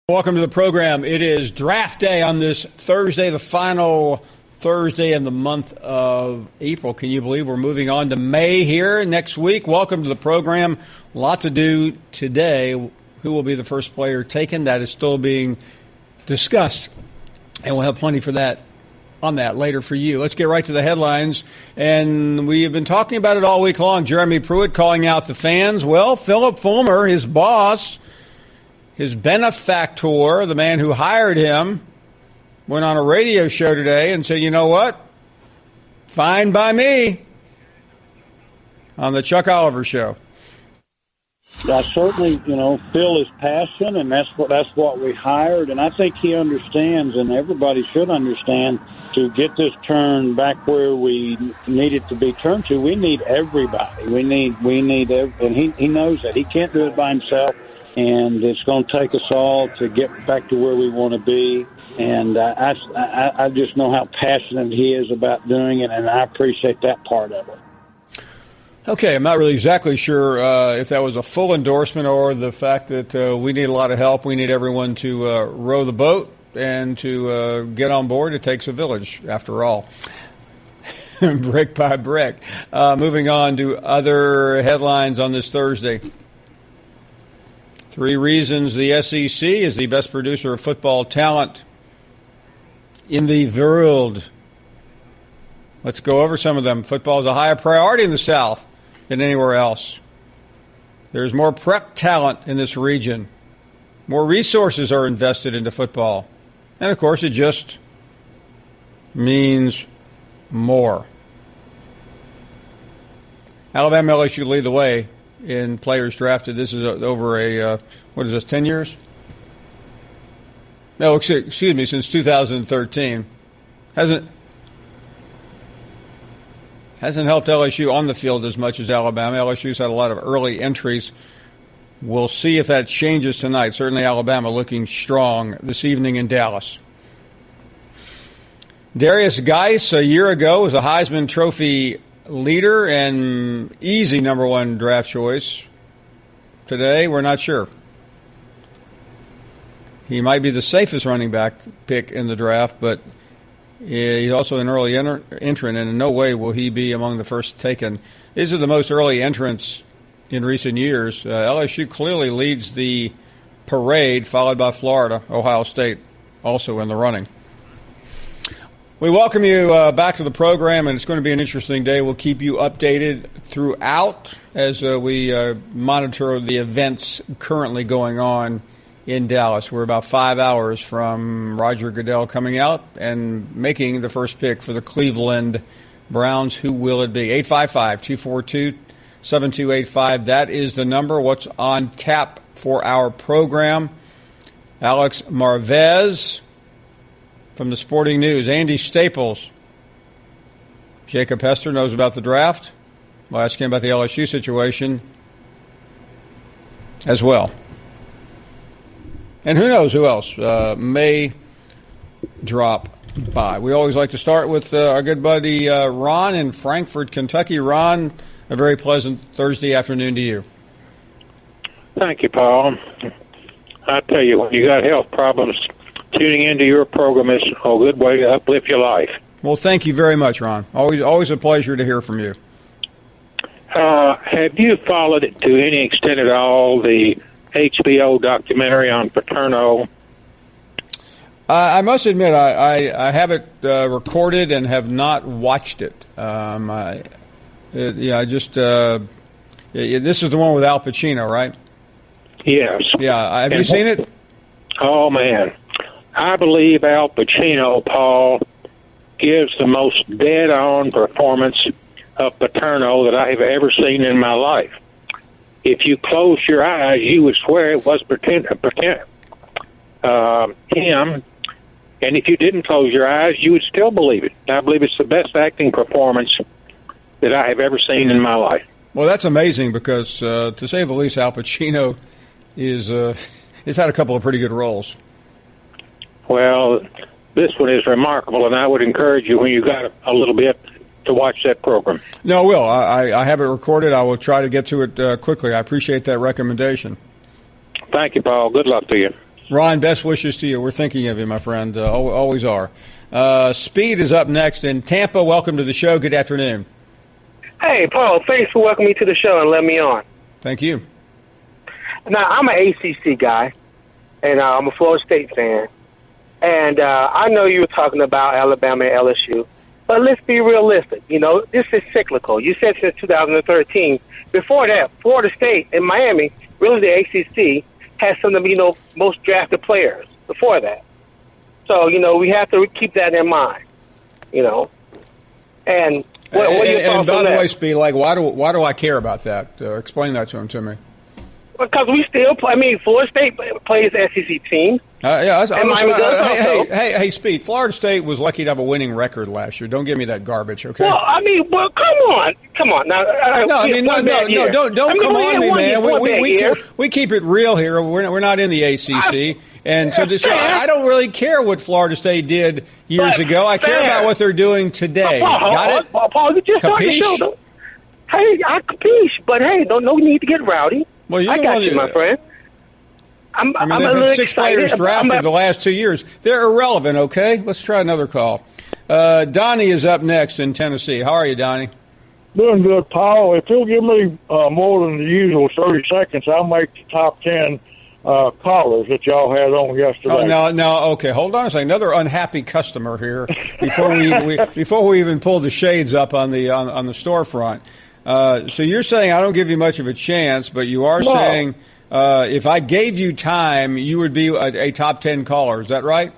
Welcome to the program. It is draft day on this Thursday, the final Thursday in the month of April. Can you believe we're moving on to May here next week? Welcome to the program. A lot to do today. Who will be the first player taken? That is still being discussed, and we'll have plenty for that on that later for you. Let's get right to the headlines, and we have been talking about it all week long. Jeremy Pruitt calling out the fans. Well, Philip Fulmer, his boss, his benefactor, the man who hired him, went on a radio show today and said, you know what? Fine by me, on the Chuck Oliver Show. I certainly, feel his passion, and that's what we hired. And I think he understands, and everybody should understand, to get this turned back where we need it to be turned to. We need everybody. We need, and he knows that. He can't do it by himself. And it's going to take us all to get back to where we want to be. And I just know how passionate he is about doing it, and I appreciate that part of it. Okay, I'm not really exactly sure if that was a full endorsement or the fact that we need a lot of help. We need everyone to row the boat and to get on board. It takes a village, after all. Brick by brick. Moving on to other headlines on this Thursday. 3 reasons the SEC is the best producer of football talent in the world. Let's go over some of them. Football is a higher priority in the South than anywhere else. There's more prep talent in this region. More resources are invested into football. And, of course, it just means more. Alabama LSU lead the way in players drafted. This is over a, 10 years? No, excuse me, since 2013. Hasn't helped LSU on the field as much as Alabama. LSU's had a lot of early entries. We'll see if that changes tonight. Certainly Alabama looking strong this evening in Dallas. Darius Geis, a year ago, was a Heisman Trophy leader and easy number 1 draft choice. Today, we're not sure. He might be the safest running back pick in the draft, but he's also an early entrant, and in no way will he be among the first taken. These are the most early entrants in recent years. LSU clearly leads the parade, followed by Florida. Ohio State also in the running. We welcome you back to the program, and it's going to be an interesting day. We'll keep you updated throughout as we monitor the events currently going on in Dallas. We're about 5 hours from Roger Goodell coming out and making the first pick for the Cleveland Browns. Who will it be? 855-242-7285. That is the number. What's on tap for our program? Alex Marvez from the Sporting News. Andy Staples. Jacob Hester knows about the draft. We'll ask him about the LSU situation as well. And who knows who else may drop by. We always like to start with our good buddy Ron in Frankfort, Kentucky. Ron, a very pleasant Thursday afternoon to you. Thank you, Paul. I tell you, when you got health problems, tuning into your program is a good way to uplift your life. Well, thank you very much, Ron. Always a pleasure to hear from you. Have you followed it to any extent at all, the HBO documentary on Paterno? I must admit, I have it recorded and have not watched it. This is the one with Al Pacino, right? Yes. Yeah. Have you seen it? Oh, man. I believe Al Pacino, Paul, gives the most dead-on performance of Paterno that I have ever seen in my life. If you close your eyes, you would swear it was him. And if you didn't close your eyes, you would still believe it. I believe it's the best acting performance that I have ever seen in my life. Well, that's amazing because, to say the least, Al Pacino has had a couple of pretty good roles. Well, this one is remarkable, and I would encourage you, when you got a little bit, to watch that program. No, I will. I have it recorded. I will try to get to it quickly. I appreciate that recommendation. Thank you, Paul. Good luck to you. Ron, best wishes to you. We're thinking of you, my friend. Always are. Speed is up next in Tampa. Welcome to the show. Good afternoon. Hey, Paul, thanks for welcoming me to the show and letting me on. Thank you. Now, I'm an ACC guy, and I'm a Florida State fan. And I know you were talking about Alabama and LSU, but let's be realistic. You know, this is cyclical. You said since 2013. Before that, Florida State and Miami, really the ACC, had some of the, most drafted players before that. So, we have to keep that in mind, And what are your thoughts and by on the that? way, Speed, why do I care about that? Explain that to me. Because we still play. I mean, Florida State plays SEC teams. Hey, Speed. Florida State was lucky to have a winning record last year. Don't give me that garbage, okay? Well, come on. Now, don't come on me, man. We keep it real here. We're not in the ACC, and so I don't really care what Florida State did years ago. I care about what they're doing today. Got it? Paul, you just started the show. Hey, I capiche, but hey, no need to get rowdy. Well, I got you, my friend. They've had 6 players drafted the last 2 years. They're irrelevant, okay? Let's try another call. Donnie is up next in Tennessee. How are you, Donnie? Doing good, Paul. If you'll give me more than the usual 30 seconds, I'll make the top 10 callers that y'all had on yesterday. Oh, no, okay. Hold on a second. Another unhappy customer here before we even pull the shades up on the storefront. So you're saying I don't give you much of a chance, but you are saying if I gave you time, you would be a top 10 caller. Is that right?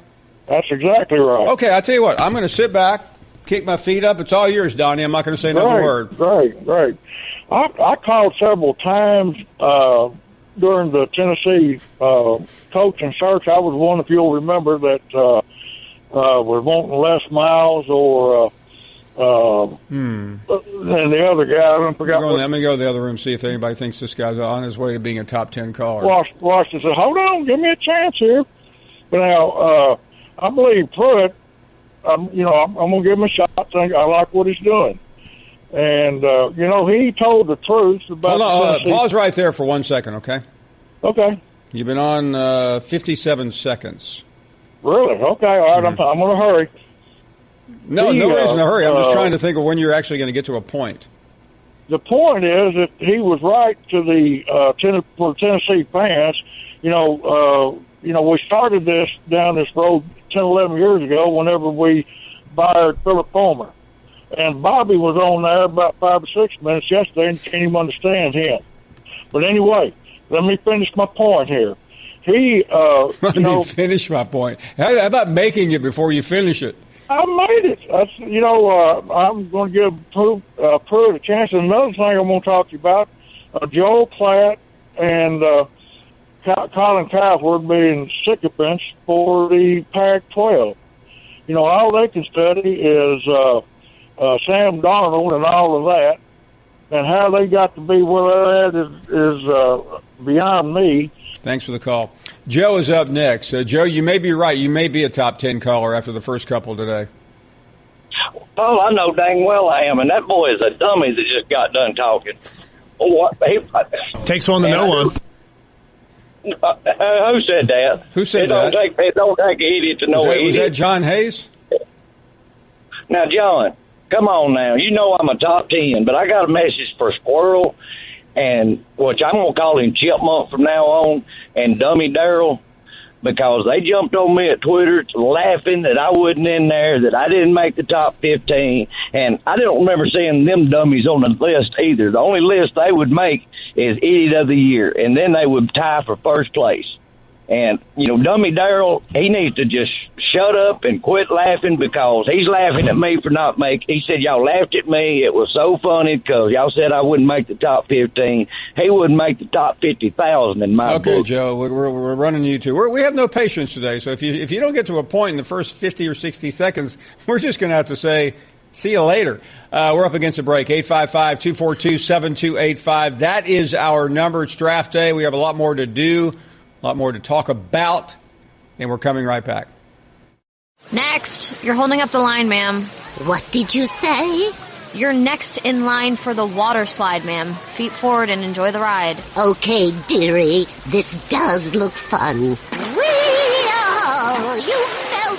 That's exactly right. Okay, I'll tell you what. I'm going to sit back, kick my feet up. It's all yours, Donnie. I'm not going to say another word. Right. I called several times during the Tennessee coaching search. I was one, if you'll remember, that was wanting Les Miles or and the other guy, I forgot. Let me go to the other room, see if anybody thinks this guy's on his way to being a top 10 caller. Washington said, hold on, give me a chance here. But now, I believe Pruitt, I'm going to give him a shot. I like what he's doing. And, he told the truth about pause right there for 1 second, okay? Okay. You've been on 57 seconds. Really? Okay, all right, I'm going to hurry. No reason to hurry. I'm just trying to think of when you're actually going to get to a point. The point is that he was right to for Tennessee fans. We started this down this road 10, 11 years ago whenever we fired Philip Fulmer. And Bobby was on there about 5 or 6 minutes yesterday and can't even understand him. But anyway, let me finish my point here. Let me finish my point. How about making it before you finish it? I made it. I'm going to give Pruitt a chance. And another thing I'm going to talk to you about, Joel Klatt and Colin Cowherd being sycophants for the Pac-12. All they can study is Sam Darnold and all of that. And how they got to be where they're at is beyond me. Thanks for the call. Joe is up next. Joe, you may be right. You may be a top 10 caller after the first couple today. Oh, I know dang well I am, and that boy is a dummy that just got done talking. Takes one to know one. Who said that? Who said that? It don't take an idiot to know an idiot. Was that John Hayes? Now, John, come on now. You know I'm a top 10, but I got a message for Squirrel, and which I'm going to call him Chipmunk from now on, and Dummy Darriel, because they jumped on me at Twitter laughing that I wasn't in there, that I didn't make the top 15, and I don't remember seeing them dummies on the list either. The only list they would make is Idiot of the Year, and then they would tie for first place. And, Dummy Darriel, he needs to just shut up and quit laughing, because he's laughing at me for not making. He said, y'all laughed at me. It was so funny because y'all said I wouldn't make the top 15. He wouldn't make the top 50,000 in my book. Okay, Joe, we're running you two. We have no patience today, so if you don't get to a point in the first 50 or 60 seconds, we're just going to have to say, see you later. We're up against a break. 855-242-7285. That is our number. It's draft day. We have a lot more to do, a lot more to talk about, and we're coming right back. Next, you're holding up the line, ma'am. What did you say? You're next in line for the water slide, ma'am. Feet forward and enjoy the ride. Okay, dearie. This does look fun. Whee!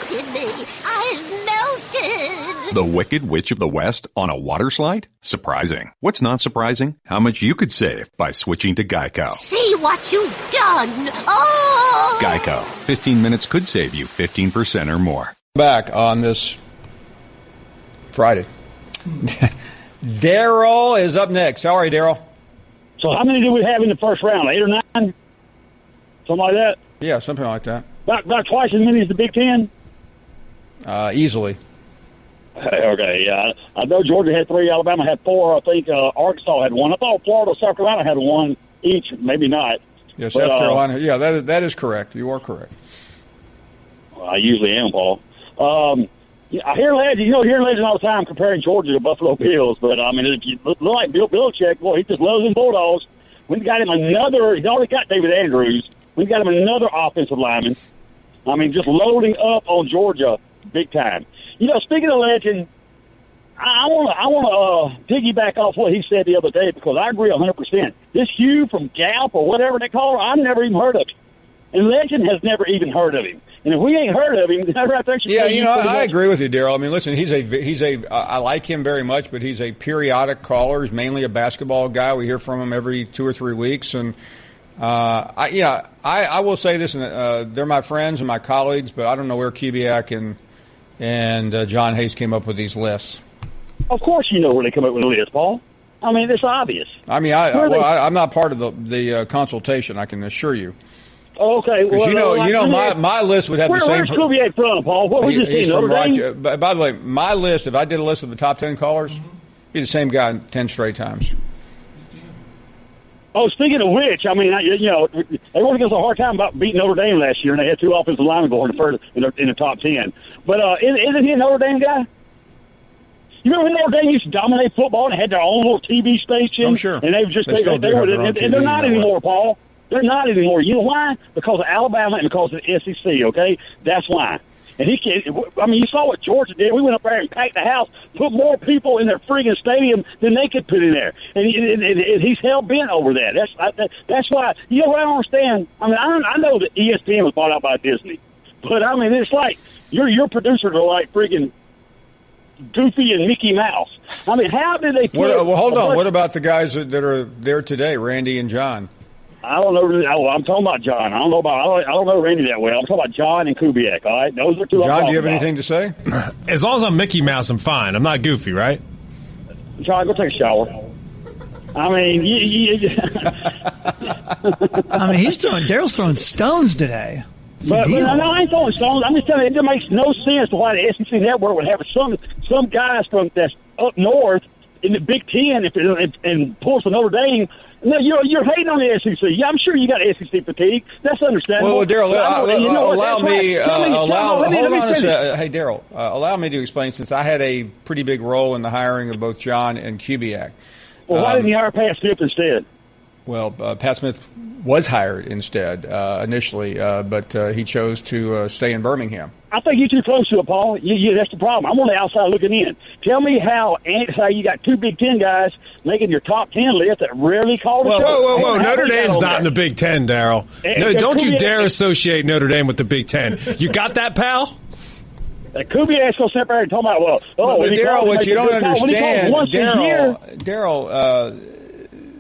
melted me. I've melted. The Wicked Witch of the West on a water slide? Surprising. What's not surprising? How much you could save by switching to Geico. See what you've done. Oh! Geico. 15 minutes could save you 15% or more. Back on this Friday. Darriel is up next. How are you, Darriel? So how many do we have in the first round? 8 or 9? Something like that? Yeah, something like that. About twice as many as the Big Ten? Easily. Okay, yeah. I know Georgia had 3, Alabama had 4. I think Arkansas had 1. I thought Florida, South Carolina had 1 each. Maybe not. Yeah, South Carolina. Yeah, that is correct. You are correct. I usually am, Paul. I hear legends, hear legends all the time comparing Georgia to Buffalo Bills, but I mean, if you look like Bill Belichick, boy, he just loves them Bulldogs. We got him another. He's already got David Andrews. We got him another offensive lineman. I mean, just loading up on Georgia big time. Speaking of legend, I want to piggyback off what he said the other day because I agree 100%. This Hugh from Galp or whatever they call him, I've never even heard of him. And Legend has never even heard of him. And if we ain't heard of him, that right there should I agree with you, Darriel. I mean, listen, I like him very much, but he's a periodic caller. He's mainly a basketball guy. We hear from him every 2 or 3 weeks. And, I will say this, and they're my friends and my colleagues, but I don't know where Kubiak and John Hayes came up with these lists. Of course you know where they come up with the list, Paul. I mean, it's obvious. I mean, I'm not part of the consultation, I can assure you. Okay, well, my list would have the same. Where's Kubiak from, Paul? What was his team? Notre Dame? By the way, my list, if I did a list of the top 10 callers, he'd be the same guy 10 straight times. Oh, speaking of which, I mean, everyone gives a hard time about beating Notre Dame last year, and they had 2 offensive linemen going in the top 10. But isn't he a Notre Dame guy? You remember when Notre Dame used to dominate football and had their own little TV station? I'm sure. And they're not anymore, Paul. They're not anymore. You know why? Because of Alabama and because of the SEC, okay? That's why. And you saw what Georgia did. We went up there and packed the house, put more people in their friggin' stadium than they could put in there. And he's hell-bent over that. That's why. You know what I don't understand? I mean, I know that ESPN was bought out by Disney. But, I mean, it's like your producers are like friggin' Goofy and Mickey Mouse. I mean, how did they put well, hold on. What about the guys that are there today, Randy and John? I don't know. I'm talking about John. I don't know Randy that well. I'm talking about John and Kubiak. All right, those are 2. John, do you have anything to say? As long as I'm Mickey Mouse, I'm fine. I'm not Goofy, right? John, go take a shower. I mean, Darryl's throwing stones today. But I ain't throwing stones. I'm just telling you, it makes no sense to why the SEC Network would have some guys from that's up north in the Big Ten and pulls to Notre Dame. No, you're hating on the SEC. Yeah, I'm sure you got SEC fatigue. That's understandable. Well, Darriel, allow me. Hold on a second. Hey, Darriel, allow me to explain, since I had a pretty big role in the hiring of both John and Kubiak. Well, why didn't you hire Pat Smith instead? Well, Pat Smith was hired instead initially, but he chose to stay in Birmingham. I think you're too close to it, Paul. That's the problem. I'm on the outside looking in. Tell me how you got 2 Big Ten guys making your top 10 list that rarely call the show. Whoa. Notre Dame's not in the Big Ten, Darriel. No, don't you dare associate Notre Dame with the Big Ten. You got that, pal? Kubiak's going to sit there and talk about, Darriel, what you don't understand, Darriel,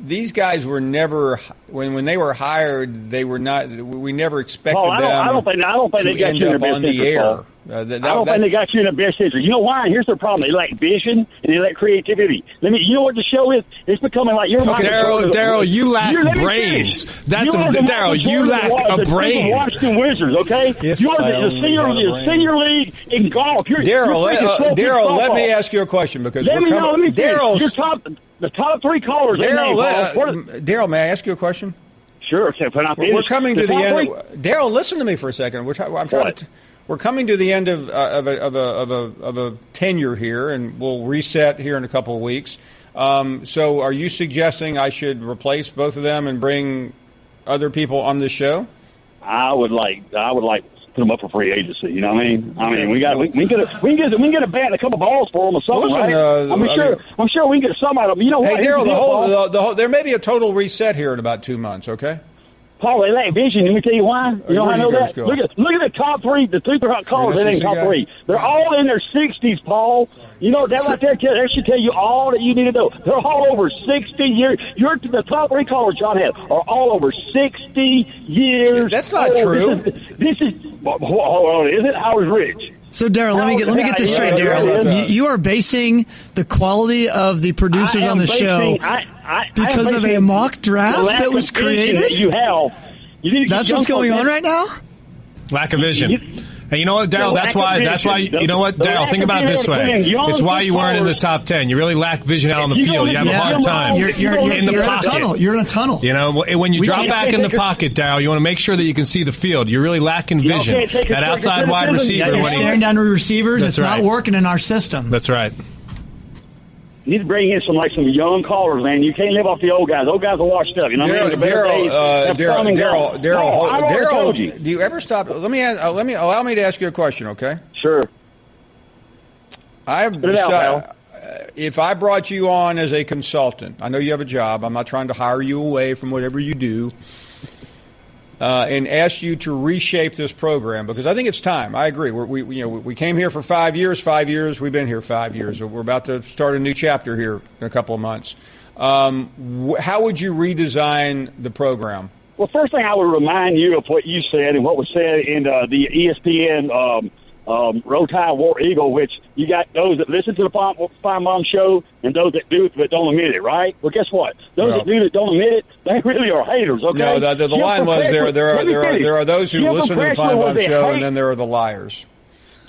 these guys were never, when they were hired, they were not. We never expected them. I don't think they got you in their best interest. I don't think they got you in the best interest. You know why? Here's their problem: they lack vision and they lack creativity. You know what the show is? It's becoming like you're. Darriel, you lack brains. That's Darriel. You lack a brain. Washington Wizards, okay? You're the senior league in golf. Darriel, let me ask you a question because Darriel. The top 3 callers. Darriel, may I ask you a question? Sure. We're coming to the end. Darriel, listen to me for a second. We're coming to the end of a tenure here, and we'll reset here in a couple of weeks. So, are you suggesting I should replace both of them and bring other people on the show? I would like put them up for free agency. You know what I mean? I mean, we can get a bat and a couple balls for them or something, right? I'm sure we can get some out of them. You know what? Hey, Darriel, there may be a total reset here in about 2 months. Okay. Paul, they lack vision. Let me tell you why. You know how I know that? Look at the top three, the two callers that ain't top three. They're all in their 60s, Paul. You know, that right there, that should tell you all that you need to know. They're all over 60 years. The top three callers John had are all over 60 years. That's not true. This is hold on, is it? Howard Rich. So, Darriel, let me get this straight, Darriel. You are basing the quality of the producers on the show because of a mock draft that was created? You have. That's what's going on right now? Lack of vision. And you know what, Darriel? That's why. You know what, Darriel? Think about it this way. It's why you weren't in the top 10. You really lack vision out on the field. You have a hard time. You're in the pocket. You're in a tunnel. You know, when you drop back in the pocket, Darriel, you want to make sure that you can see the field. You're really lacking vision. That outside wide receiver. You're staring down to receivers. It's not working in our system. That's right. You need to bring in some young callers, man. You can't live off the old guys. Old guys are washed up. You know, Darriel, do you ever stop? Allow me to ask you a question, okay? Sure. If I brought you on as a consultant, I know you have a job. I'm not trying to hire you away from whatever you do. And asked you to reshape this program because I think it's time. I agree. We came here for 5 years. 5 years. We've been here 5 years. We're about to start a new chapter here in a couple of months. How would you redesign the program? Well, first thing I would remind you of what you said and what was said in the ESPN Roll Tide War Eagle, which you got those that listen to the Finebaum show and those that do but don't admit it, right? Well, guess what? Those that do that don't admit it, they really are haters, okay? No, the line was there are those who listen to the Finebaum show and then there are the liars.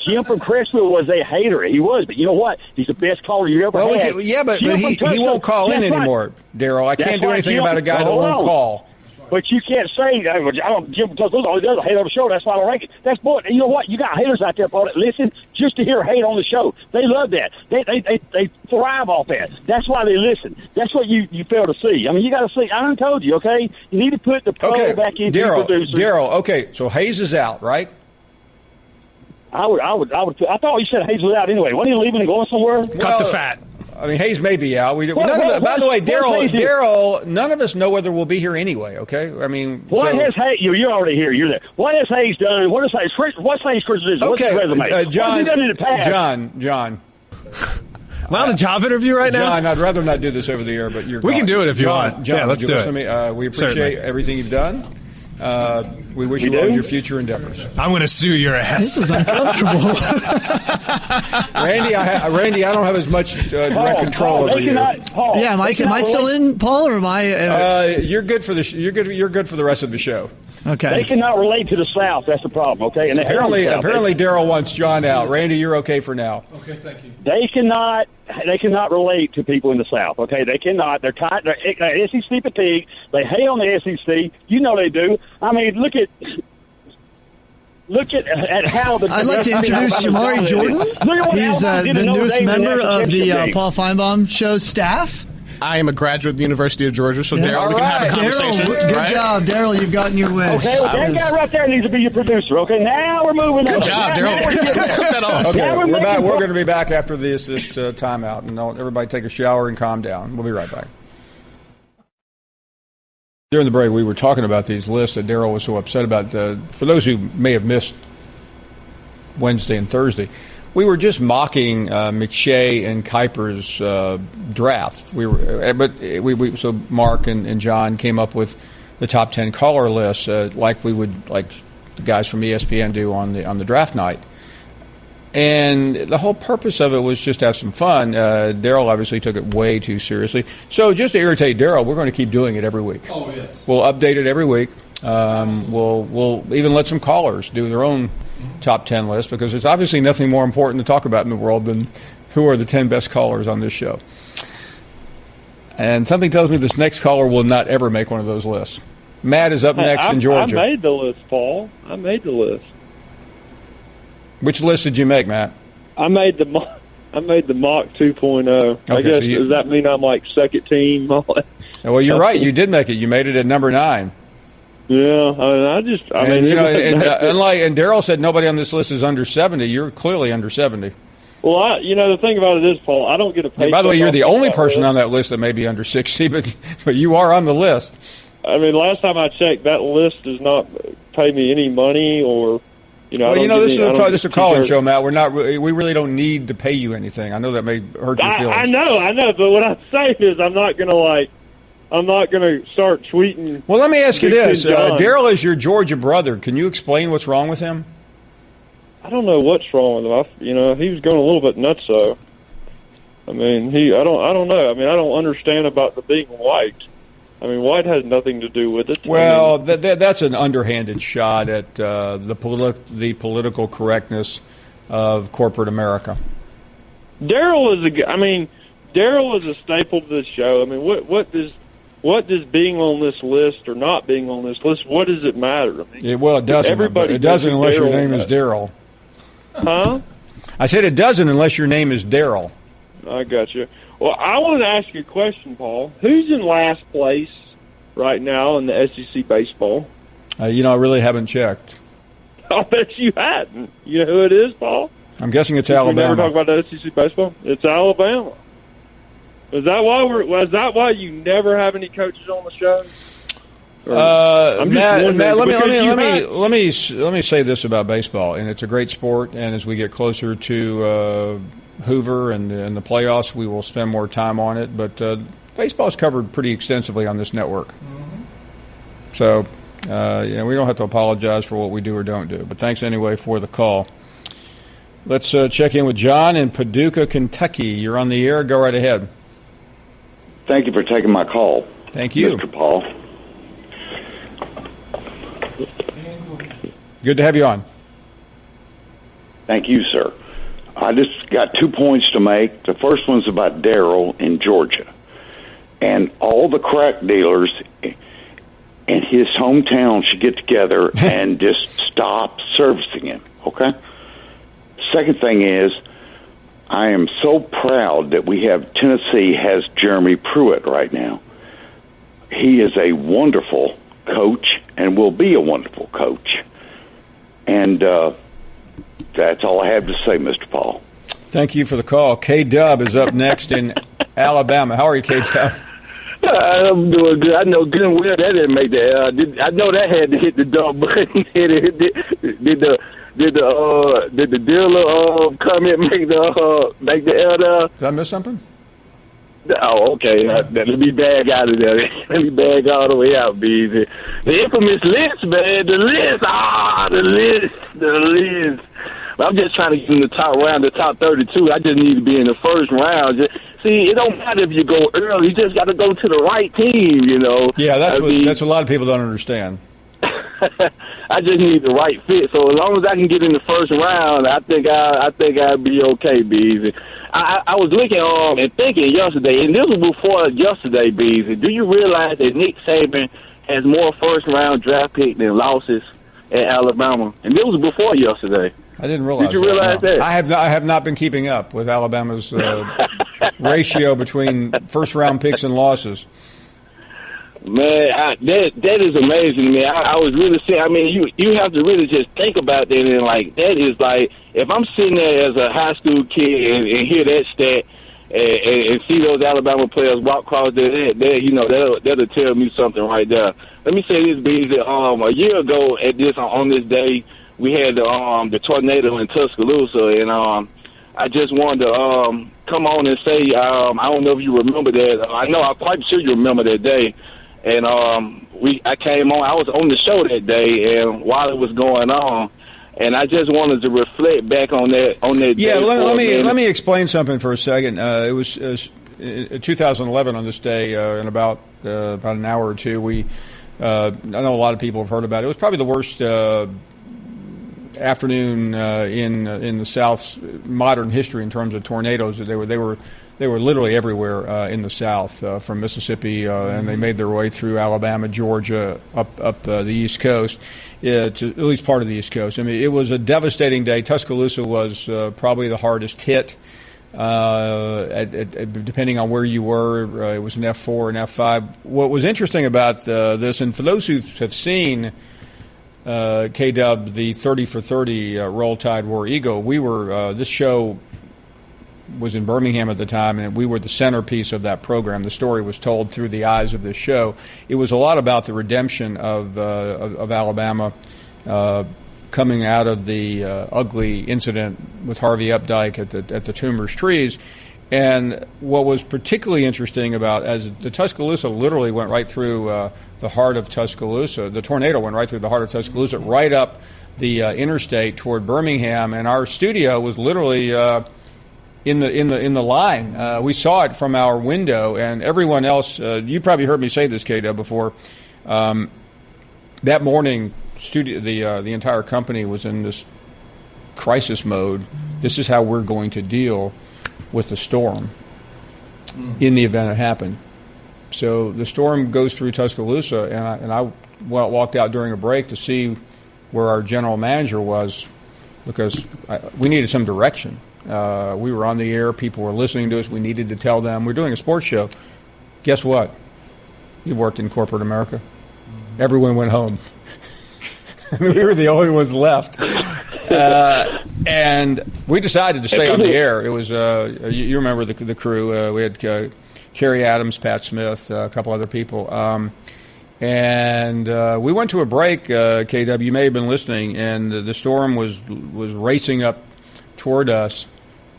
Jim from Crestwood was a hater. He was, but you know what? He's the best caller you ever had. But he won't call in anymore, Darriel. I can't do anything about a guy that won't call. But you can't say, I don't, Jim, because those all does a hate on the show. That's why I don't rank it. That's boy. You know what? You got haters out there, Paul, that listen just to hear hate on the show. They love that. They thrive off that. That's why they listen. That's what you fail to see. I mean, you got to see. I done told you, okay? You need to put the pro back into the producer. Darriel, okay. So Hayes is out, right? I thought you said Hayes was out anyway. Wasn't he leaving and going somewhere? Cut the fat. I mean, Hayes may be out. By the way, Darriel, none of us know whether we'll be here anyway. Okay, I mean, what has Hayes? You're already here. You're there. What has Hayes done? What's Hayes' criticism? What's his resume? John, what's he done in the past? John. Am I on a job interview right now? John, I'd rather not do this over the air, but we can do it if you want. John, let's do it. We appreciate everything you've done. We wish you well in your future endeavors. I'm going to sue your ass. This is uncomfortable. Randy, I don't have as much direct control over you. Am I still in, Paul, or am I? You're good for you're good for the rest of the show. Okay. They cannot relate to the South. That's the problem. Okay. And apparently, Darriel wants John out. Randy, you're okay for now. Okay, thank you. They cannot relate to people in the South. Okay, they cannot. They're tight. They're SEC fatigue. They hate on the SEC. You know they do. I mean, look at how the. I'd like to introduce Jamari Jordan. He's the newest member of the Paul Finebaum Show staff. I am a graduate of the University of Georgia, so Darriel, we can have a conversation. Good job, Darriel. You've gotten your way. Okay, well, that guy right there needs to be your producer. Okay, now we're moving on. Good job, Darriel. Let's cut that off. Okay, we're back. We're going to be back after this timeout, and everybody take a shower and calm down. We'll be right back. During the break, we were talking about these lists that Darriel was so upset about. For those who may have missed Wednesday and Thursday, we were just mocking McShay and Kuiper's draft. So Mark and John came up with the top 10 caller list, like the guys from ESPN do on the draft night. And the whole purpose of it was just to have some fun. Darriel obviously took it way too seriously. So just to irritate Darriel, we're going to keep doing it every week. Oh, yes. We'll update it every week. We'll even let some callers do their own top 10 list, because there's obviously nothing more important to talk about in the world than who are the 10 best callers on this show. And something tells me this next caller will not ever make one of those lists. Matt is up next in Georgia. I made the list, Paul. I made the list. Which list did you make, Matt? I made the mock 2.0. Okay, I guess does that mean I'm like second team? Well, you're right. You did make it. You made it at number 9. Yeah, and Darriel said nobody on this list is under 70. You're clearly under 70. Well, the thing about it is, Paul, I don't get a paycheck. By the way, you're the only person on that list that may be under 60, but you are on the list. I mean, last time I checked, that list does not pay me any money or. Well, this is a call-in show, Matt. We really don't need to pay you anything. I know that may hurt your feelings. I know. But what I'm saying is, I'm not going to start tweeting. Well, let me ask you this: Darriel is your Georgia brother. Can you explain what's wrong with him? I don't know what's wrong with him. He was going a little bit nuts. So, I mean, I don't know. I mean, I don't understand about the being white. I mean, white has nothing to do with it. Well, that's an underhanded shot at the political correctness of corporate America. Darriel is a staple to this show. I mean, what does being on this list or not being on this list? What does it matter? I mean, it doesn't. It doesn't unless your name is Darriel. Huh? I said it doesn't unless your name is Darriel. I got you. Well, I want to ask you a question, Paul. Who's in last place right now in the SEC baseball? I really haven't checked. I bet you hadn't. You know who it is, Paul? I'm guessing it's Alabama. We never talk about the SEC baseball. It's Alabama. Is that why you never have any coaches on the show? Matt, let me say this about baseball, and it's a great sport. And as we get closer to Hoover and the playoffs, we will spend more time on it. But baseball is covered pretty extensively on this network. Mm-hmm. So, we don't have to apologize for what we do or don't do. But thanks anyway for the call. Let's check in with John in Paducah, Kentucky. You're on the air. Go right ahead. Thank you for taking my call. Thank you, Mr. Paul. Good to have you on. Thank you, sir. I just got 2 points to make. The first one's about Darriel in Georgia. And all the crack dealers in his hometown should get together and just stop servicing him, okay? Second thing is, I am so proud that Tennessee has Jeremy Pruitt right now. He is a wonderful coach and will be a wonderful coach. And that's all I have to say, Mr. Paul. Thank you for the call. K-Dub is up next in Alabama. How are you, K-Dub? I'm doing good. I know good and well that didn't make the I know that had to hit the dump button. Did the dealer comment make the L? Did I miss something? Oh, okay. Let me bag out of there. Let me bag all the way out, Beezy. The infamous list, man. The list. I'm just trying to get in the top round, the top 32. I just need to be in the first round. See, it don't matter if you go early. You just got to go to the right team, Yeah, that's what a lot of people don't understand. I just need the right fit. So as long as I can get in the first round, I think I'll be okay, Beezy. I was looking and thinking yesterday, and this was before yesterday, Beezy. Do you realize that Nick Saban has more first-round draft picks than losses at Alabama? And this was before yesterday. I didn't realize. Did you realize that? I have not been keeping up with Alabama's ratio between first-round picks and losses. Man, that is amazing to me. I was really saying, I mean, you have to really just think about that, and that is like, if I'm sitting there as a high school kid and hear that stat and see those Alabama players walk across that'll tell me something right there. Let me say this, Beasley. A year ago on this day, we had the tornado in Tuscaloosa, and I just wanted to come on and say, I don't know if you remember that. I'm quite sure you remember that day. And I came on. I was on the show that day, and while it was going on, and I just wanted to reflect back on that. Yeah, day let me explain something for a second. It was 2011 on this day, in about an hour or two. I know a lot of people have heard about it. It was probably the worst afternoon in the South's modern history in terms of tornadoes. They were literally everywhere in the South, from Mississippi, and they made their way through Alabama, Georgia, up the East Coast, to at least part of the East Coast. I mean, it was a devastating day. Tuscaloosa was probably the hardest hit. Depending on where you were, it was an F4 and F5. What was interesting about this, and for those who have seen K-Dub, the 30 for 30 Roll Tide War Eagle, we were this show was in Birmingham at the time, and we were the centerpiece of that program. The story was told through the eyes of this show. It was a lot about the redemption of Alabama coming out of the ugly incident with Harvey Updike at the Tumors Trees. And what was particularly interesting about, as the Tuscaloosa literally went right through the heart of Tuscaloosa, the tornado went right through the heart of Tuscaloosa, right up the interstate toward Birmingham, and our studio was literally in the line. We saw it from our window, and everyone else. You probably heard me say this, Kato, before. That morning, the entire company was in this crisis mode. This is how we're going to deal with the storm in the event it happened. So the storm goes through Tuscaloosa, and I walked out during a break to see where our general manager was, because we needed some direction. We were on the air. People were listening to us. We needed to tell them. We're doing a sports show. Guess what? You've worked in corporate America. Everyone went home. We were the only ones left. And we decided to stay on the air. It was, you remember the crew. We had Kerry Adams, Pat Smith, a couple other people. And we went to a break, KW. You may have been listening, and the storm was racing up toward us,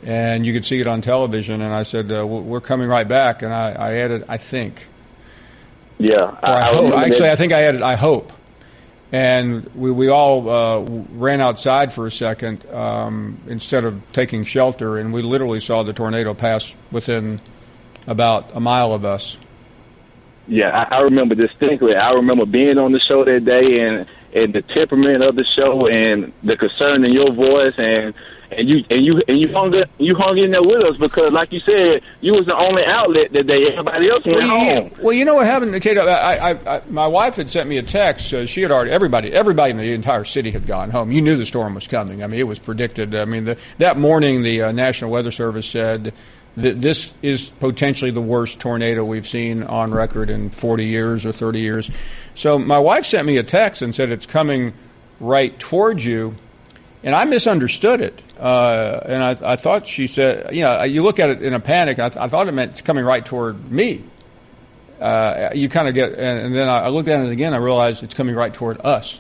and you could see it on television. And I said, we're coming right back. And I added, I think. Yeah. I hope. Actually, I think I added, I hope. And we all ran outside for a second instead of taking shelter, and we literally saw the tornado pass within about a mile of us. Yeah, I remember distinctly. I remember being on the show that day, and the temperament of the show, and the concern in your voice, and you hung in there with us, because, like you said, you was the only outlet that day. Everybody else went home. Well, you know what happened, Kato? My wife had sent me a text. She had already everybody in the entire city had gone home. You knew the storm was coming. I mean, it was predicted. I mean, that morning the National Weather Service said that this is potentially the worst tornado we've seen on record in 40 years or 30 years. So my wife sent me a text and said it's coming right towards you. And I misunderstood it, and I thought she said, you look at it in a panic. I thought it meant it's coming right toward me. You kind of get, and then I looked at it again. I realized it's coming right toward us.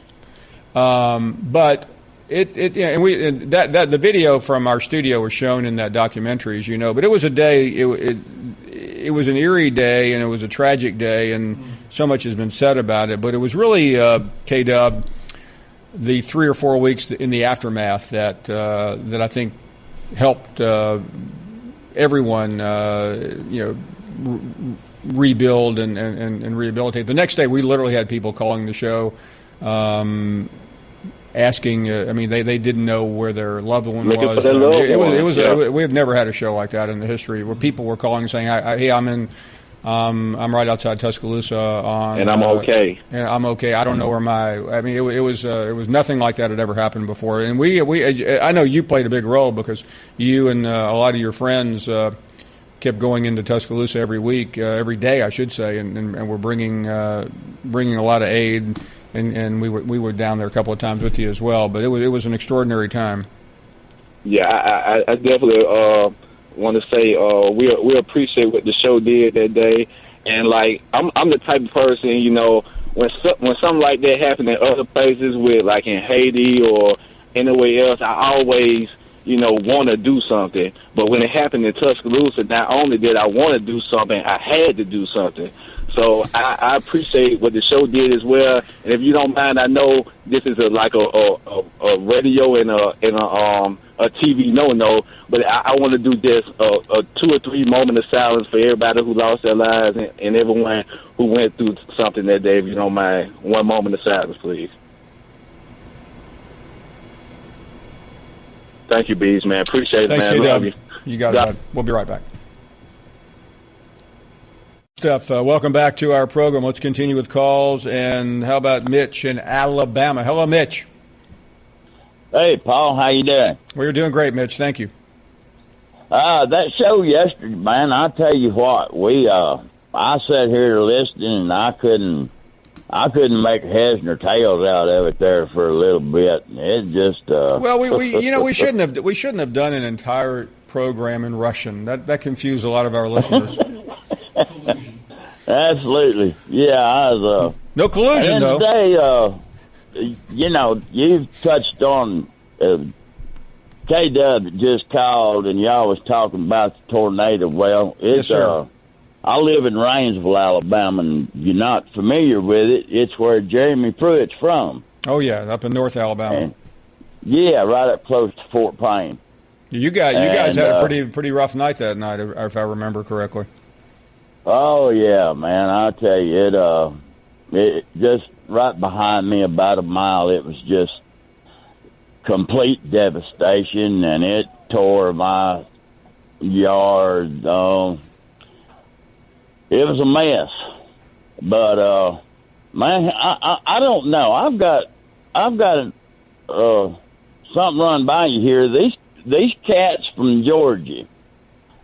But the video from our studio was shown in that documentary, as you know. But it was a day. It was an eerie day, and it was a tragic day, and so much has been said about it. But it was really K-Dub. The 3 or 4 weeks in the aftermath that I think helped everyone rebuild and rehabilitate. The next day, we literally had people calling the show, asking. They didn't know where their loved one was. We have never had a show like that in the history where people were calling saying, "Hey, I'm right outside Tuscaloosa and I'm okay. And I'm okay. I don't know where it was nothing like that had ever happened before. And I know you played a big role, because you and a lot of your friends kept going into Tuscaloosa every day, I should say, and we're bringing a lot of aid, and we were down there a couple of times with you as well. But it was an extraordinary time. Yeah, I definitely want to say we appreciate what the show did that day, and like I'm the type of person, when something like that happened in other places, with like in Haiti or anywhere else, I always want to do something. But when it happened in Tuscaloosa, not only did I want to do something, I had to do something. So I appreciate what the show did as well. And if you don't mind, I know this is a radio and a TV no, but I want to do this a 2 or 3 moment of silence for everybody who lost their lives and everyone who went through something that day. If you don't mind, 1 moment of silence, please. Thank you, Bees, man. Appreciate it, Thanks, man. Love you. You got it, bud. We'll be right back. Welcome back to our program. Let's continue with calls. And how about Mitch in Alabama? Hello, Mitch. Hey, Paul. How you doing? Well, you're doing great, Mitch. Thank you. That show yesterday, man, I tell you what, I sat here listening, and I couldn't I couldn't make heads nor tails out of it there for a little bit. It just well, we shouldn't have done an entire program in Russian. That confused a lot of our listeners. Absolutely, yeah. I was no collusion though. Today, you've touched on K-Dub that just called, and y'all was talking about the tornado. Well, it's I live in Rainsville, Alabama, and you're not familiar with it. It's where Jeremy Pruitt's from. Oh, yeah, up in North Alabama. And, yeah, right up close to Fort Payne. You guys had a pretty rough night that night, if I remember correctly. Oh, yeah, man. I'll tell you, it just right behind me about a mile, it was just complete devastation, and it tore my yard. It was a mess, but man, I don't know. I've got something run by you here. These cats from Georgia,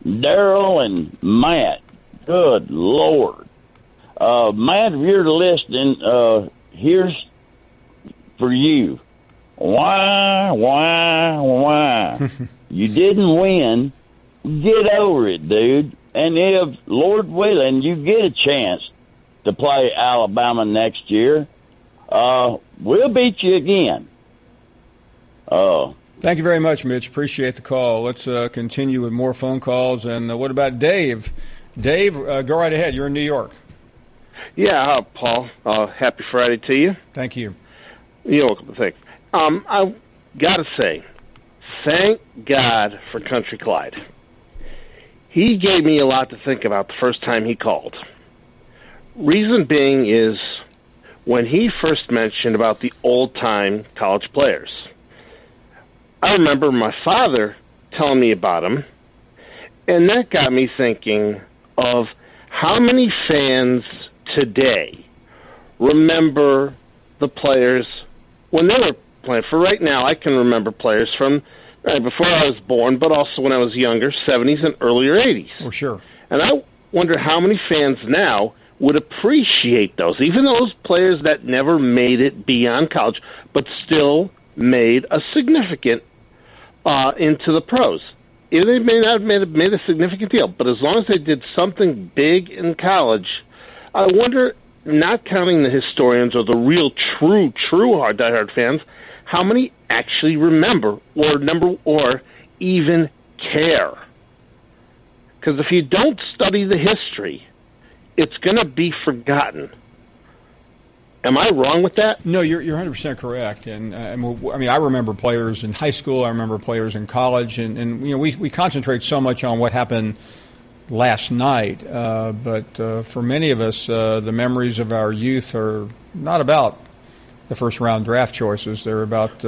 Darriel and Matt. Good Lord, Matt, if you're listening, here's for you. Why? You didn't win. Get over it, dude. And if, Lord willing, you get a chance to play Alabama next year, we'll beat you again. Thank you very much, Mitch. Appreciate the call. Let's continue with more phone calls. And what about Dave? Dave, go right ahead. You're in New York. Yeah, Paul. Happy Friday to you. Thank you. You're welcome. Thanks. I got to say, thank God for Country Clyde. He gave me a lot to think about the first time he called. Reason being is when he first mentioned about the old-time college players. I remember my father telling me about them, and that got me thinking of how many fans today remember the players when they were playing. For right now, I can remember players from before I was born, but also when I was younger, 70s and earlier 80s. Oh, sure. And I wonder how many fans now would appreciate those, even those players that never made it beyond college, but still made a significant into the pros. They may not have made a significant deal, but as long as they did something big in college, I wonder, not counting the historians or the real true diehard fans, how many actually remember or even care? Because if you don't study the history, it's going to be forgotten. Am I wrong with that? No, you're 100% correct. And I mean, I remember players in high school. I remember players in college. And we concentrate so much on what happened last night. But for many of us, the memories of our youth are not about the first-round draft choices. They're about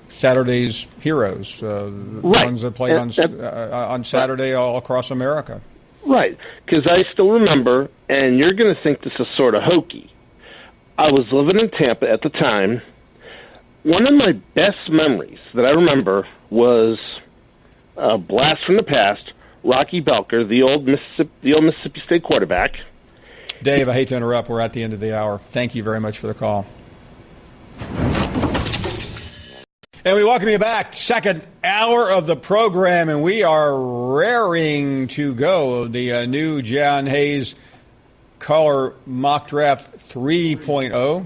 Saturday's heroes, the ones that played on Saturday all across America. Right, because I still remember, and you're going to think this is sort of hokey. I was living in Tampa at the time. One of my best memories that I remember was a blast from the past, Rocky Belker, the old Mississippi State quarterback. Dave, I hate to interrupt. We're at the end of the hour. Thank you very much for the call. And we welcome you back. Second hour of the program, and we are raring to go. The new John Hayes Caller Mock Draft 3.0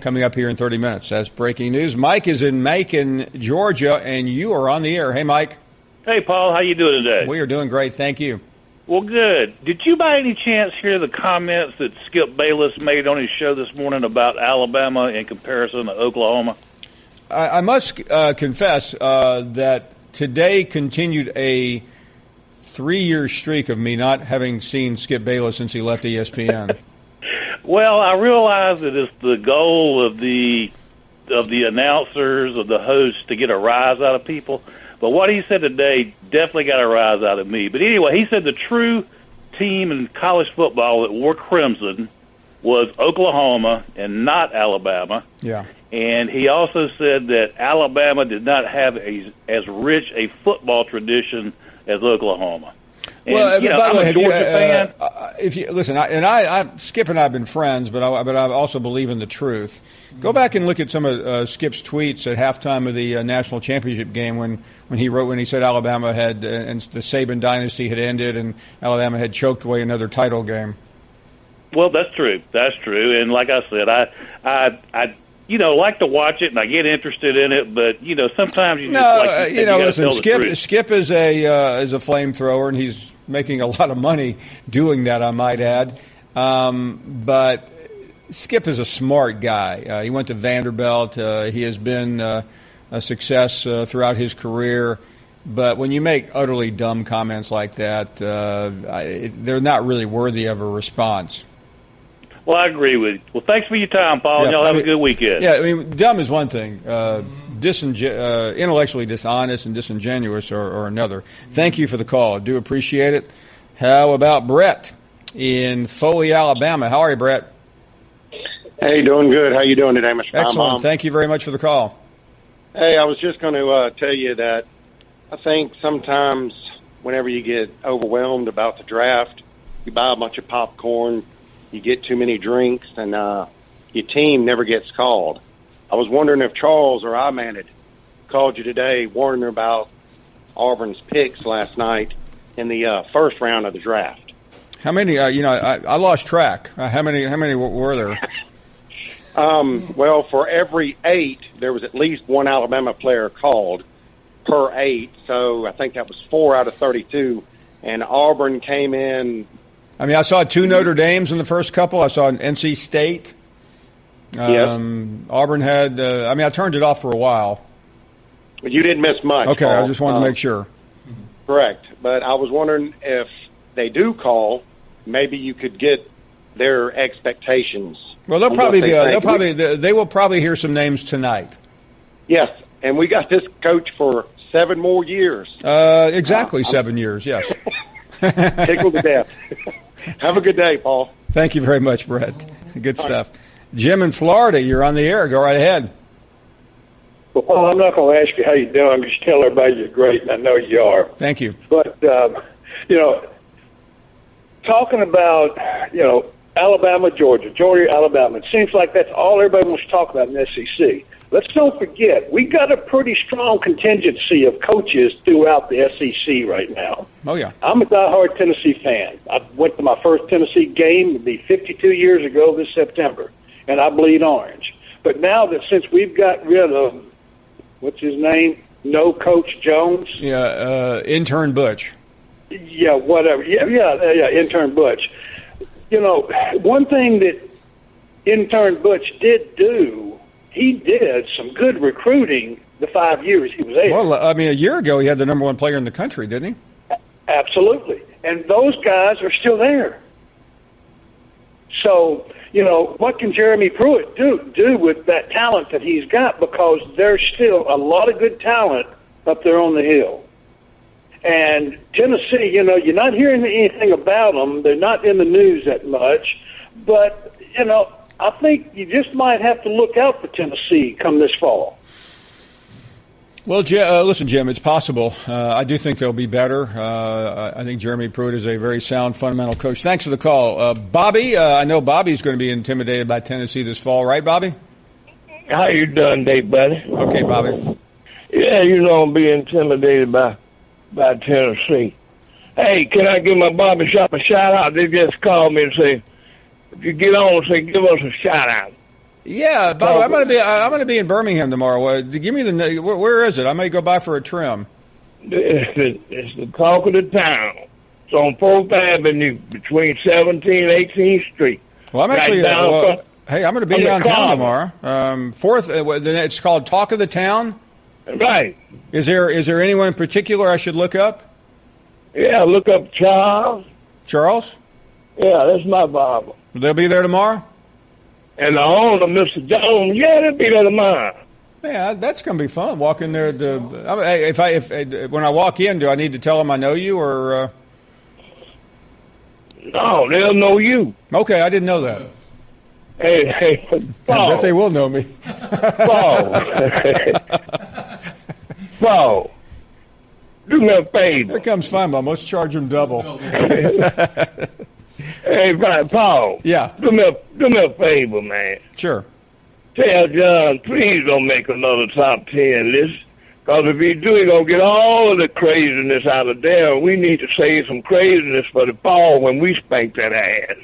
coming up here in 30 minutes. That's breaking news. Mike is in Macon, Georgia, and you are on the air. Hey, Mike. Hey, Paul. How you doing today? We are doing great. Thank you. Well, good. Did you by any chance hear the comments that Skip Bayless made on his show this morning about Alabama in comparison to Oklahoma? I must confess that today continued a 3-year streak of me not having seen Skip Bayless since he left ESPN. Well, I realize that it's the goal of the announcers, of the hosts, to get a rise out of people. But what he said today definitely got a rise out of me. But anyway, he said the true team in college football that wore crimson was Oklahoma and not Alabama. Yeah. And he also said that Alabama did not have as rich a football tradition as Oklahoma. And, well, by the way, I'm a Georgia fan. if you listen, Skip and I have been friends, but I also believe in the truth. Go back and look at some of Skip's tweets at halftime of the national championship game when he said Alabama had and the Saban dynasty had ended and Alabama had choked away another title game. Well, that's true. That's true. And like I said, I like to watch it and I get interested in it, but sometimes you just listen, Skip is a flamethrower and he's making a lot of money doing that, I might add. But Skip is a smart guy. He went to Vanderbilt. He has been a success throughout his career. But when you make utterly dumb comments like that, they're not really worthy of a response. Well, I agree with you. Well, thanks for your time, Paul, and y'all have a good weekend. Yeah, dumb is one thing. Intellectually dishonest and disingenuous are another. Thank you for the call. I do appreciate it. How about Brett in Foley, Alabama? How are you, Brett? Hey, doing good. How you doing today, Mr. Excellent. Thank you very much for the call. Hey, I was just going to tell you that I think sometimes whenever you get overwhelmed about the draft, you buy a bunch of popcorn, you get too many drinks, and your team never gets called. I was wondering if Charles or I had called you today, warning about Auburn's picks last night in the first round of the draft. How many? I lost track. How many were there? Well, for every 8, there was at least one Alabama player called per 8. So I think that was 4 out of 32. And Auburn came in. I saw 2 Notre Dames in the first couple. I saw an NC State. Auburn had. I turned it off for a while. But you didn't miss much. Okay, Paul. I just wanted to make sure. Correct. But I was wondering if they do call, maybe you could get their expectations. Well, they will probably hear some names tonight. Yes, and we got this coach for 7 more years. Exactly 7 years. Yes. Tickled to death. Have a good day, Paul. Thank you very much, Brett. Good stuff. Jim in Florida, you're on the air. Go right ahead. Well, Paul, I'm not going to ask you how you're doing. I'm just telling everybody you're great, and I know you are. Thank you. But, talking about, Alabama, Georgia, Alabama, it seems like that's all everybody wants to talk about in the SEC. Let's don't forget, we got a pretty strong contingency of coaches throughout the SEC right now. Oh, yeah. I'm a diehard Tennessee fan. I went to my first Tennessee game, it'd be 52 years ago this September, and I bleed orange. But now that since we've got rid of, what's his name? No Coach Jones? Yeah, intern Butch. Yeah, whatever. Yeah, intern Butch. One thing that intern Butch did do, he did some good recruiting the 5 years he was there. Well, a year ago he had the number 1 player in the country, didn't he? Absolutely. And those guys are still there. So, what can Jeremy Pruitt do with that talent that he's got? Because there's still a lot of good talent up there on the hill. And Tennessee, you're not hearing anything about them. They're not in the news that much. But, I think you just might have to look out for Tennessee come this fall. Well, listen, Jim, it's possible. I do think they'll be better. I think Jeremy Pruitt is a very sound, fundamental coach. Thanks for the call. Bobby, I know Bobby's going to be intimidated by Tennessee this fall, right, Bobby? How you doing, Dave, buddy? Okay, Bobby. Yeah, I'm be intimidated by Tennessee. Hey, can I give my Bobby Shop a shout-out? They just called me and say, if you get on, say, give us a shout-out. Yeah, Bobby, I'm going to be in Birmingham tomorrow. Give me where is it? I may go by for a trim. It's the talk of the town. It's on 4th Avenue between 17th and 18th Street. Well, I'm actually hey, I'm going to be downtown tomorrow. 4th, it's called Talk of the Town. Right. Is there anyone in particular I should look up? Yeah, look up Charles. Charles? Yeah, that's my Bible. They'll be there tomorrow? And the owner, Mr. Jones, yeah, they'll be there tomorrow. Yeah, that's going to be fun. Walk in there. If when I walk in, do I need to tell them I know you or? No, they'll know you. Okay, I didn't know that. Hey, Paul. I bet they will know me. Paul, do me a favor. Here comes Finebaum. Let's charge him double. Hey, Paul. Yeah. Do me a favor, man. Sure. Tell John, please don't make another top 10 list. Because if he do, he's going to get all of the craziness out of there. We need to save some craziness for the fall when we spank that ass.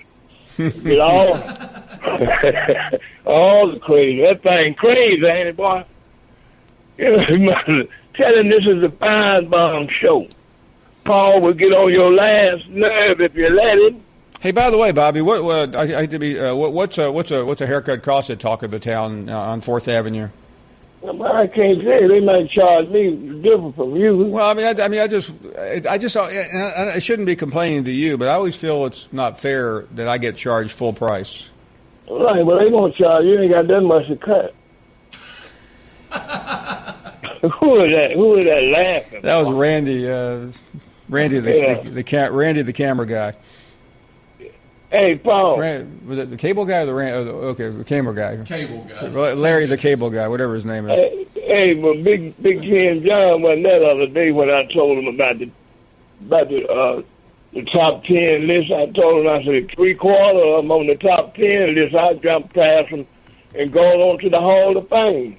Get all the crazy. That thing crazy, ain't it, boy? You know, tell him this is a Finebaum show. Paul will get on your last nerve if you let him. Hey, by the way, Bobby, what's a haircut cost at Talk of the Town on 4th Avenue? I can't say. They might charge me different from you. Well, I shouldn't be complaining to you, but I always feel it's not fair that I get charged full price. Right, well, they gonna charge you. Ain't got that much to cut. Who is that laughing? That was Randy. Randy the camera guy. Hey, Paul. Was it the cable guy or the camera guy? Cable guy. Larry the cable guy, whatever his name is. Hey, but Big Ken John wasn't that other day when I told him about the top 10 list. I told him, I said, 3/4 of them on the top 10 list. I jumped past them and going on to the Hall of Fame.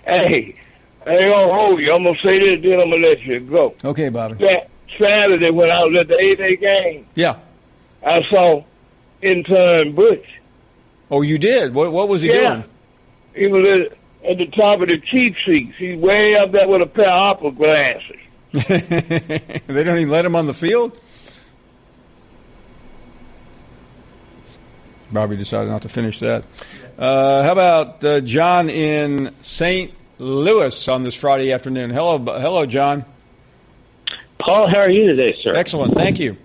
Hey, I ain't gonna hold you. I'm gonna say this, then I'm gonna let you go. Okay, Bobby. Saturday when I was at the 8A game. Yeah. I saw intern Butch. Oh, you did? What was he doing? He was at the top of the cheap seats. He's way up there with a pair of opera glasses. They don't even let him on the field? Bobby decided not to finish that. How about John in St. Louis on this Friday afternoon? Hello, John. Paul, how are you today, sir? Excellent, thank you.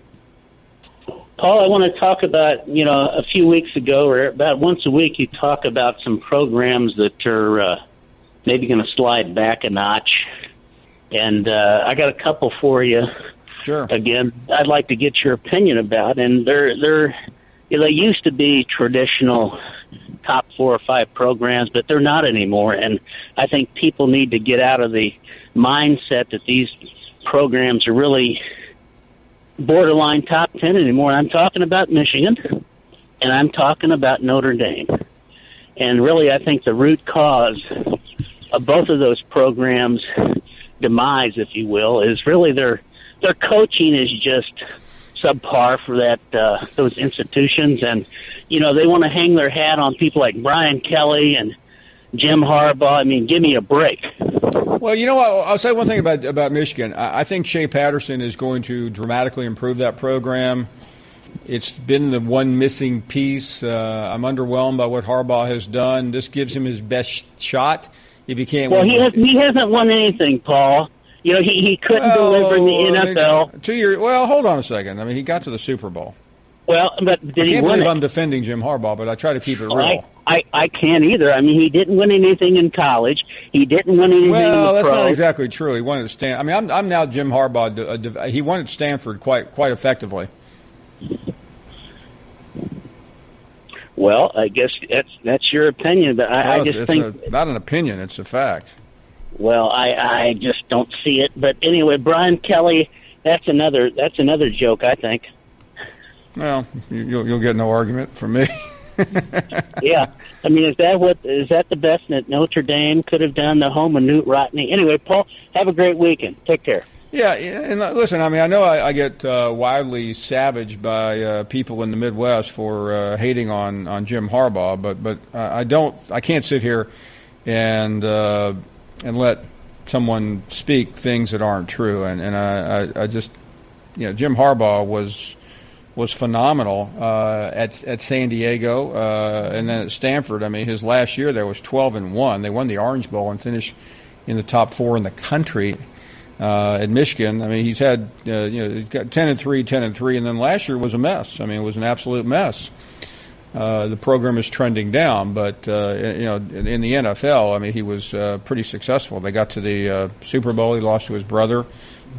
Paul, I want to talk about, a few weeks ago, or about once a week, you talk about some programs that are maybe going to slide back a notch. And I got a couple for you. Sure. Again, I'd like to get your opinion about. And they used to be traditional top 4 or 5 programs, but they're not anymore. And I think people need to get out of the mindset that these programs are really borderline top 10 anymore. I'm talking about Michigan, and I'm talking about Notre Dame. And really, I think the root cause of both of those programs' demise, if you will, is really their coaching is just subpar for those institutions. And, they want to hang their hat on people like Brian Kelly and Jim Harbaugh. I mean, give me a break. Well, you know what? I'll say one thing about Michigan. I think Shea Patterson is going to dramatically improve that program. It's been the one missing piece. I'm underwhelmed by what Harbaugh has done. This gives him his best shot. If he can't win. He hasn't won anything, Paul. He couldn't deliver in the NFL. 2 years. Well, hold on a second. I mean, he got to the Super Bowl. Well, but did I he can't win believe it? I'm defending Jim Harbaugh, but I try to keep it real. I can't either. I mean, he didn't win anything in college. He didn't win anything in the Well, that's pros. not exactly true. He won at Stanford. I mean, I'm now Jim Harbaugh. He won at Stanford quite effectively. Well, I guess that's your opinion, but I just think not an opinion; it's a fact. Well, I just don't see it. But anyway, Brian Kelly, that's another joke, I think. Well, you'll get no argument from me. Yeah, I mean, is that the best that Notre Dame could have done? The home of Newt Rodney. Anyway, Paul, have a great weekend. Take care. Yeah, and listen, I mean, I know I get wildly savaged by people in the Midwest for hating on Jim Harbaugh, but I can't sit here and let someone speak things that aren't true, and I just, Jim Harbaugh was phenomenal at San Diego, and then at Stanford. I mean, his last year there was 12-1. They won the Orange Bowl and finished in the top 4 in the country. At Michigan, I mean, he's had he's got 10-3, 10-3, and then last year was a mess. I mean, it was an absolute mess. The program is trending down, but in the NFL, I mean, he was pretty successful. They got to the Super Bowl. He lost to his brother,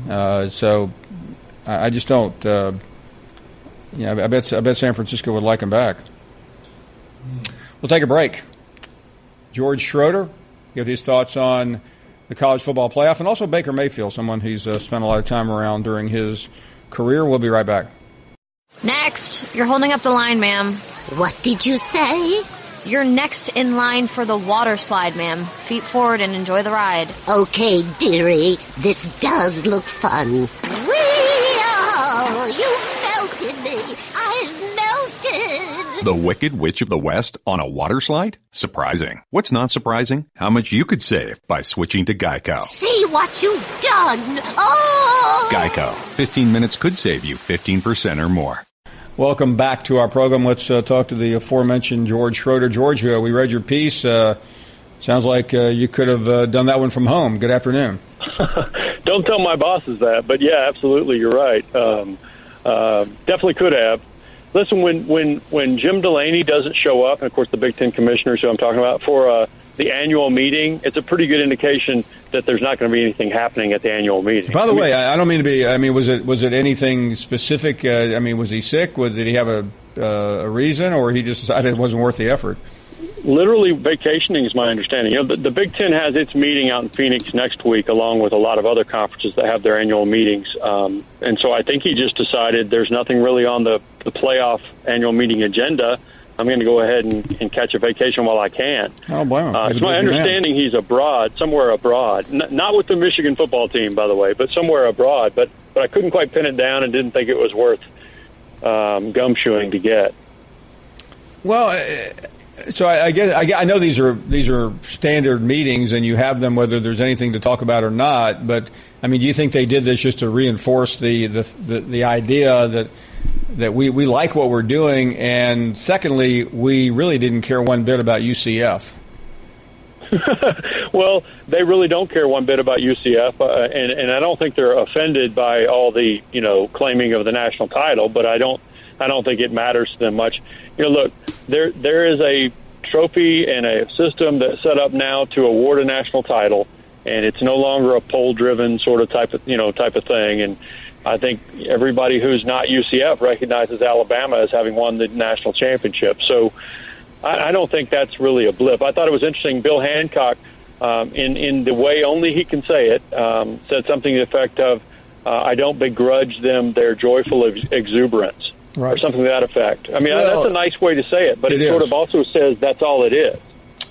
so I just don't. I bet San Francisco would like him back. We'll take a break. George Schroeder, give his thoughts on the college football playoff, and also Baker Mayfield, someone he's spent a lot of time around during his career. We'll be right back. Next, you're holding up the line, ma'am. What did you say? You're next in line for the water slide, ma'am. Feet forward and enjoy the ride. Okay, dearie. This does look fun. Whee-oh! You melted me. I've melted. The Wicked Witch of the West on a water slide? Surprising. What's not surprising? How much you could save by switching to Geico. See what you've done. Oh! Geico. 15 minutes could save you 15% or more. Welcome back to our program. Let's talk to the aforementioned George Schroeder. George, we read your piece. Sounds like you could have done that one from home. Good afternoon. Don't tell my bosses that, but yeah, absolutely, you're right. Definitely could have. Listen, when Jim Delaney doesn't show up, and of course the Big Ten commissioners who I'm talking about, for the annual meeting, it's a pretty good indication that there's not going to be anything happening at the annual meeting. By the way, I don't mean to be. I mean, was it anything specific? I mean, was he sick? Did he have a reason, or he just decided it wasn't worth the effort? Literally vacationing is my understanding. You know, the Big Ten has its meeting out in Phoenix next week, along with a lot of other conferences that have their annual meetings. And so I think he just decided there's nothing really on the playoff annual meeting agenda. I'm going to go ahead and catch a vacation while I can. Oh, wow. It's my understanding he's abroad, somewhere abroad. Not with the Michigan football team, by the way, but somewhere abroad. But I couldn't quite pin it down and didn't think it was worth gumshoeing to get. Well, so I guess I know these are standard meetings, and you have them whether there's anything to talk about or not. But I mean, do you think they did this just to reinforce the idea that we like what we're doing, and secondly, we really didn't care one bit about UCF? Well, they really don't care one bit about UCF, and I don't think they're offended by all the claiming of the national title. But I don't think it matters to them much. Look, there is a trophy and a system that's set up now to award a national title, and it's no longer a poll-driven sort of type of thing. And I think everybody who's not UCF recognizes Alabama as having won the national championship. So I don't think that's really a blip. I thought it was interesting. Bill Hancock, in the way only he can say it, said something to the effect of, I don't begrudge them their joyful exuberance. Right. Or something to that effect. I mean, that's a nice way to say it, but it sort of also says that's all it is.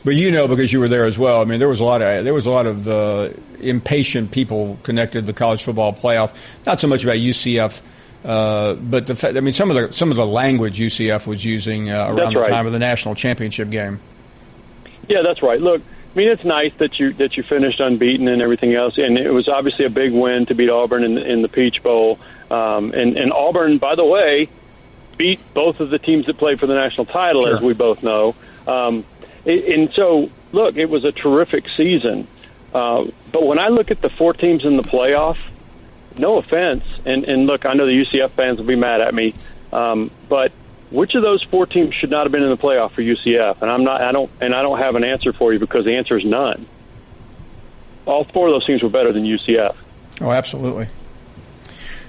But because you were there as well. I mean, there was a lot of impatient people connected to the college football playoff. Not so much about UCF, but the fact. I mean, some of the language UCF was using around the time of the national championship game. Yeah, that's right. Look, I mean, it's nice that you finished unbeaten and everything else, and it was obviously a big win to beat Auburn in the Peach Bowl. And Auburn, by the way, beat both of the teams that played for the national title, as we both know. And so, look, it was a terrific season. But when I look at the four teams in the playoff, no offense, and look, I know the UCF fans will be mad at me, but which of those four teams should not have been in the playoff for UCF? And I don't have an answer for you, because the answer is none. All four of those teams were better than UCF. Oh, absolutely.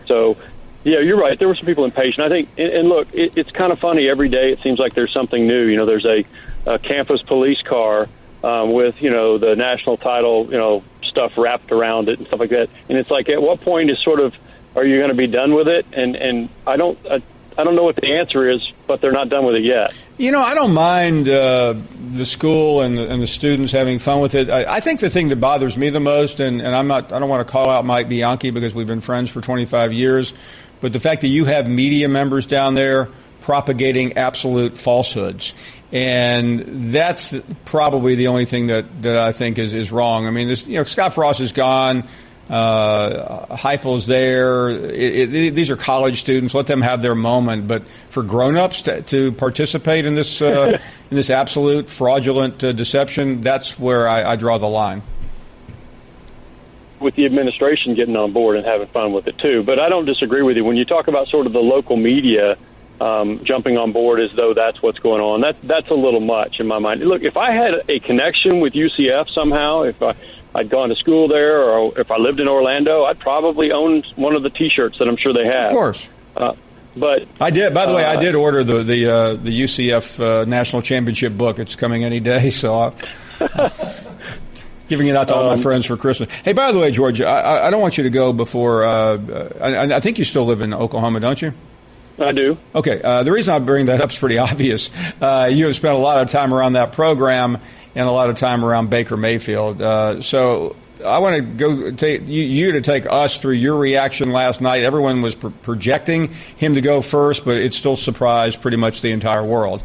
So, yeah, you're right. There were some people impatient. I think, and look, it's kind of funny. Every day it seems like there's something new. There's a campus police car with, the national title, stuff wrapped around it and stuff like that. And it's like, at what point are you going to be done with it? And I don't know what the answer is, but they're not done with it yet. I don't mind the school and the students having fun with it. I think the thing that bothers me the most, and I don't want to call out Mike Bianchi because we've been friends for 25 years, but the fact that you have media members down there propagating absolute falsehoods. And that's probably the only thing that I think is wrong. I mean, Scott Frost is gone. Heupel's there. These are college students. Let them have their moment. But for grown-ups to participate in this in this absolute fraudulent deception, that's where I draw the line. With the administration getting on board and having fun with it too. But I don't disagree with you. When you talk about sort of the local media jumping on board as though that's what's going on, that's a little much in my mind. Look, if I had a connection with UCF somehow, if I'd gone to school there, or if I lived in Orlando, I'd probably own one of the T-shirts that I'm sure they have. Of course. But I did. By the way, I did order the UCF national championship book. It's coming any day. So, Giving it out to all my friends for Christmas. Hey, by the way, George, I don't want you to go before. I think you still live in Oklahoma, don't you? I do. Okay. The reason I bring that up is pretty obvious. You have spent a lot of time around that program and a lot of time around Baker Mayfield. So I want to go take you to take us through your reaction last night. Everyone was projecting him to go first, but it still surprised pretty much the entire world.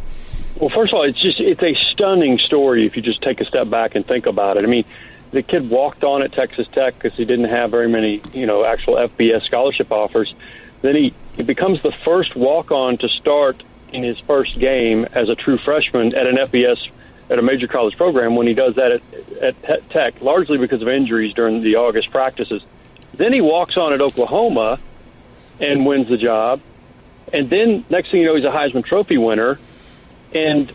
Well, first of all, it's a stunning story if you just take a step back and think about it. I mean, the kid walked on at Texas Tech because he didn't have very many, actual FBS scholarship offers. Then he becomes the first walk-on to start in his first game as a true freshman at an FBS, at a major college program, when he does that at Tech, largely because of injuries during the August practices. Then he walks on at Oklahoma and wins the job. And then next thing you know, he's a Heisman Trophy winner. And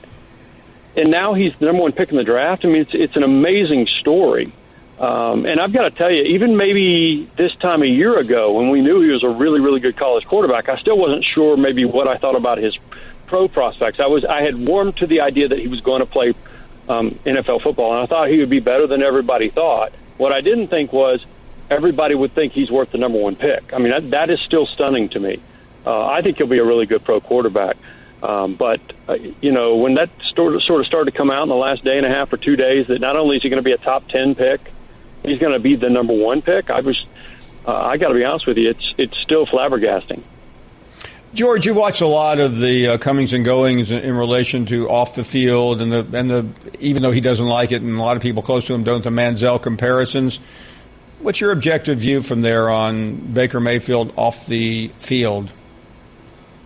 now he's the number one pick in the draft. I mean, it's an amazing story. And I've got to tell you, even maybe this time a year ago, when we knew he was a really, really good college quarterback, I still wasn't sure maybe what I thought about his pro prospects. I had warmed to the idea that he was going to play NFL football, and I thought he would be better than everybody thought. What I didn't think was everybody would think he's worth the number one pick. I mean, that is still stunning to me. I think he'll be a really good pro quarterback. But when that sort of started to come out in the last day and a half or 2 days, that not only is he going to be a top 10 pick, he's going to be the number one pick. I got to be honest with you, it's still flabbergasting. George, you watch a lot of the comings and goings in relation to off the field, and the even though he doesn't like it, and a lot of people close to him don't, the Manziel comparisons. What's your objective view from there on Baker Mayfield off the field?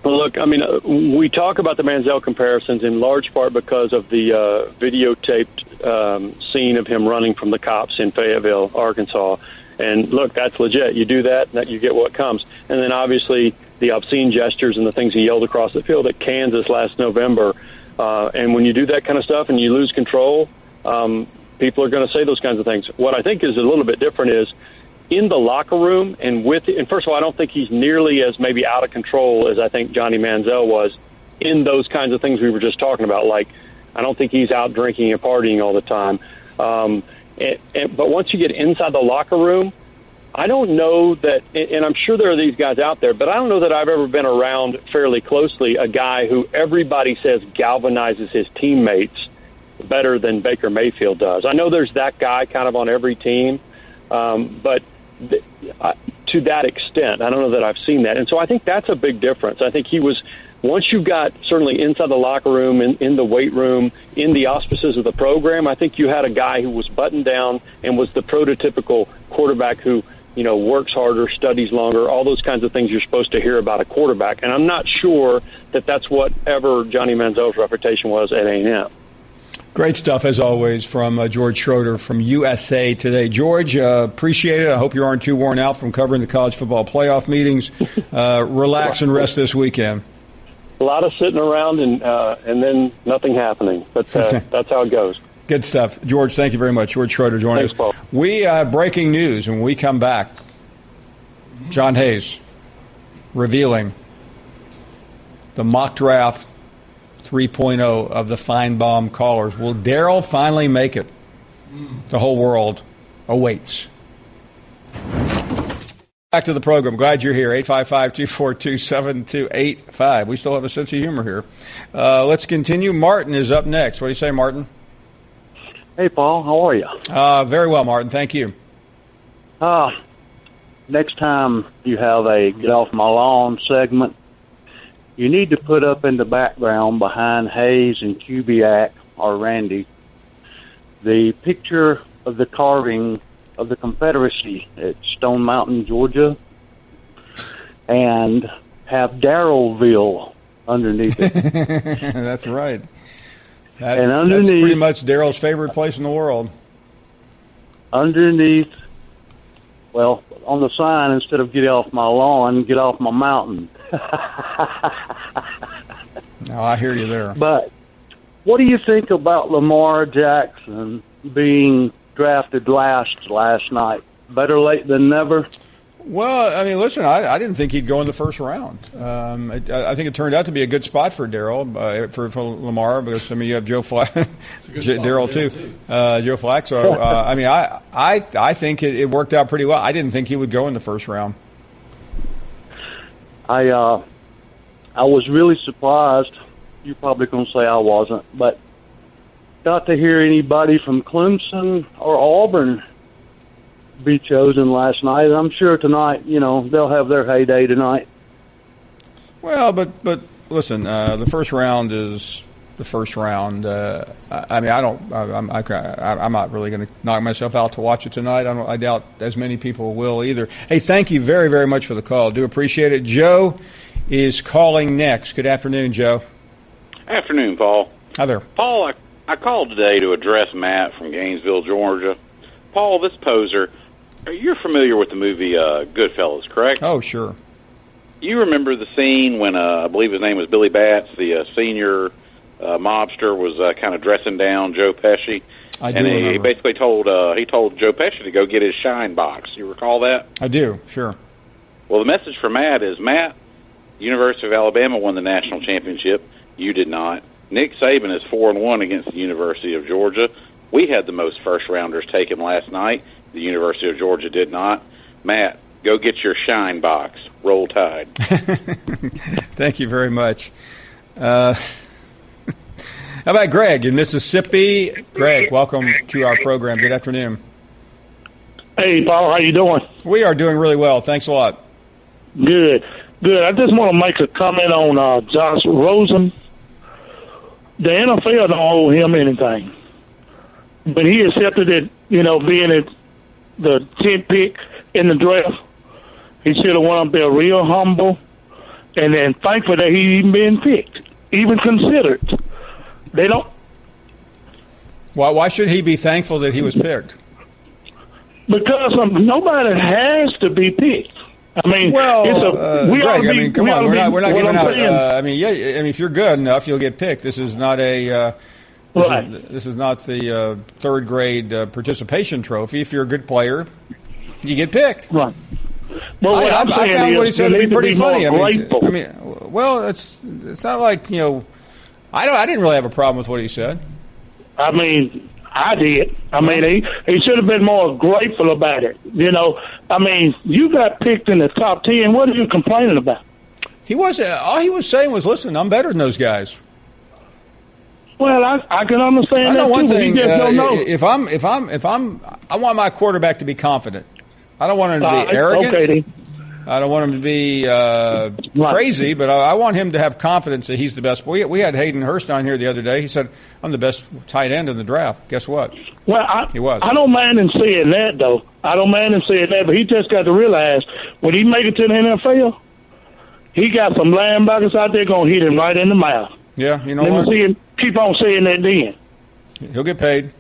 Well, look, I mean, we talk about the Manziel comparisons in large part because of the videotaped scene of him running from the cops in Fayetteville, Arkansas. And look, that's legit. You do that, you get what comes. And then obviously the obscene gestures and the things he yelled across the field at Kansas last November. And when you do that kind of stuff and you lose control, people are going to say those kinds of things. What I think is a little bit different is in the locker room and first of all, I don't think he's nearly as maybe out of control as I think Johnny Manziel was in those kinds of things we were just talking about. Like, I don't think he's out drinking and partying all the time. But once you get inside the locker room, I don't know that, and I'm sure there are these guys out there, but I don't know that I've ever been around fairly closely a guy who everybody says galvanizes his teammates better than Baker Mayfield does. I know there's that guy kind of on every team, but to that extent, I don't know that I've seen that. And so I think that's a big difference. I think he was, once you got certainly inside the locker room, in the weight room, in the auspices of the program, I think you had a guy who was buttoned down and was the prototypical quarterback who, works harder, studies longer, all those kinds of things you're supposed to hear about a quarterback. And I'm not sure that that's whatever Johnny Manziel's reputation was at A&M. Great stuff, as always, from George Schroeder from USA Today. George, appreciate it. I hope you aren't too worn out from covering the college football playoff meetings. Relax and rest this weekend. A lot of sitting around and then nothing happening. But that's how it goes. Good stuff. George, thank you very much. George Schroeder joining us. Paul. We have breaking news, and when we come back, John Hayes revealing the mock draft 3.0 of the Finebaum callers. Will Darriel finally make it? The whole world awaits. Back to the program. Glad you're here. 855-242-7285. We still have a sense of humor here. Let's continue. Martin is up next. What do you say, Martin? Hey, Paul. How are you? Very well, Martin. Thank you. Next time you have a Get Off My Lawn segment, you need to put up in the background behind Hayes and Kubiak or Randy the picture of the carving of the Confederacy at Stone Mountain, Georgia, and have Darrielville underneath it. That's right. That's pretty much Darrell's favorite place in the world. Underneath, well, on the sign, instead of get off my lawn, get off my mountain. No, I hear you there. But what do you think about Lamar Jackson being drafted last night? Better late than never? Well, I mean, listen, I didn't think he'd go in the first round. I think it turned out to be a good spot for Darriel, for Lamar, because, I mean, you have Joe Darriel too. Joe Flack. So, I mean, I think it worked out pretty well. I didn't think he would go in the first round. I was really surprised. You're probably going to say I wasn't, but got to hear anybody from Clemson or Auburn be chosen last night. I'm sure tonight, they'll have their heyday tonight. Well, but listen, the first round is the first round. I mean, I'm not really going to knock myself out to watch it tonight. I doubt as many people will either. Hey, thank you very, very much for the call. Do appreciate it. Joe is calling next. Good afternoon, Joe. Afternoon, Paul. Hi there. Paul, I called today to address Matt from Gainesville, Georgia. Paul, this poser, you're familiar with the movie Goodfellas, correct? Oh, sure. You remember the scene when I believe his name was Billy Batts, the senior mobster, was kind of dressing down Joe Pesci? I do remember. He basically told Joe Pesci to go get his shine box. You recall that? I do, sure. Well, the message for Matt is, Matt, University of Alabama won the national championship. You did not. Nick Saban is 4-1 against the University of Georgia. We had the most first-rounders taken last night. The University of Georgia did not. Matt, go get your shine box. Roll Tide. Thank you very much. How about Greg in Mississippi? Greg, welcome to our program. Good afternoon. Hey, Paul, how you doing? We are doing really well. Thanks a lot. Good. I just want to make a comment on Josh Rosen. The NFL don't owe him anything. But he accepted it, being at the 10th pick in the draft. He should have wanted to be real humble. And then thankful that he even been picked, even considered. They don't. Why should he be thankful that he was picked? Because nobody has to be picked. I mean, Greg, I mean, come on, we're not giving out. If you're good enough, you'll get picked. This is not a. This is not the third grade participation trophy. If you're a good player, you get picked. Right. Well, I found what he said to be pretty funny. It's not like I didn't really have a problem with what he said. I mean, I did. I mean, he should have been more grateful about it. I mean, you got picked in the top 10. What are you complaining about? He was. All he was saying was, "Listen, I'm better than those guys." Well, I can understand I know that one too. thing. He just don't know. I want my quarterback to be confident. I don't want him to be arrogant. Okay, I don't want him to be crazy, but I want him to have confidence that he's the best. We had Hayden Hurst on here the other day. He said, "I'm the best tight end in the draft." Guess what? Well, he was. I don't mind him saying that, though. I don't mind him saying that, but he just got to realize when he make it to the NFL, he got some linebackers out there going to hit him right in the mouth. Yeah, you know Let what? me see him keep on saying that then. He'll get paid.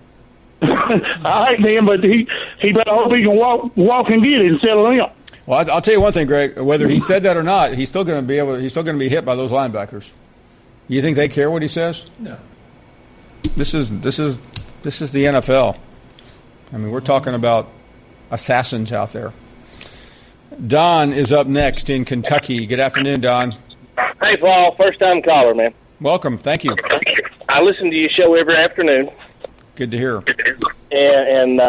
All right, then, but he better hope he can walk and get it instead of limp. Well, I'll tell you one thing, Greg. Whether he said that or not, he's still going to be hit by those linebackers. You think they care what he says? No. This is the NFL. I mean, we're talking about assassins out there. Don is up next in Kentucky. Good afternoon, Don. Hey, Paul. First-time caller, man. Welcome. Thank you. I listen to your show every afternoon. Good to hear. And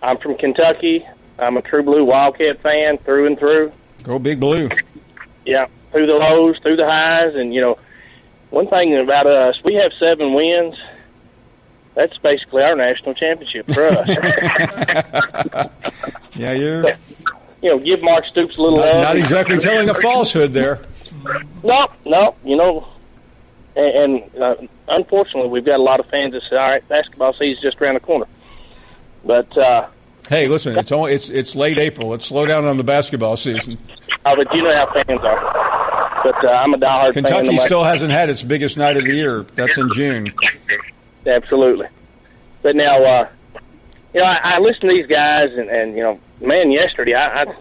I'm from Kentucky. I'm a True Blue Wildcat fan through and through. Go Big Blue. Yeah, through the lows, through the highs. And, one thing about us, we have 7 wins. That's basically our national championship for us. Yeah, you're... give Mark Stoops a little love. Not exactly telling a falsehood there. No, and unfortunately, we've got a lot of fans that say, all right, basketball season's just around the corner. But... hey, listen, it's late April. Let's slow down on the basketball season. Oh, but you know how fans are. But I'm a diehard fan. Kentucky still hasn't had its biggest night of the year. That's in June. Absolutely. But now, I listen to these guys, and man, yesterday,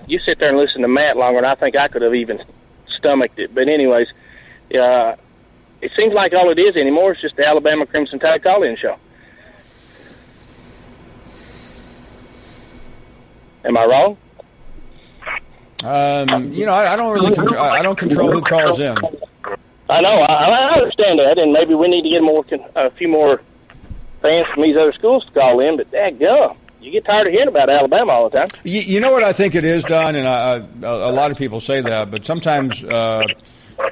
you sit there and listen to Matt longer than I think I could have even stomached it. But anyways, it seems like all it is anymore is just the Alabama Crimson Tide call-in show. Am I wrong? I don't really. I don't control who calls in. I know. I understand that, and maybe we need to get a few more fans from these other schools to call in. But dadgum, you get tired of hearing about Alabama all the time. You know what I think it is, Don, and a lot of people say that, but sometimes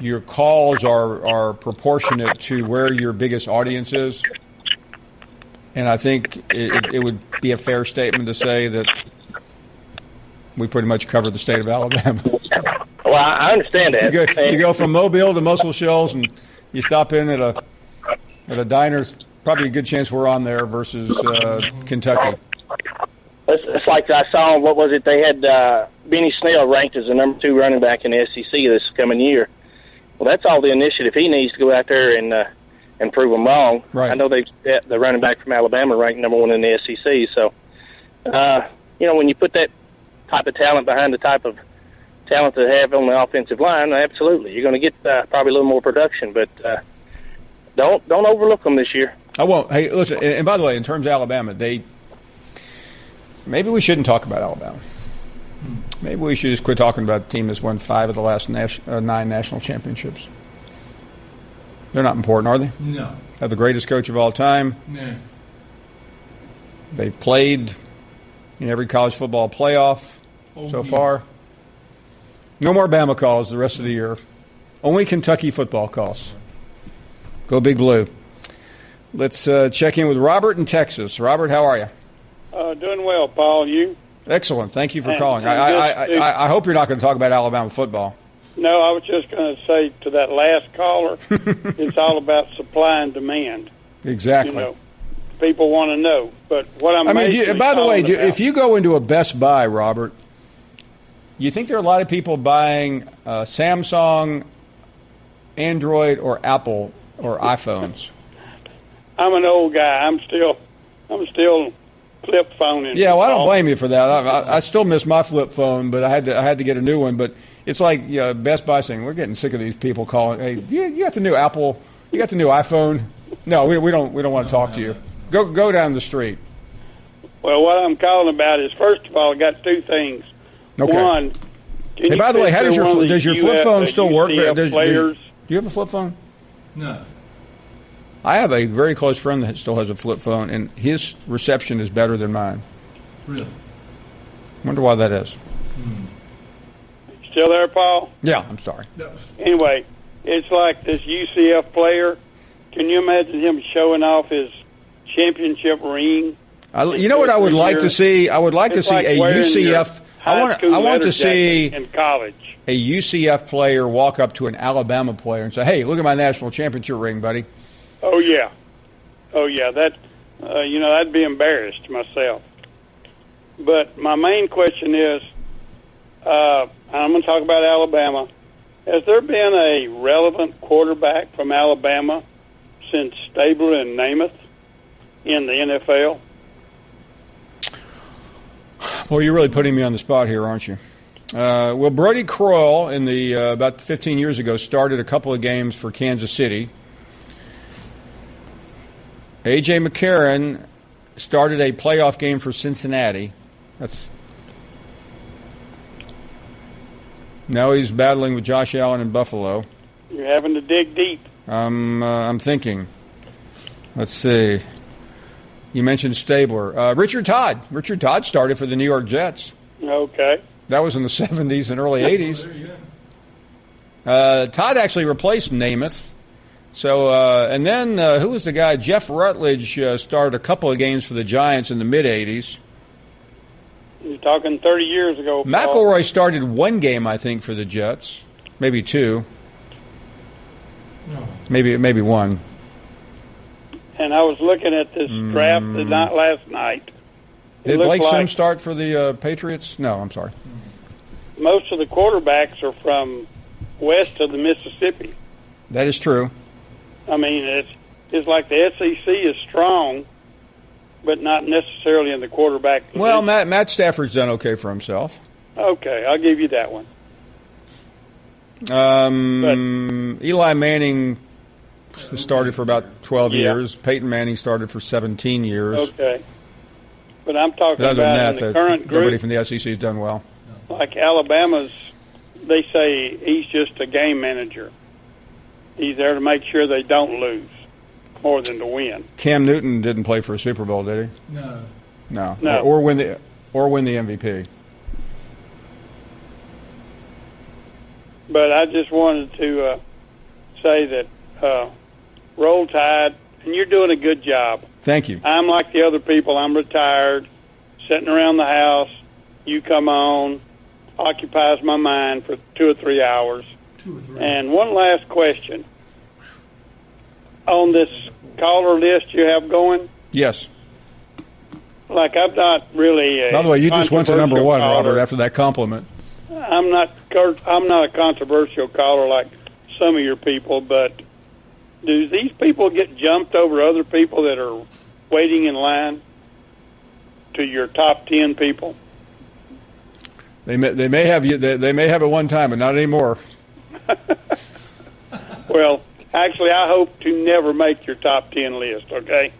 your calls are proportionate to where your biggest audience is. And I think it would be a fair statement to say that we pretty much cover the state of Alabama. Well, I understand that. You go from Mobile to Muscle Shoals, and you stop in at a diner. Probably a good chance we're on there versus Kentucky. It's like I saw, what was it? They had Benny Snell ranked as the number 2 running back in the SEC this coming year. Well, that's all the initiative he needs to go out there and prove them wrong. Right. I know the running back from Alabama ranked number 1 in the SEC. So, when you put that type of talent behind the type of talent they have on the offensive line, absolutely, you're going to get probably a little more production. But don't overlook them this year. I won't. Hey, listen, and by the way, in terms of Alabama, maybe we shouldn't talk about Alabama. Maybe we should just quit talking about the team that's won 5 of the last 9 national championships. They're not important, are they? No. Have the greatest coach of all time. Yeah. They played in every college football playoff so far. No more Bama calls the rest of the year. Only Kentucky football calls. Go Big Blue. Let's check in with Robert in Texas. Robert, how are you? Doing well, Paul. You? Excellent. Thank you for calling. I hope you're not going to talk about Alabama football. No, I was just going to say to that last caller, it's all about supply and demand. Exactly. People want to know. But what I'm by the way, if you go into a Best Buy, Robert, you think there are a lot of people buying Samsung, Android, or Apple, or iPhones? I'm an old guy. I'm still flip phoning. Yeah, well, I don't blame you for that. I still miss my flip phone, but I had to get a new one. But it's like Best Buy saying, we're getting sick of these people calling. Hey, you got the new Apple? You got the new iPhone? No, we don't want to talk to you. Go down the street. Well, what I'm calling about is, first of all, I got 2 things. Okay. One, hey, by the way, how does your flip phone still work? Do you have a flip phone? No. I have a very close friend that still has a flip phone, and his reception is better than mine. Really? Wonder why that is. Still there, Paul? Yeah, I'm sorry. Anyway, it's like this UCF player. Can you imagine him showing off his championship ring? You know what I would like to see? I would like to see a UCF. I want to see in college a UCF player walk up to an Alabama player and say, "Hey, look at my national championship ring, buddy." Oh yeah. That I'd be embarrassed myself. But my main question is, I'm going to talk about Alabama. Has there been a relevant quarterback from Alabama since Stabler and Namath in the NFL? Well, you're really putting me on the spot here, aren't you? Well, Brody Crowell, in the about 15 years ago, started a couple of games for Kansas City. A.J. McCarron started a playoff game for Cincinnati. Now he's battling with Josh Allen in Buffalo. You're having to dig deep. I'm thinking. Let's see. You mentioned Stabler. Richard Todd. Richard Todd started for the New York Jets. Okay. That was in the 70s and early 80s. Todd actually replaced Namath. So, and then who was the guy? Jeff Rutledge started a couple of games for the Giants in the mid-'80s. You're talking 30 years ago, Paul. McElroy started one game, I think, for the Jets. Maybe 2. No. Maybe 1. And I was looking at this draft last night. Did Blake Sims start for the Patriots? No, I'm sorry. Most of the quarterbacks are from west of the Mississippi. That is true. I mean, it's like the SEC is strong, but not necessarily in the quarterback position. Well, Matt Stafford's done okay for himself. Okay, I'll give you that one. Eli Manning started for about 12 years. Peyton Manning started for 17 years. Okay. But I'm talking but other about than that, in the current group. Everybody from the SEC has done well. Like Alabama's they say he's just a game manager. He's there to make sure they don't lose more than to win. Cam Newton didn't play for a Super Bowl, did he? No. Or win the MVP. But I just wanted to say that Roll Tide, and you're doing a good job. Thank you. I'm like the other people. I'm retired, sitting around the house. You come on, occupies my mind for 2 or 3 hours. 2 or 3. And one last question. On this caller list you have going, Yes. like I'm not really a By the way, you just went to number one, controversial Robert, caller. after that compliment. I'm not a controversial caller like some of your people, but do these people get jumped over other people that are waiting in line to your top 10 people? They may have you. They may have at one time, but not anymore. Well, actually, I hope to never make your top 10 list, okay?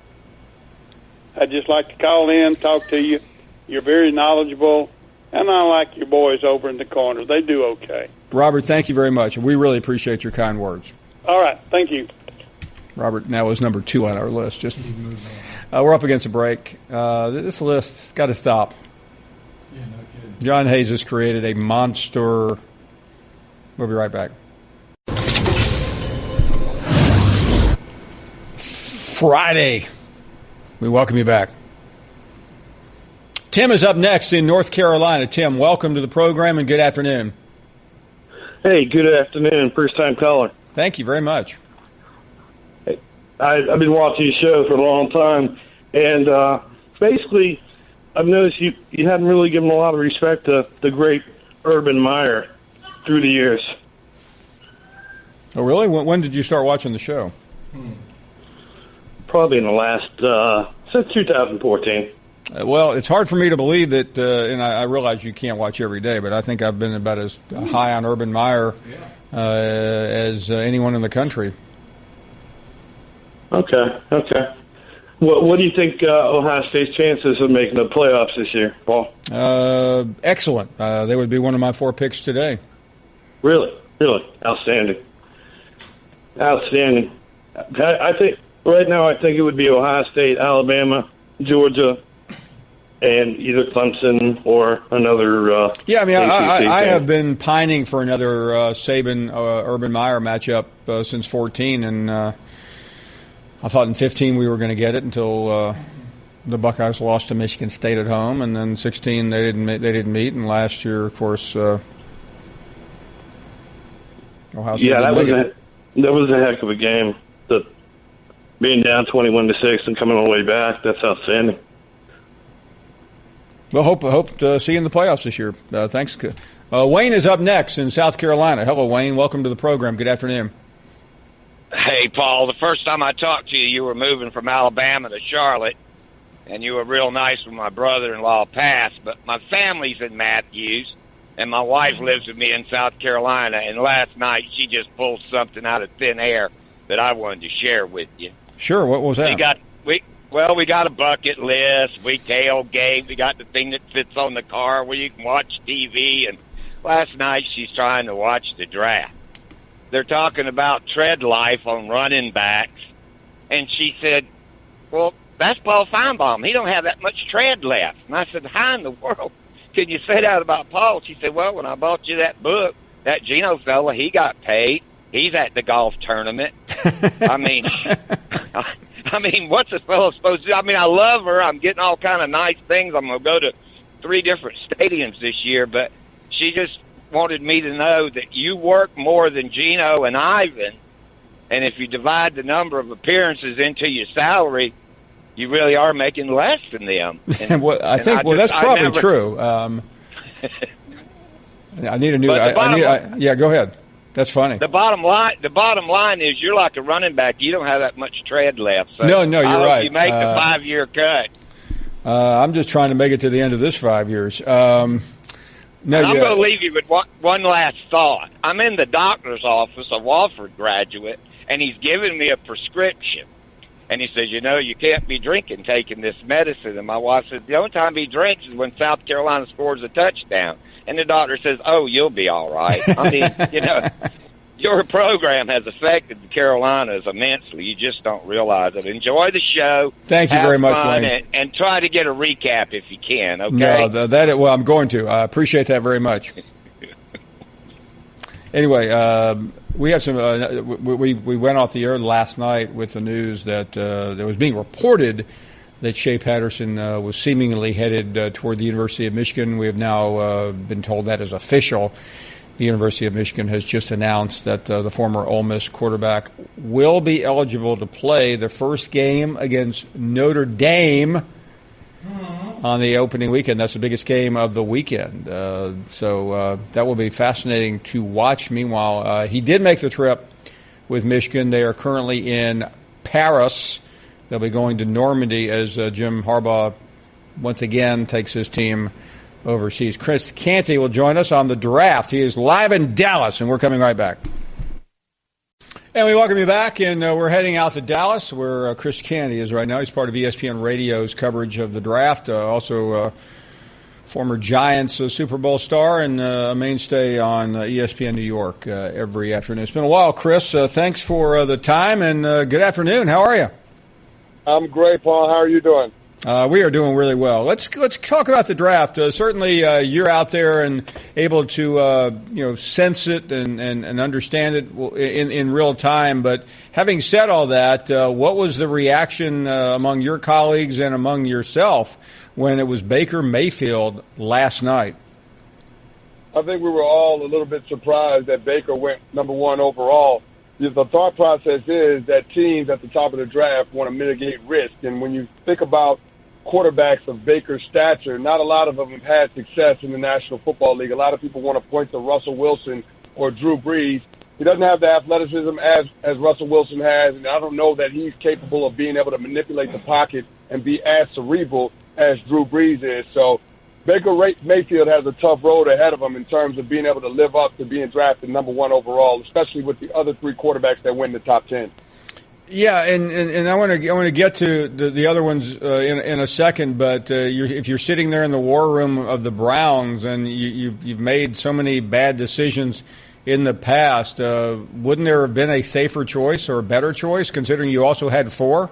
I'd just like to call in, talk to you. You're very knowledgeable, and I like your boys over in the corner. They do okay. Robert, thank you very much. We really appreciate your kind words. All right, thank you. Robert now is number 2 on our list. We're up against a break. This list's got to stop. John Hayes has created a monster. We'll be right back. Friday. We welcome you back. Tim is up next in North Carolina. Tim, welcome to the program and good afternoon. Hey, good afternoon. First-time caller. Thank you very much. I've been watching your show for a long time, and basically, I've noticed you haven't really given a lot of respect to the great Urban Meyer through the years. Oh, really? When did you start watching the show? Probably in the last, since 2014. Well, it's hard for me to believe that, and I realize you can't watch every day, but I think I've been about as high on Urban Meyer as anyone in the country. Okay. What do you think Ohio State's chances of making the playoffs this year, Paul? Excellent. They would be one of my 4 picks today. Really? Outstanding. I think right now it would be Ohio State, Alabama, Georgia, and either Clemson or another. Yeah, I mean, I ACC have been pining for another Saban Urban Meyer matchup since 14, and I thought in 15 we were going to get it until the Buckeyes lost to Michigan State at home, and then 16 they didn't meet, and last year, of course, Ohio State. Yeah, that was a heck of a game. Being down 21-6 and coming all the way back, that's outstanding. Well, hope to see you in the playoffs this year. Thanks. Wayne is up next in South Carolina. Hello, Wayne. Welcome to the program. Good afternoon. Hey, Paul. The first time I talked to you, you were moving from Alabama to Charlotte, and you were real nice with my brother-in-law, Pass. But my family's in Matthews, and my wife lives with me in South Carolina. And last night, she just pulled something out of thin air that I wanted to share with you. Sure. What was that? We got a bucket list. We tailgate. We got the thing that fits on the car where you can watch TV. And last night she's trying to watch the draft. They're talking about tread life on running backs. And she said, well, that's Paul Finebaum. He don't have that much tread left. And I said, how in the world can you say that about Paul? She said, well, when I bought you that book, that Gino fella, he got paid. He's at the golf tournament. I mean, what's this fellow supposed to do? I mean, I love her. I'm getting all kind of nice things. I'm going to go to 3 different stadiums this year, but she just wanted me to know that you work more than Gino and Ivan, and if you divide the number of appearances into your salary, you really are making less than them. And, that's probably true. I need a new. Yeah, go ahead. That's funny. The bottom line is you're like a running back. You don't have that much tread left. So No, you're right. You make the 5-year cut. I'm just trying to make it to the end of this 5 years. I'm going to leave you with one last thought. I'm in the doctor's office, a Wofford graduate, and he's giving me a prescription. And he says, you can't be taking this medicine. And my wife says, the only time he drinks is when South Carolina scores a touchdown. and the doctor says, "Oh, you'll be all right." I mean, your program has affected the Carolinas immensely. You just don't realize it. Enjoy the show. Thank you very much, Wayne. And try to get a recap if you can, okay? No, well, I'm going to. I appreciate that very much. Anyway, we have some. We went off the air last night with the news that there was being reported that Shea Patterson was seemingly headed toward the University of Michigan. We have now been told that is official. The University of Michigan has just announced that the former Ole Miss quarterback will be eligible to play the first game against Notre Dame on the opening weekend. That's the biggest game of the weekend. So that will be fascinating to watch. Meanwhile, he did make the trip with Michigan. They are currently in Paris. They'll be going to Normandy as Jim Harbaugh once again takes his team overseas. Chris Canty will join us on the draft. He is live in Dallas, and we're coming right back. And we welcome you back, and we're heading out to Dallas, where Chris Canty is right now. He's part of ESPN Radio's coverage of the draft, also former Giants Super Bowl star and a mainstay on ESPN New York every afternoon. It's been a while, Chris. Thanks for the time, and good afternoon. How are you? I'm great, Paul. How are you doing? We are doing really well. Let's talk about the draft. Certainly, you're out there and able to sense it and understand it in real time. But having said all that, what was the reaction among your colleagues and among yourself when it was Baker Mayfield last night? I think we were all a little bit surprised that Baker went number one overall. The thought process is that teams at the top of the draft want to mitigate risk, and when you think about quarterbacks of Baker's stature, not a lot of them have had success in the National Football League. A lot of people want to point to Russell Wilson or Drew Brees. He doesn't have the athleticism as Russell Wilson has, and I don't know that he's capable of being able to manipulate the pocket and be as cerebral as Drew Brees is. So Baker Mayfield has a tough road ahead of him in terms of being able to live up to being drafted number one overall, especially with the other three quarterbacks that win the top 10. Yeah, and I want to get to the other ones in a second, but if you're sitting there in the war room of the Browns and you've made so many bad decisions in the past, wouldn't there have been a safer choice or a better choice, considering you also had four?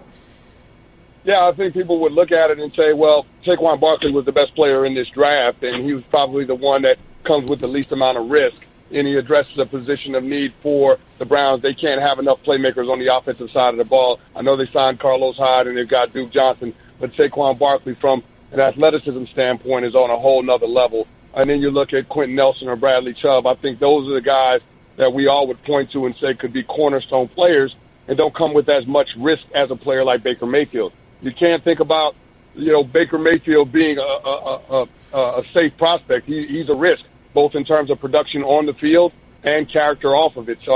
Yeah, I think people would look at it and say, well, Saquon Barkley was the best player in this draft, and he was probably the one that comes with the least amount of risk. And he addresses a position of need for the Browns. They can't have enough playmakers on the offensive side of the ball. I know they signed Carlos Hyde and they've got Duke Johnson, but Saquon Barkley, from an athleticism standpoint, is on a whole nother level. And then you look at Quentin Nelson or Bradley Chubb. I think those are the guys that we all would point to and say could be cornerstone players and don't come with as much risk as a player like Baker Mayfield. You can't think about, Baker Mayfield being a safe prospect. He's a risk, both in terms of production on the field and character off of it. So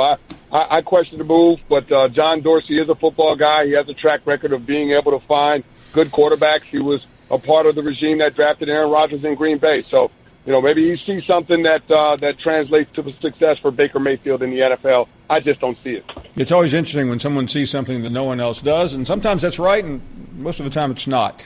I question the move, but John Dorsey is a football guy. He has a track record of being able to find good quarterbacks. He was a part of the regime that drafted Aaron Rodgers in Green Bay. So, maybe he sees something that translates to success for Baker Mayfield in the NFL. I just don't see it. It's always interesting when someone sees something that no one else does, and sometimes that's right, and most of the time it's not.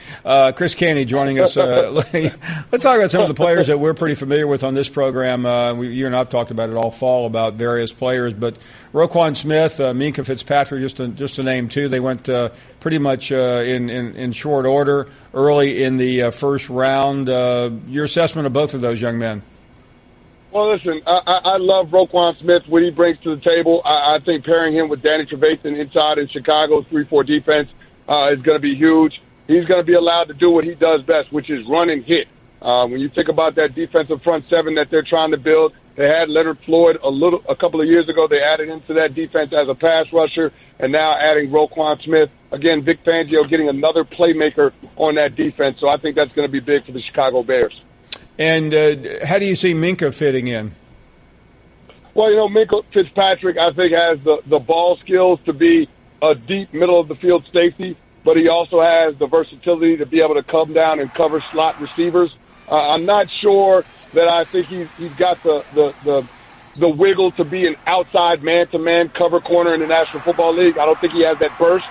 Chris Canty joining us. Let's talk about some of the players that we're pretty familiar with on this program. You and I have talked about it all fall about various players, but Roquan Smith, Minkah Fitzpatrick, just to name two, they went pretty much in short order early in the first round. Your assessment of both of those young men? Well, listen, I love Roquan Smith, what he brings to the table. I think pairing him with Danny Trevathan inside in Chicago's 3-4 defense is going to be huge. He's going to be allowed to do what he does best, which is run and hit. When you think about that defensive front seven that they're trying to build, they had Leonard Floyd a couple of years ago. They added into that defense as a pass rusher, and now adding Roquan Smith. Again, Vic Fangio getting another playmaker on that defense. So I think that's going to be big for the Chicago Bears. And how do you see Minkah fitting in? Well, Minkah Fitzpatrick, I think, has the ball skills to be a deep middle-of-the-field safety, but he also has the versatility to be able to come down and cover slot receivers. I'm not sure that I think he's got the wiggle to be an outside man-to-man cover corner in the National Football League. I don't think he has that burst.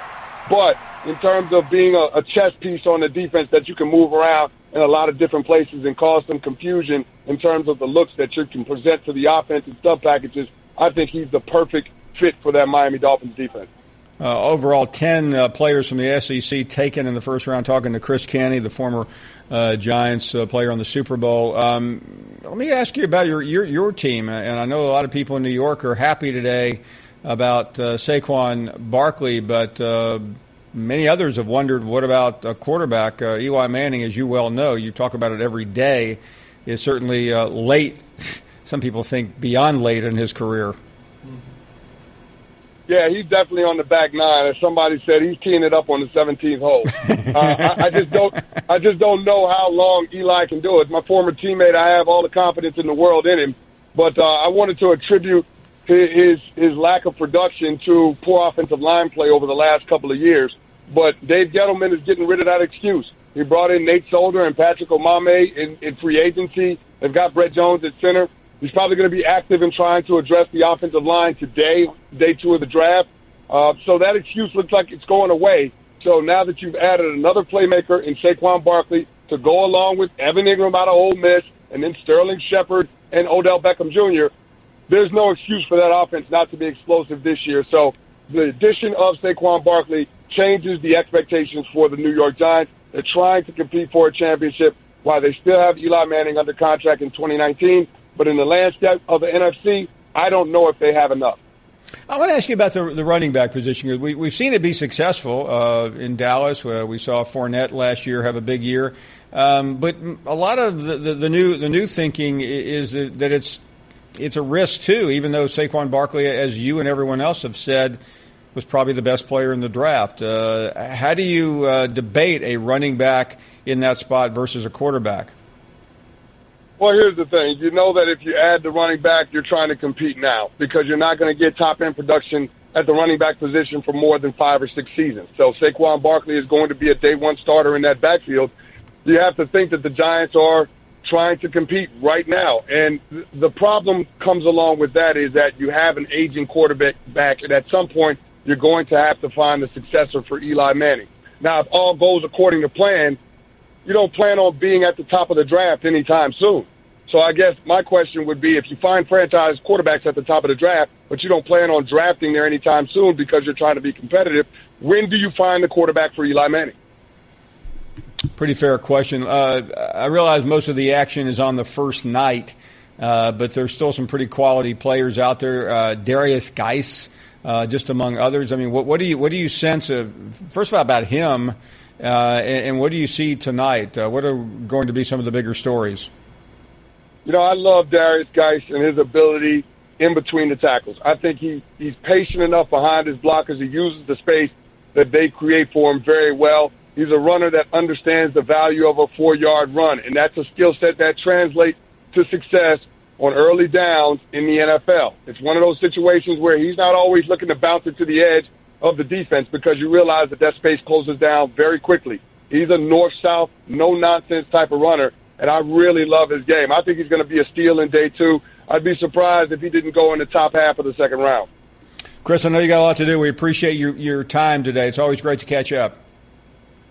But in terms of being a chess piece on the defense that you can move around, in a lot of different places and cause some confusion in terms of the looks that you can present to the offense and sub packages. I think he's the perfect fit for that Miami Dolphins defense. Overall, 10 players from the SEC taken in the first round. Talking to Chris Canty, the former Giants player on the Super Bowl. Let me ask you about your team. And I know a lot of people in New York are happy today about Saquon Barkley, but many others have wondered, what about a quarterback? Eli Manning, as you well know, you talk about it every day, is certainly late. Some people think beyond late in his career. Yeah, he's definitely on the back nine. As somebody said, he's teeing it up on the 17th hole. I just don't know how long Eli can do it. My former teammate, I have all the confidence in the world in him, but I wanted to attribute his lack of production to poor offensive line play over the last couple of years. But Dave Gettleman is getting rid of that excuse. He brought in Nate Solder and Patrick Omame in free agency. They've got Brett Jones at center. He's probably going to be active in trying to address the offensive line today, day 2 of the draft. So that excuse looks like it's going away. So now that you've added another playmaker in Saquon Barkley to go along with Evan Ingram out of Ole Miss and then Sterling Shepard and Odell Beckham Jr., there's no excuse for that offense not to be explosive this year. So the addition of Saquon Barkley changes the expectations for the New York Giants. They're trying to compete for a championship while they still have Eli Manning under contract in 2019. But in the landscape of the NFC, I don't know if they have enough. I want to ask you about the running back position. We've seen it be successful in Dallas. We saw Fournette last year have a big year. But a lot of the new thinking is that it's a risk, too, even though Saquon Barkley, as you and everyone else have said, was probably the best player in the draft. How do you debate a running back in that spot versus a quarterback? Well, here's the thing. You know that if you add the running back, you're trying to compete now because you're not going to get top-end production at the running back position for more than 5 or 6 seasons. So Saquon Barkley is going to be a day-one starter in that backfield. You have to think that the Giants are trying to compete right now. And the problem comes along with that is that you have an aging quarterback back, and at some point you're going to have to find a successor for Eli Manning. Now, if all goes according to plan, you don't plan on being at the top of the draft anytime soon. So I guess my question would be, if you find franchise quarterbacks at the top of the draft, but you don't plan on drafting there anytime soon because you're trying to be competitive, when do you find the quarterback for Eli Manning? Pretty fair question. I realize most of the action is on the first night, but there's still some pretty quality players out there. Darius Geis, just among others. I mean, what do you sense first of all about him? And what do you see tonight? What are going to be some of the bigger stories? You know, I love Darius Geis and his ability in between the tackles. I think he's patient enough behind his blockers. He uses the space that they create for him very well. He's a runner that understands the value of a 4-yard run, and that's a skill set that translates to success on early downs in the NFL. It's one of those situations where he's not always looking to bounce it to the edge of the defense because you realize that space closes down very quickly. He's a north-south, no-nonsense type of runner, and I really love his game. I think he's going to be a steal in day 2. I'd be surprised if he didn't go in the top half of the second round. Chris, I know you got a lot to do. We appreciate your time today. It's always great to catch up.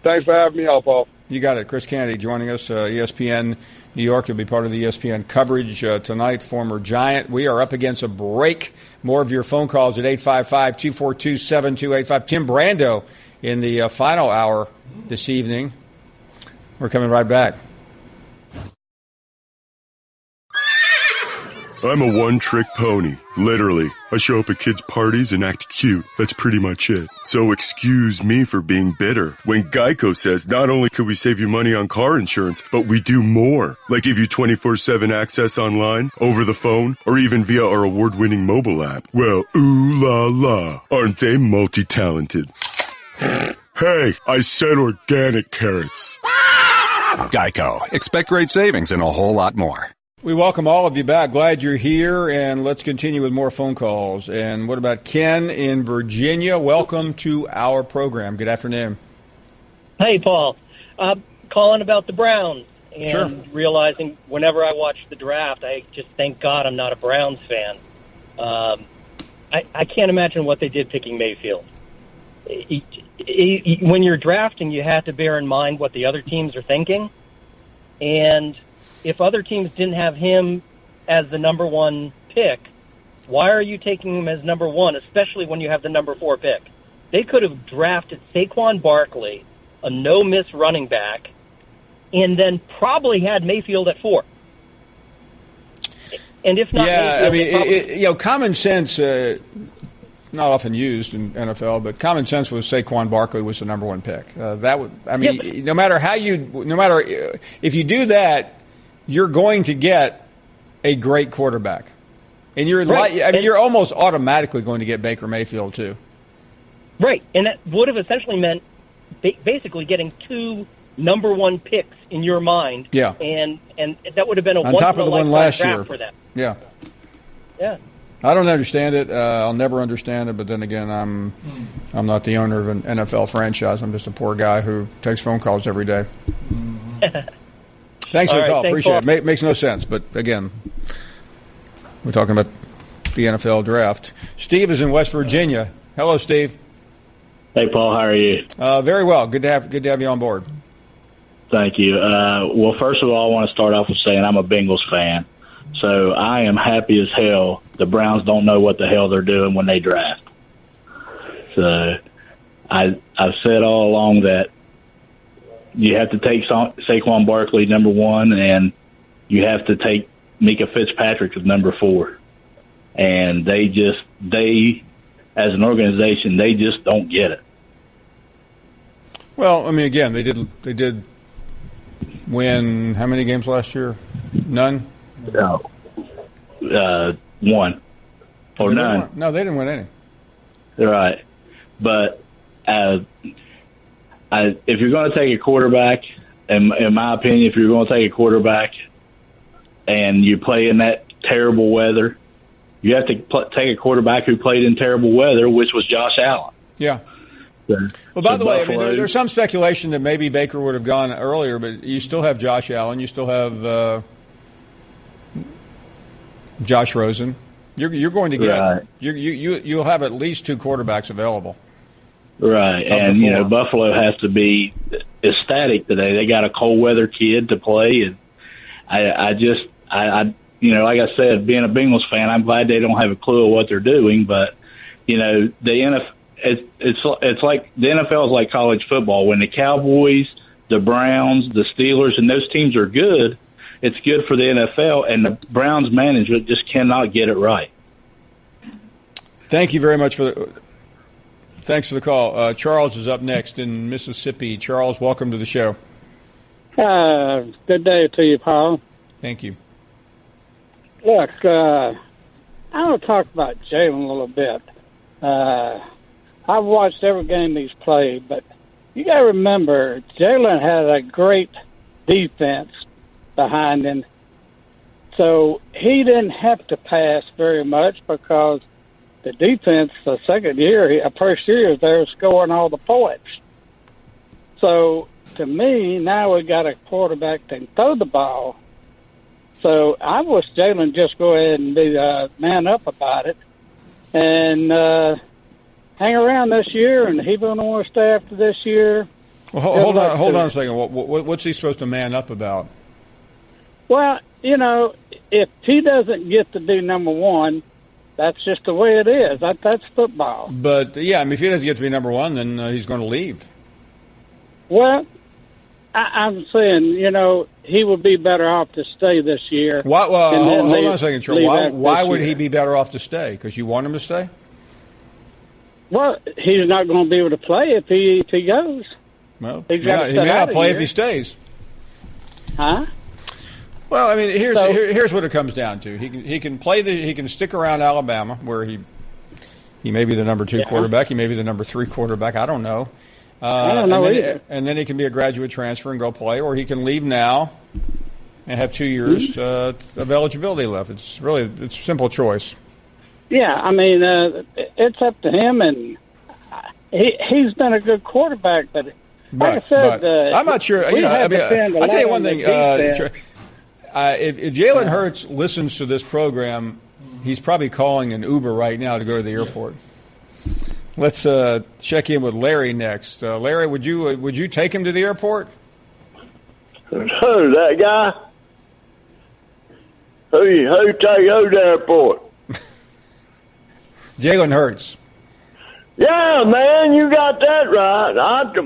Thanks for having me on, Paul. You got it. Chris Canty joining us, ESPN New York. He'll be part of the ESPN coverage tonight, former Giant. We are up against a break. More of your phone calls at 855-242-7285. Tim Brando in the final hour this evening. We're coming right back. I'm a one-trick pony, literally. I show up at kids' parties and act cute. That's pretty much it. So excuse me for being bitter when Geico says not only could we save you money on car insurance, but we do more. Like give you 24/7 access online, over the phone, or even via our award-winning mobile app. Well, ooh la la, aren't they multi-talented? Hey, I said organic carrots. Geico. Expect great savings and a whole lot more. We welcome all of you back. Glad you're here, and let's continue with more phone calls. And what about Ken in Virginia? Welcome to our program. Good afternoon. Hey, Paul. Calling about the Browns and Sure. realizing whenever I watch the draft, I just thank God I'm not a Browns fan. I can't imagine what they did picking Mayfield. When you're drafting, you have to bear in mind what the other teams are thinking. And if other teams didn't have him as the number 1 pick, why are you taking him as number 1, especially when you have the number 4 pick? They could have drafted Saquon Barkley, a no-miss running back, and then probably had Mayfield at 4. And if not, Mayfield, common sense, not often used in NFL, but common sense was Saquon Barkley was the number 1 pick. No matter if you do that, you're going to get a great quarterback, and you're almost automatically going to get Baker Mayfield too. Right, and that would have essentially meant basically getting 2 number 1 picks in your mind. Yeah, and that would have been on top of the one last year for them. Yeah. Yeah. I don't understand it. I'll never understand it. But then again, I'm not the owner of an NFL franchise. I'm just a poor guy who takes phone calls every day. Thanks for the call. Appreciate it. Makes no sense. But again, we're talking about the NFL draft. Steve is in West Virginia. Hello, Steve. Hey, Paul. How are you? Very well. Good to have you on board. Thank you. Well, first of all, I want to start off with saying I'm a Bengals fan. So I am happy as hell the Browns don't know what the hell they're doing when they draft. So I've said all along that you have to take Saquon Barkley number 1, and you have to take Mika Fitzpatrick as number 4. And they as an organization, they just don't get it. Well, I mean, again, they did win how many games last year? None? No. 1 or none. No, they didn't win any. Right. But if you're going to take a quarterback, in my opinion, if you're going to take a quarterback and you play in that terrible weather, you have to take a quarterback who played in terrible weather, which was Josh Allen. Yeah. Well, by the way, I mean, there's some speculation that maybe Baker would have gone earlier, but you still have Josh Allen. You still have Josh Rosen. You're going to get you'll have at least 2 quarterbacks available. Right, and Buffalo has to be ecstatic today. They got a cold weather kid to play, and I like I said, being a Bengals fan, I'm glad they don't have a clue of what they're doing. But the NFL, it's like the NFL is like college football. When the Cowboys, the Browns, the Steelers, and those teams are good, it's good for the NFL, and the Browns management just cannot get it right. Thank you very much thanks for the call. Charles is up next in Mississippi. Charles, welcome to the show. Good day to you, Paul. Thank you. Look, I want to talk about Jalen a little bit. I've watched every game he's played, but you got to remember, Jalen had a great defense behind him. So he didn't have to pass very much because the defense, the first year, they were scoring all the points. So to me, now we got a quarterback that can throw the ball. So I wish Jalen just go ahead and be man up about it and hang around this year, and he don't want to stay after this year. Well, hold on a second. What's he supposed to man up about? Well, if he doesn't get to be number 1, that's just the way it is. That's football. But, yeah, I mean, if he doesn't get to be number 1, then he's going to leave. Well, I'm saying, he would be better off to stay this year. Hold on a second, Charles. Why would he be better off to stay? Because you want him to stay? Well, he's not going to be able to play if he goes. Well, he may not play if he stays. Huh? Well, I mean, here's what it comes down to. He can play he can stick around Alabama where he may be the number 2 quarterback. He may be the number 3 quarterback. I don't know. I don't know either. And then he can be a graduate transfer and go play, or he can leave now and have 2 years of eligibility left. It's a simple choice. Yeah, I mean, it's up to him, and he's been a good quarterback, but like I said, I'm not sure. I'll tell you one thing. If Jalen Hurts listens to this program, he's probably calling an Uber right now to go to the airport. Let's check in with Larry next. Larry, would you take him to the airport? Who's that guy? Who take you to the airport? Jalen Hurts. Yeah, man, you got that right.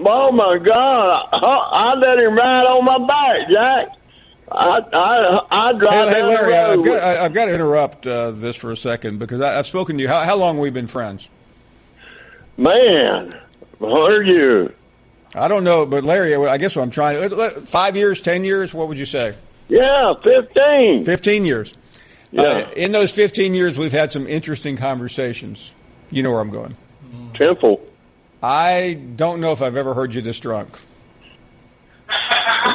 Oh my God, I let him ride on my back, Jack. I drive. Hey, down Larry, the road. I've got to interrupt this for a second because I've spoken to you. How long have we been friends? Man, 100 years. I don't know, but Larry, I guess what I'm trying. 5 years, 10 years. What would you say? Yeah, 15. 15 years. Yeah. In those 15 years, we've had some interesting conversations. You know where I'm going. Temple. I don't know if I've ever heard you this drunk.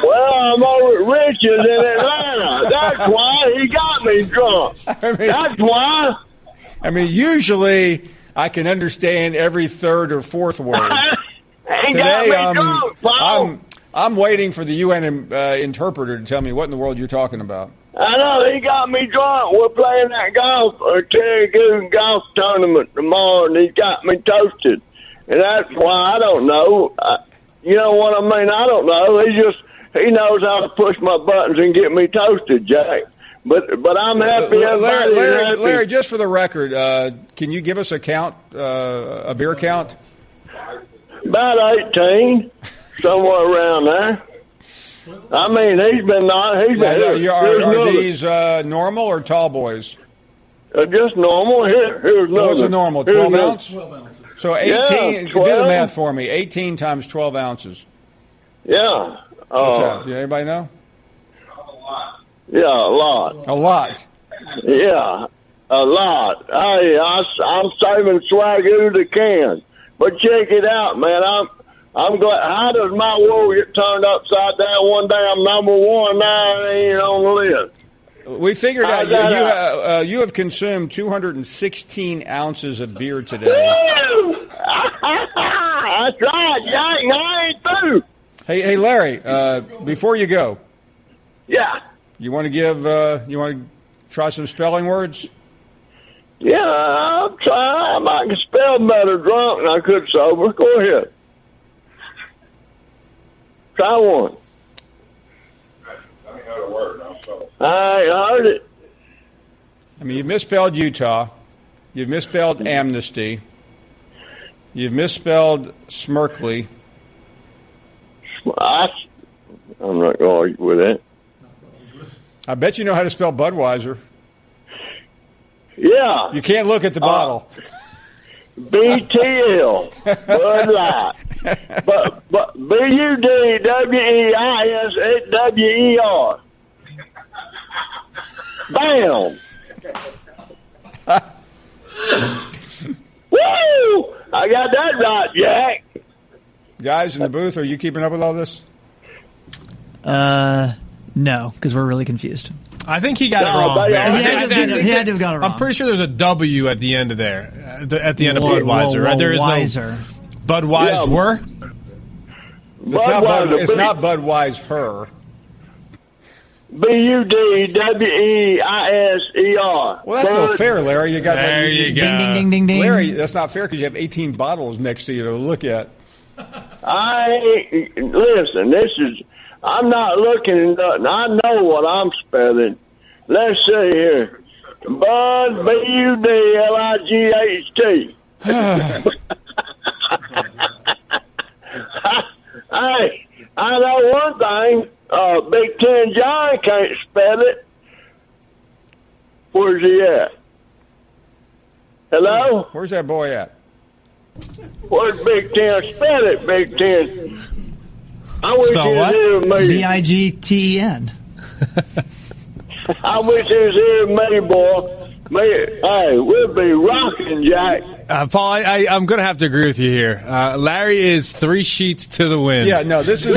Well, I'm over at Rich's in Atlanta. That's why he got me drunk. That's why. I mean, usually I can understand every third or fourth word. Today, I'm waiting for the UN interpreter to tell me what in the world you're talking about. I know, he got me drunk. We're playing that Terry Goon golf tournament tomorrow, and he got me toasted. And that's why I don't know. You know what I mean? I don't know. He knows how to push my buttons and get me toasted, Jack. But I'm happy. Larry, just for the record, can you give us a count, a beer count? About 18, somewhere around there. I mean, he's been. Are these normal or tall boys? Just normal. Here's another. What's a normal? 12 ounce? 12 ounces. So 18. Yeah, do the math for me. 18 times 12 ounces. Yeah. What's that? Yeah, anybody know? Yeah, a lot. A lot. Yeah, a lot. Hey, I'm saving swagoo to can. But check it out, man. I'm glad. How does my world get turned upside down one day? I'm number one, now I ain't on the list. We figured out you have consumed 216 ounces of beer today. That's right, Jack. I ain't through. Hey, Larry. Before you go, yeah, you want to try some spelling words? Yeah, I'll try. I can spell better drunk than I could sober. Go ahead. Try one. I heard it. I mean, you've misspelled Utah. You've misspelled amnesty. You've misspelled Smirkly. I'm not going to argue with that. I bet you know how to spell Budweiser. Yeah. You can't look at the bottle. BTL. Bud Light. But BUDWEISWER. Bam. Woo! I got that right, Jack. Guys in the booth, are you keeping up with all this? No, because we're really confused. I think he got it wrong. He had to have got it wrong. I'm pretty sure there's a W at the end of there. At the end of Budweiser. Right? There is no Budweiser. It's not Budweiser. BUDWEISER. Well, that's no fair, Larry. You got there. You go. Ding, ding, ding, ding, ding. Larry, that's not fair because you have 18 bottles next to you to look at. Listen. I'm not looking at nothing. I know what I'm spelling. Let's see here. Bud, BUDLIGHT. Hey, I know one thing. Big Ten John can't spell it. Where's he at? Hello? Where's that boy at? Where's Big Ten? Spell it, Big Ten. I wish he was here with me. BIGTEN. I wish he was here with me, boy. Hey, we'll be rocking, Jack. Paul, I'm going to have to agree with you here. Larry is 3 sheets to the wind. Yeah, no, this is.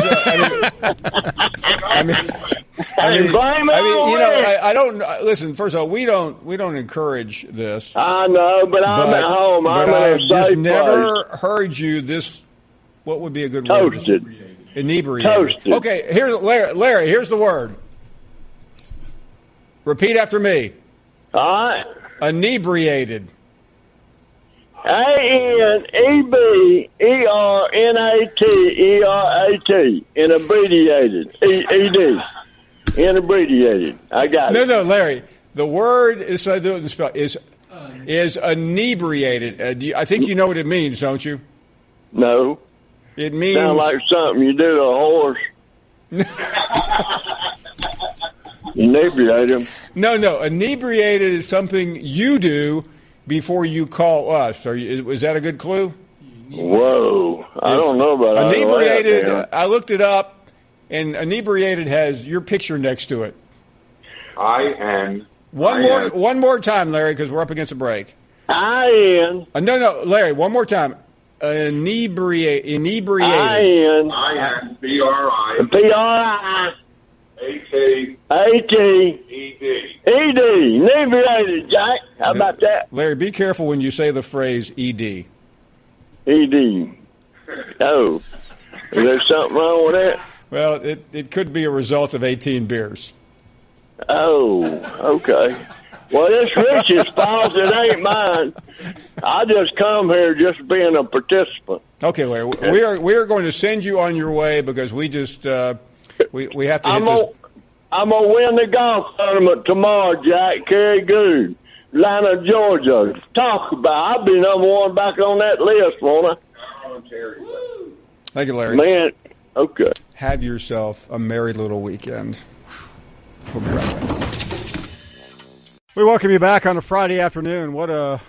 I don't listen. First of all, we don't encourage this. I know, but I'm at home. I'm in a safe just never place. heard you this. What would be a good Toasted. word? Inebriated. Toasted. Okay, here's Larry. Here's the word. Repeat after me. All right. Inebriated. Aneberenaterat in abbreviated. ED. In abbreviated. I got it. No, Larry. The word is inebriated. I think you know what it means, don't you? No. It means sound like something you do to a horse. Inebriate him. No. Inebriated is something you do before you call us. Was that a good clue? Whoa. I don't know about inebriated. I looked it up, and inebriated has your picture next to it. One more time, Larry, because we're up against a break. No, Larry, one more time. Inebriated. Inebriated, Jack. How about that? Larry, be careful when you say the phrase ED. ED. Oh. Is there something wrong with that? Well, it could be a result of 18 beers. Oh, okay. Well, it's Rich's fault. It ain't mine. I just come here just being a participant. Okay, Larry. We are going to send you on your way because we just we have to hit this. I'm going to win the golf tournament tomorrow, Jack. Kerry Good, Atlanta, Georgia. Talk about I'll be number one back on that list, won't I? Thank you, Larry. Man, okay. Have yourself a merry little weekend. We'll be right back. We welcome you back on a Friday afternoon. What a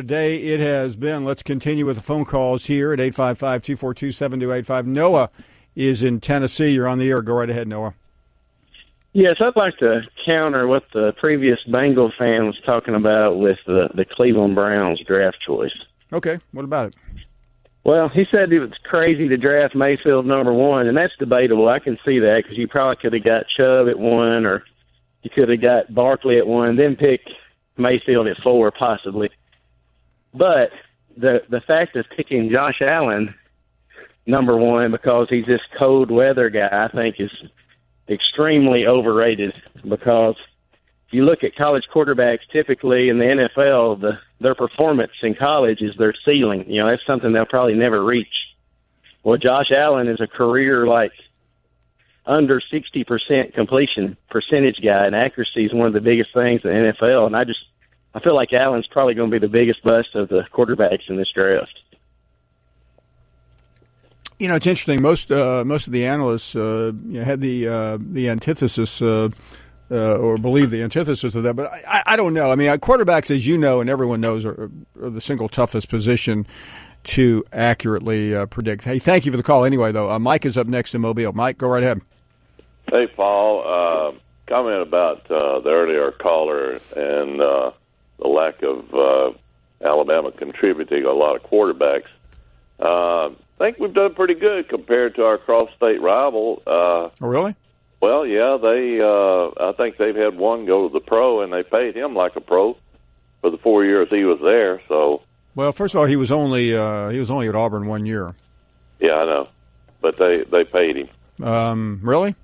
day it has been. Let's continue with the phone calls here at 855-242-7285. Noah is in Tennessee. You're on the air. Go right ahead, Noah. Yes, I'd like to counter what the previous Bengal fan was talking about with the Cleveland Browns draft choice. Okay, what about it? Well, he said it was crazy to draft Mayfield number one, and that's debatable. I can see that because you probably could have got Chubb at one, or you could have got Barkley at one, then pick Mayfield at four, possibly. But the fact of picking Josh Allen number one because he's this cold weather guy, I think is extremely overrated, because if you look at college quarterbacks, typically in the NFL, their performance in college is their ceiling. You know, that's something they'll probably never reach. Well, Josh Allen is a career, under 60% completion percentage guy, and accuracy is one of the biggest things in the NFL. And I feel like Allen's probably going to be the biggest bust of the quarterbacks in this draft. You know, it's interesting. Most of the analysts had the antithesis or believe the antithesis of that, but I don't know. I mean, quarterbacks, as you know and everyone knows, are the single toughest position to accurately predict. Hey, thank you for the call anyway, though. Mike is up next in Mobile. Mike, go right ahead. Hey, Paul. Comment about the earlier caller and the lack of Alabama contributing a lot of quarterbacks. I think we've done pretty good compared to our cross-state rival. Oh, really? Well, yeah, I think they've had one go to the pro, and they paid him like a pro for the 4 years he was there. So, well, first of all, he was only at Auburn 1 year. Yeah, I know, but they paid him. Really?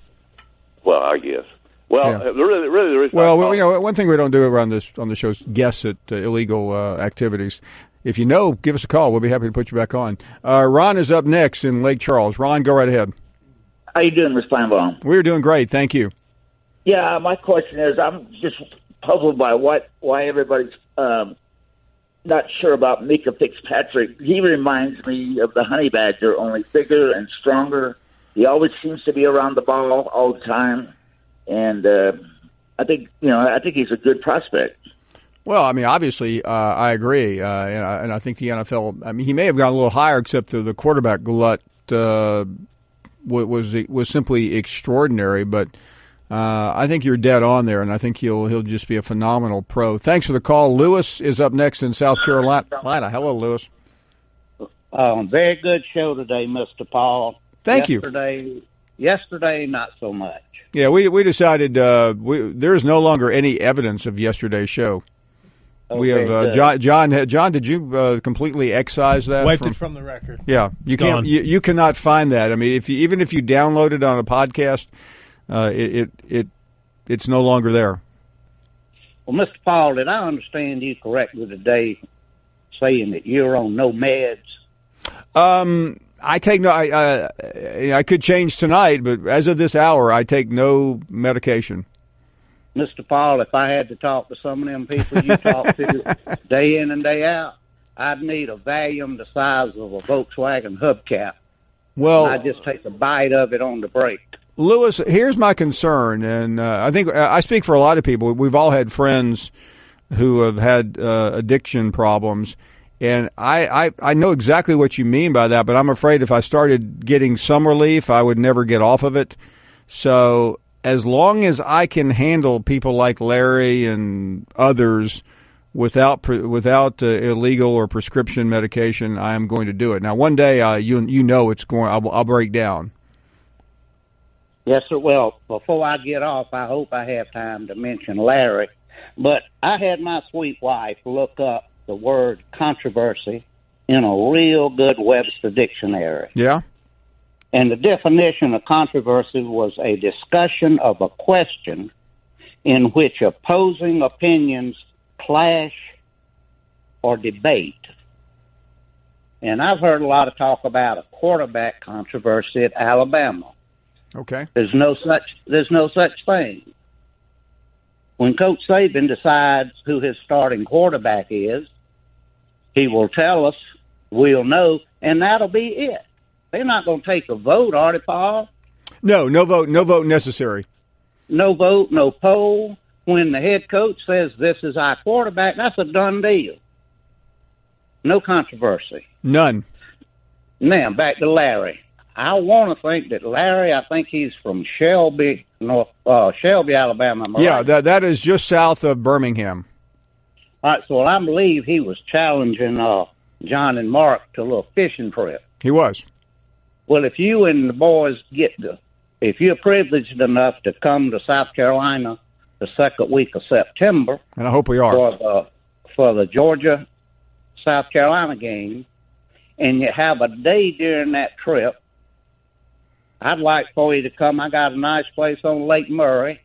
Well, I guess. Well, yeah. really, there is. Well, you know, one thing we don't do around on the show is guess at illegal activities. If you know, give us a call. We'll be happy to put you back on. Ron is up next in Lake Charles. Ron, go right ahead. How you doing, Mr. Finebaum? We're doing great. Thank you. Yeah, my question is, I'm just puzzled by why everybody's not sure about Mika Fitzpatrick. He reminds me of the honey badger, only bigger and stronger. He always seems to be around the ball all the time, and I think he's a good prospect. Well, I mean, obviously, I agree, and I think the NFL. I mean, he may have gone a little higher, except the quarterback glut was simply extraordinary. But I think you're dead on there, and I think he'll just be a phenomenal pro. Thanks for the call. Lewis is up next in South Carolina. Hello, Lewis. Very good show today, Mr. Paul. Thank you. Yesterday, not so much. Yeah, we decided there is no longer any evidence of yesterday's show. Okay, we have John. Did you completely excise that? Wiped it from the record. Yeah, you can't. You cannot find that. I mean, even if you download it on a podcast, it's no longer there. Well, Mr. Paul, did I understand you correctly today? saying that you're on no meds? I take no. I could change tonight, but as of this hour, I take no medication. Mr. Paul, if I had to talk to some of them people you talk to day in and day out, I'd need a volume the size of a Volkswagen hubcap. Well, I just take a bite of it on the brake. Lewis, here's my concern, and I think I speak for a lot of people. We've all had friends who have had addiction problems, and I know exactly what you mean by that, but I'm afraid if I started getting some relief, I would never get off of it. So as long as I can handle people like Larry and others without illegal or prescription medication, I am going to do it. Now, one day, I'll break down. Yes, sir. Well, before I get off, I hope I have time to mention Larry. But I had my sweet wife look up the word controversy in a real good Webster dictionary. Yeah. And the definition of controversy was a discussion of a question in which opposing opinions clash or debate. And I've heard a lot of talk about a quarterback controversy at Alabama. Okay. There's no such thing. When Coach Saban decides who his starting quarterback is, he will tell us, we'll know, and that'll be it. They're not going to take a vote, are they, Paul? No vote necessary. No vote, no poll. When the head coach says this is our quarterback, that's a done deal. No controversy. None. Now, back to Larry. I want to think that Larry, I think he's from Shelby, Alabama. Yeah, right? that is just south of Birmingham. All right, so I believe he was challenging John and Mark to a little fishing trip. He was. Well, if you and the boys if you're privileged enough to come to South Carolina the second week of September, and I hope we are, for the Georgia-South Carolina game, and you have a day during that trip, I'd like for you to come. I got a nice place on Lake Murray,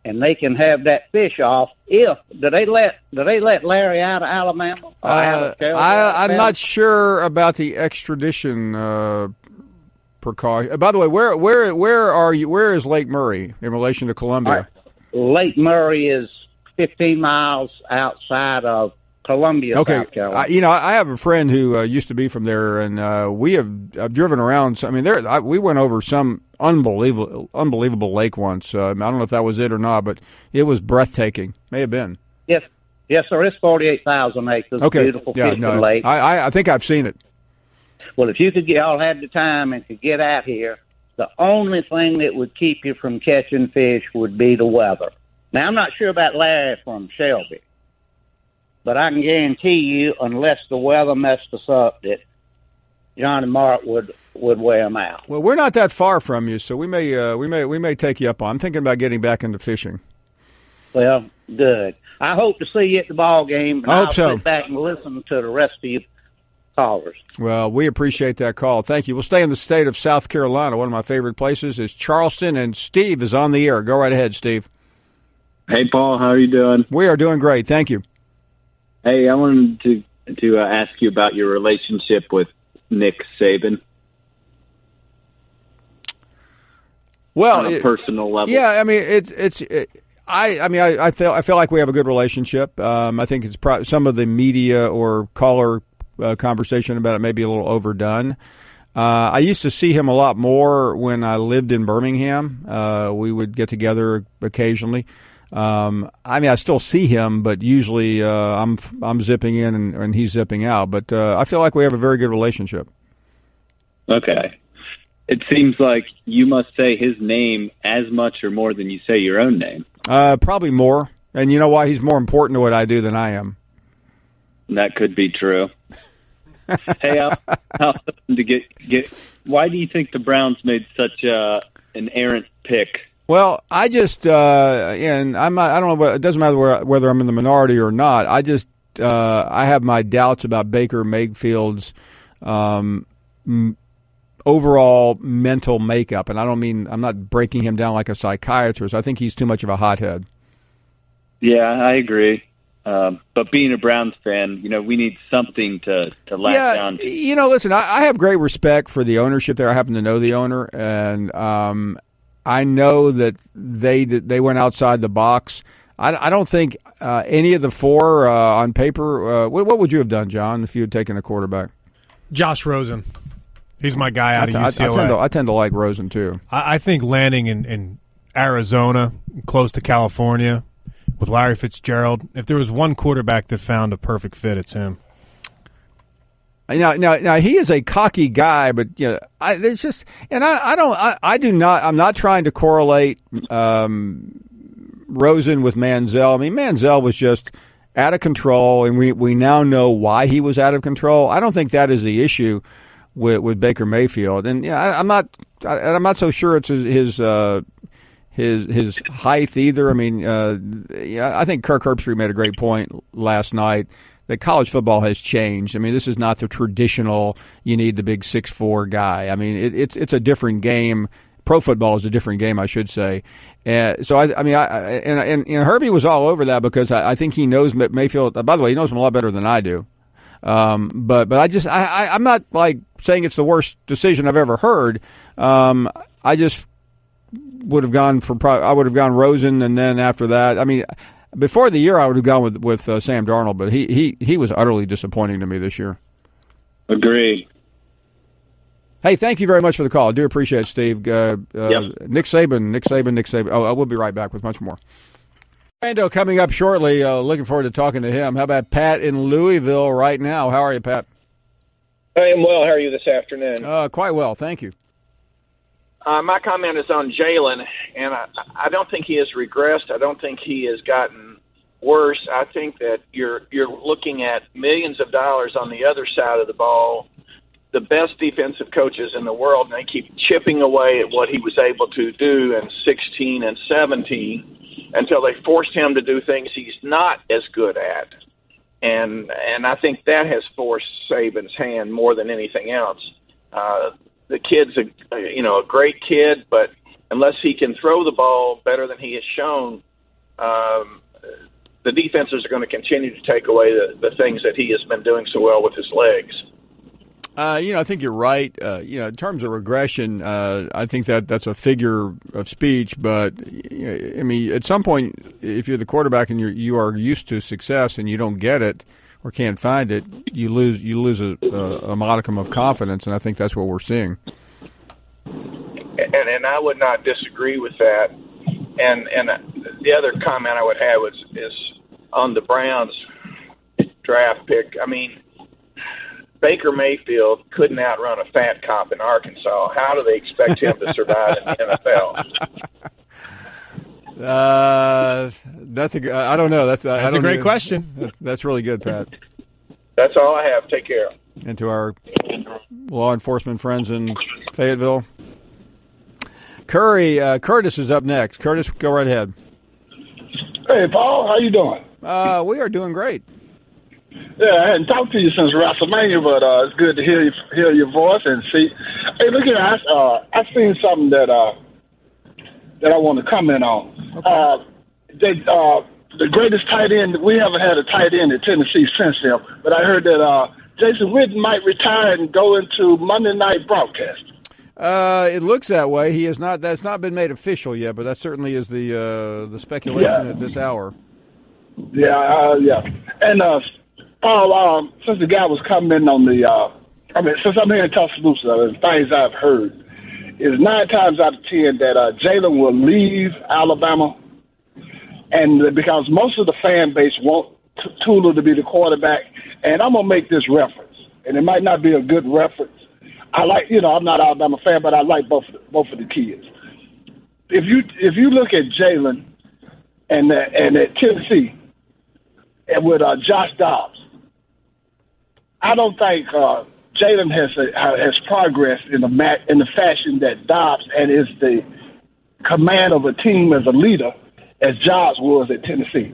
and they can have that fish off. Do they let Larry out of Alabama? I'm not sure about the extradition precaution. By the way, where are you? Where is Lake Murray in relation to Columbia? Lake Murray is 15 miles outside of Columbia, South Carolina. I have a friend who used to be from there, and I've driven around. I mean, we went over some unbelievable lake once. I don't know if that was it or not, but it was breathtaking. May have been. Yes, sir. It's 48,000 acres. Okay. Beautiful fishing lake. I think I've seen it. Well, if you y'all had the time and could get out here, the only thing that would keep you from catching fish would be the weather. Now, I'm not sure about Larry from Shelby, but I can guarantee you, unless the weather messed us up, that John and Mark would wear them out. Well, we're not that far from you, so we may take you up on. I'm thinking about getting back into fishing. Well, good. I hope to see you at the ball game. I hope so. I'll sit back and listen to the rest of you callers. Well, we appreciate that call. Thank you. We'll stay in the state of South Carolina. One of my favorite places is Charleston, and Steve is on the air. Go right ahead, Steve. Hey, Paul. How are you doing? We are doing great. Thank you. Hey, I wanted to ask you about your relationship with Nick Saban. Well, on a personal level. Yeah, I mean, I feel like we have a good relationship. I think it's some of the media or caller conversation about it may be a little overdone. I used to see him a lot more when I lived in Birmingham. We would get together occasionally. I still see him, but usually I'm zipping in and he's zipping out. But I feel like we have a very good relationship. Okay. It seems like you must say his name as much or more than you say your own name. Probably more. And you know why? He's more important to what I do than I am. That could be true. Hey, why do you think the Browns made such an errant pick? Well, I just and I don't know. It doesn't matter whether I'm in the minority or not. I have my doubts about Baker Mayfield's overall mental makeup, and I'm not breaking him down like a psychiatrist. I think he's too much of a hothead. Yeah, I agree. But being a Browns fan, we need something to latch on to. Listen, I have great respect for the ownership there. I happen to know the owner, and I know that they went outside the box. I don't think any of the four on paper. What would you have done, John, if you had taken a quarterback? Josh Rosen. He's my guy out of UCLA. I tend to like Rosen, too. I think landing in Arizona, close to California, with Larry Fitzgerald, if there was one quarterback that found a perfect fit, it's him. Now he is a cocky guy, but there's just, and I'm not trying to correlate Rosen with Manziel. I mean, Manziel was just out of control, and we now know why he was out of control. I don't think that is the issue with Baker Mayfield, and I'm not so sure it's his height either. I mean, I think Kirk Herbstreit made a great point last night that college football has changed. I mean, this is not the traditional you need the big 6'4" guy. I mean, it's a different game. Pro football is a different game, I should say. So and Herbie was all over that because I think he knows Mayfield. By the way, he knows him a lot better than I do. But I'm not like saying it's the worst decision I've ever heard. I just would have gone Rosen, and then after that, I mean, before the year I would have gone with Sam Darnold, but he was utterly disappointing to me this year. Agree. Hey, thank you very much for the call. I do appreciate it, Steve. Yep. Nick Saban. Oh, I will be right back with much more. Brando coming up shortly. Looking forward to talking to him. How about Pat in Louisville right now? How are you, Pat? I am well. How are you this afternoon? Quite well, thank you. My comment is on Jalen, and I don't think he has regressed. I don't think he has gotten worse. I think that you're looking at millions of dollars on the other side of the ball, the best defensive coaches in the world, and they keep chipping away at what he was able to do in 16 and 17 until they forced him to do things he's not as good at. And I think that has forced Saban's hand more than anything else. The kid's a great kid, but unless he can throw the ball better than he has shown, the defenses are going to continue to take away the things that he has been doing so well with his legs. I think you're right. In terms of regression, I think that's a figure of speech. But I mean, at some point, if you're the quarterback and you are used to success and you don't get it or can't find it, you lose a modicum of confidence, and I think that's what we're seeing. And I would not disagree with that. And the other comment I would have is on the Browns draft pick. I mean, Baker Mayfield couldn't outrun a fat cop in Arkansas. How do they expect him to survive in the NFL? I don't know. That's a great question. That's really good, Pat. That's all I have. Take care. And to our law enforcement friends in Fayetteville, Curtis is up next. Curtis, go right ahead. Hey, Paul, how you doing? We are doing great. Yeah, I hadn't talked to you since WrestleMania, but it's good to hear your voice and see. Hey, look here, I seen something that I want to comment on. Okay. The greatest tight end, we haven't had a tight end in Tennessee since then, but I heard that Jason Witten might retire and go into Monday night broadcast. It looks that way. He has not. That's not been made official yet, but that certainly is the speculation at this hour. Yeah. And Paul, since the guy was commenting on since I'm here in Tuscaloosa, the things I've heard is 9 times out of 10 that Jalen will leave Alabama, and because most of the fan base want Tula to be the quarterback, and I'm gonna make this reference, and it might not be a good reference. I like, I'm not an Alabama fan, but I like both of the kids. If you look at Jalen and at Tennessee and with Josh Dobbs, I don't think Jalen has progressed in the fashion that Dobbs and is the command of a team as a leader as Dobbs was at Tennessee.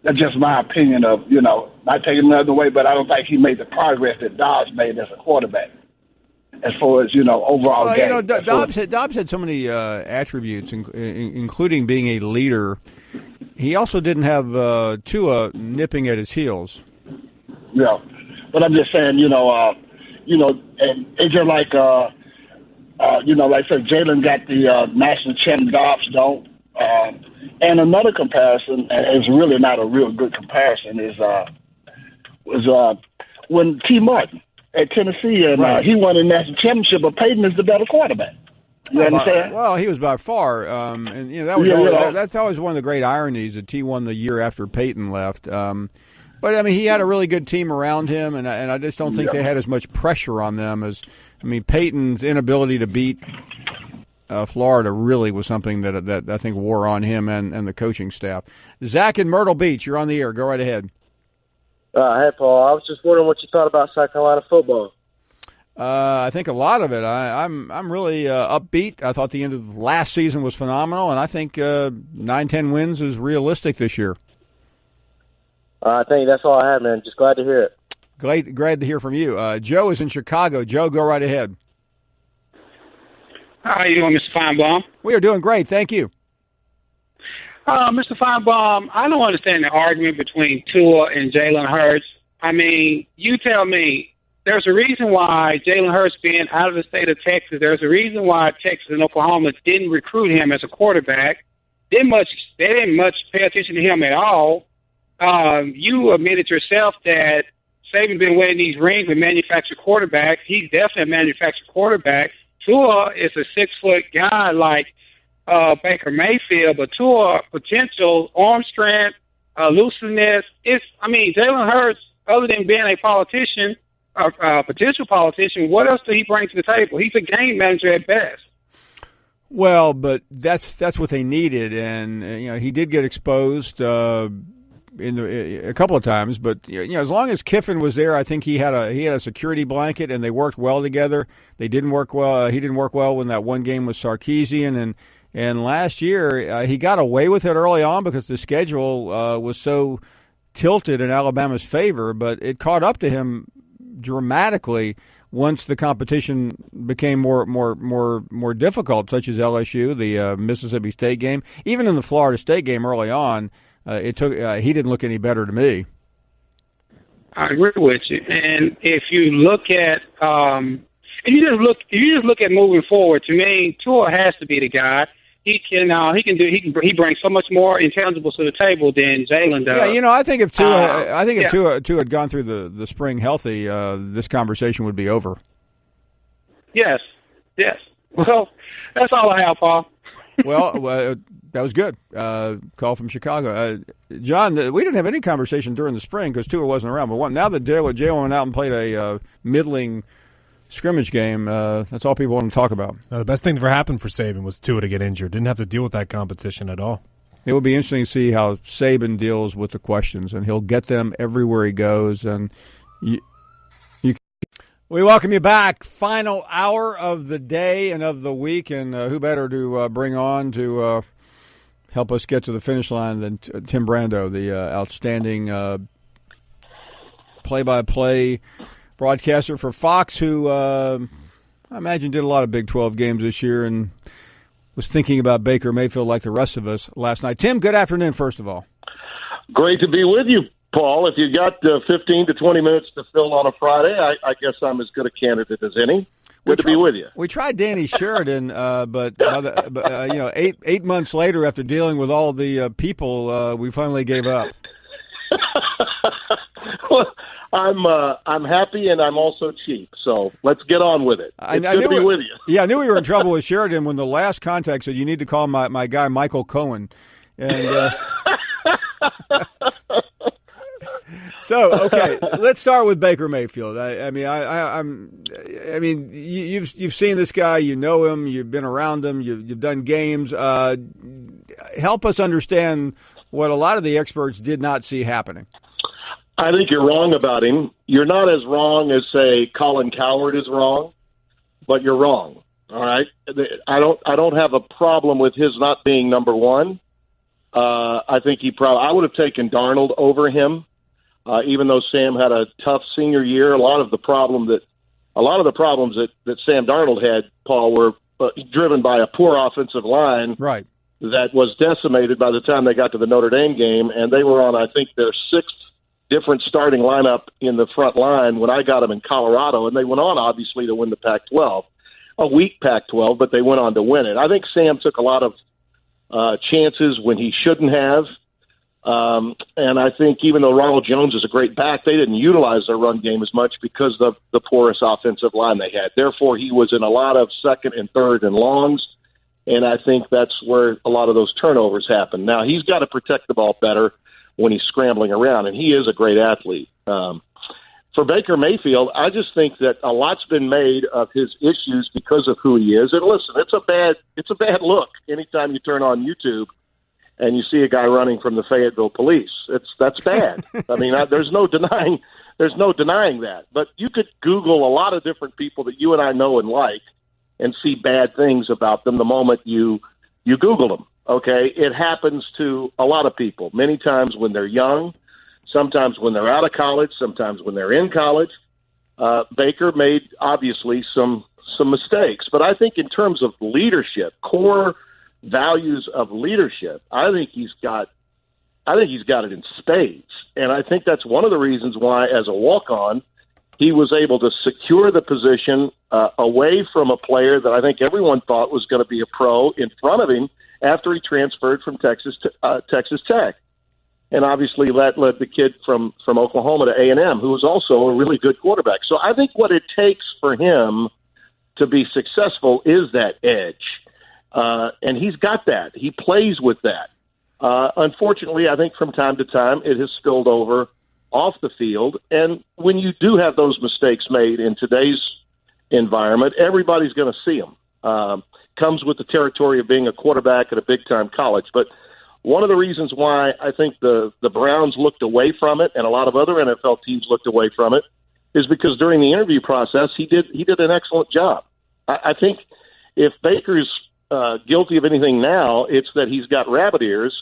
That's just my opinion of, not taking another way, but I don't think he made the progress that Dobbs made as a quarterback as far as, overall game. Dobbs had so many attributes, including being a leader. he also didn't have Tua nipping at his heels. Yeah, but I'm just saying, and it's just like, like I said, Jalen got the national champion, Dobbs don't. And another comparison, and it's really not a real good comparison, was when T. Martin at Tennessee, and he won the national championship, but Peyton is the better quarterback. You understand? Well, he was by far, and that was that's always one of the great ironies that T won the year after Peyton left. But I mean, he had a really good team around him, and I just don't think they had as much pressure on them as. I mean, Peyton's inability to beat Florida really was something that I think wore on him and the coaching staff. Zach in Myrtle Beach, you're on the air. Go right ahead. Hey, Paul. I was just wondering what you thought about South Carolina football. I think a lot of it. I'm really upbeat. I thought the end of last season was phenomenal, and I think 9-10 wins is realistic this year. I think that's all I had, man. Just glad to hear it. Glad to hear from you. Joe is in Chicago. Joe, go right ahead. How are you doing, Mr. Finebaum? We are doing great. Thank you. Mr. Finebaum, I don't understand the argument between Tua and Jalen Hurts. I mean, you tell me, there's a reason why Jalen Hurts being out of the state of Texas, there's a reason why Texas and Oklahoma didn't recruit him as a quarterback. They didn't much pay attention to him at all. You admitted yourself that Saban's been winning these rings with manufactured quarterbacks. He's definitely a manufactured quarterback. Tua is a 6-foot guy like Baker Mayfield, but Tua potential, arm strength, looseness. Jalen Hurts, other than being a politician, a potential politician, what else does he bring to the table? He's a game manager at best. Well, but that's what they needed, and he did get exposed a couple of times. But as long as Kiffin was there, I think he had a security blanket, and they worked well together. They didn't work well. He didn't work well when that one game was Sarkisian, and last year he got away with it early on because the schedule was so tilted in Alabama's favor. But it caught up to him dramatically once the competition became more difficult, such as LSU, the Mississippi State game, even in the Florida State game early on. He didn't look any better to me. I agree with you. And if you look at if you just look at moving forward, to me, Tua has to be the guy. He brings so much more intangibles to the table than Jalen does. Yeah, I think if Tua had gone through the spring healthy, this conversation would be over. Yes. Well, that's all I have, Paul. Well, that was good. Call from Chicago. John, we didn't have any conversation during the spring because Tua wasn't around. But now that Jalen went out and played a middling scrimmage game, that's all people want to talk about. The best thing that ever happened for Saban was Tua to get injured. Didn't have to deal with that competition at all. It will be interesting to see how Saban deals with the questions, and he'll get them everywhere he goes. And we welcome you back. Final hour of the day and of the week, and who better to bring on to help us get to the finish line than Tim Brando, the outstanding play-by-play broadcaster for Fox, who I imagine did a lot of Big 12 games this year and was thinking about Baker Mayfield like the rest of us last night. Tim, good afternoon, first of all. Great to be with you, Paul. If you got 15 to 20 minutes to fill on a Friday, I guess I'm as good a candidate as any. Good to be with you. We tried Danny Sheridan, but 8 months later, after dealing with all the people, we finally gave up. Well, I'm happy and I'm also cheap, so let's get on with it. It's good to be with you. Yeah, I knew we were in trouble with Sheridan when the last contact said you need to call my guy Michael Cohen, and. So, okay, let's start with Baker Mayfield. I mean, you've seen this guy, you know him, you've been around him, you've done games. Help us understand what a lot of the experts did not see happening. I think you're wrong about him. You're not as wrong as, say, Colin Cowherd is wrong, but you're wrong. All right, I don't have a problem with his not being number one. I think I would have taken Darnold over him. Even though Sam had a tough senior year, a lot of the problems that Sam Darnold had, Paul, were driven by a poor offensive line, right? that was decimated by the time they got to the Notre Dame game, and they were on, I think, their sixth different starting lineup in the front line when I got them in Colorado, and they went on, obviously, to win the Pac-12. A weak Pac-12, but they went on to win it. I think Sam took a lot of chances when he shouldn't have, and I think even though Ronald Jones is a great back, they didn't utilize their run game as much because of the porous offensive line they had. Therefore, he was in a lot of second and third and longs, and I think that's where a lot of those turnovers happen. Now, he's got to protect the ball better when he's scrambling around, and he is a great athlete. For Baker Mayfield, I just think that a lot's been made of his issues because of who he is. And listen, it's a bad look anytime you turn on YouTube and you see a guy running from the Fayetteville police. That's bad. I mean, there's no denying that. But you could Google a lot of different people that you and I know and like and see bad things about them the moment you Google them. Okay, it happens to a lot of people. Many times when they're young, sometimes when they're out of college, sometimes when they're in college. Baker made obviously some mistakes, but I think in terms of leadership, core values of leadership, I think he's got it in spades, and I think that's one of the reasons why, as a walk-on, he was able to secure the position away from a player that I think everyone thought was going to be a pro in front of him after he transferred from Texas Tech. And obviously that led the kid from Oklahoma to A&M, who was also a really good quarterback. So I think what it takes for him to be successful is that edge. And he's got that. He plays with that. Unfortunately, I think from time to time it has spilled over off the field. And when you do have those mistakes made in today's environment, everybody's going to see them. Comes with the territory of being a quarterback at a big-time college. But one of the reasons why I think the Browns looked away from it and a lot of other NFL teams looked away from it is because during the interview process, he did an excellent job. I think if Baker's guilty of anything now, it's that he's got rabbit ears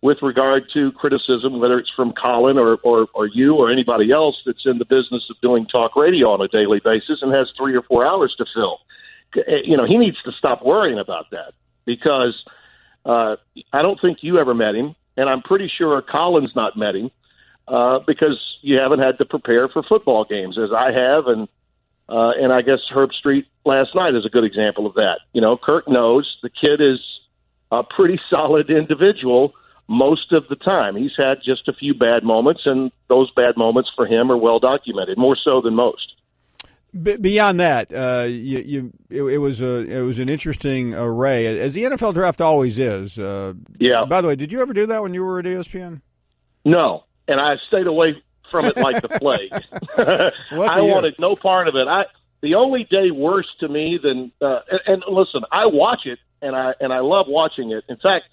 with regard to criticism, whether it's from Colin or you or anybody else that's in the business of doing talk radio on a daily basis and has 3 or 4 hours to fill. You know, he needs to stop worrying about that because I don't think you ever met him, and I'm pretty sure Colin's not met him because you haven't had to prepare for football games as I have, and I guess Herb Street last night is a good example of that. You know, Kirk knows the kid is a pretty solid individual most of the time. He's had just a few bad moments, and those bad moments for him are well documented, more so than most. Beyond that, it was an interesting array, as the NFL draft always is. Yeah. By the way, did you ever do that when you were at ESPN? No, and I stayed away from it like the plague. I wanted no part of it. The only day worse to me than and listen, I watch it and I love watching it. In fact,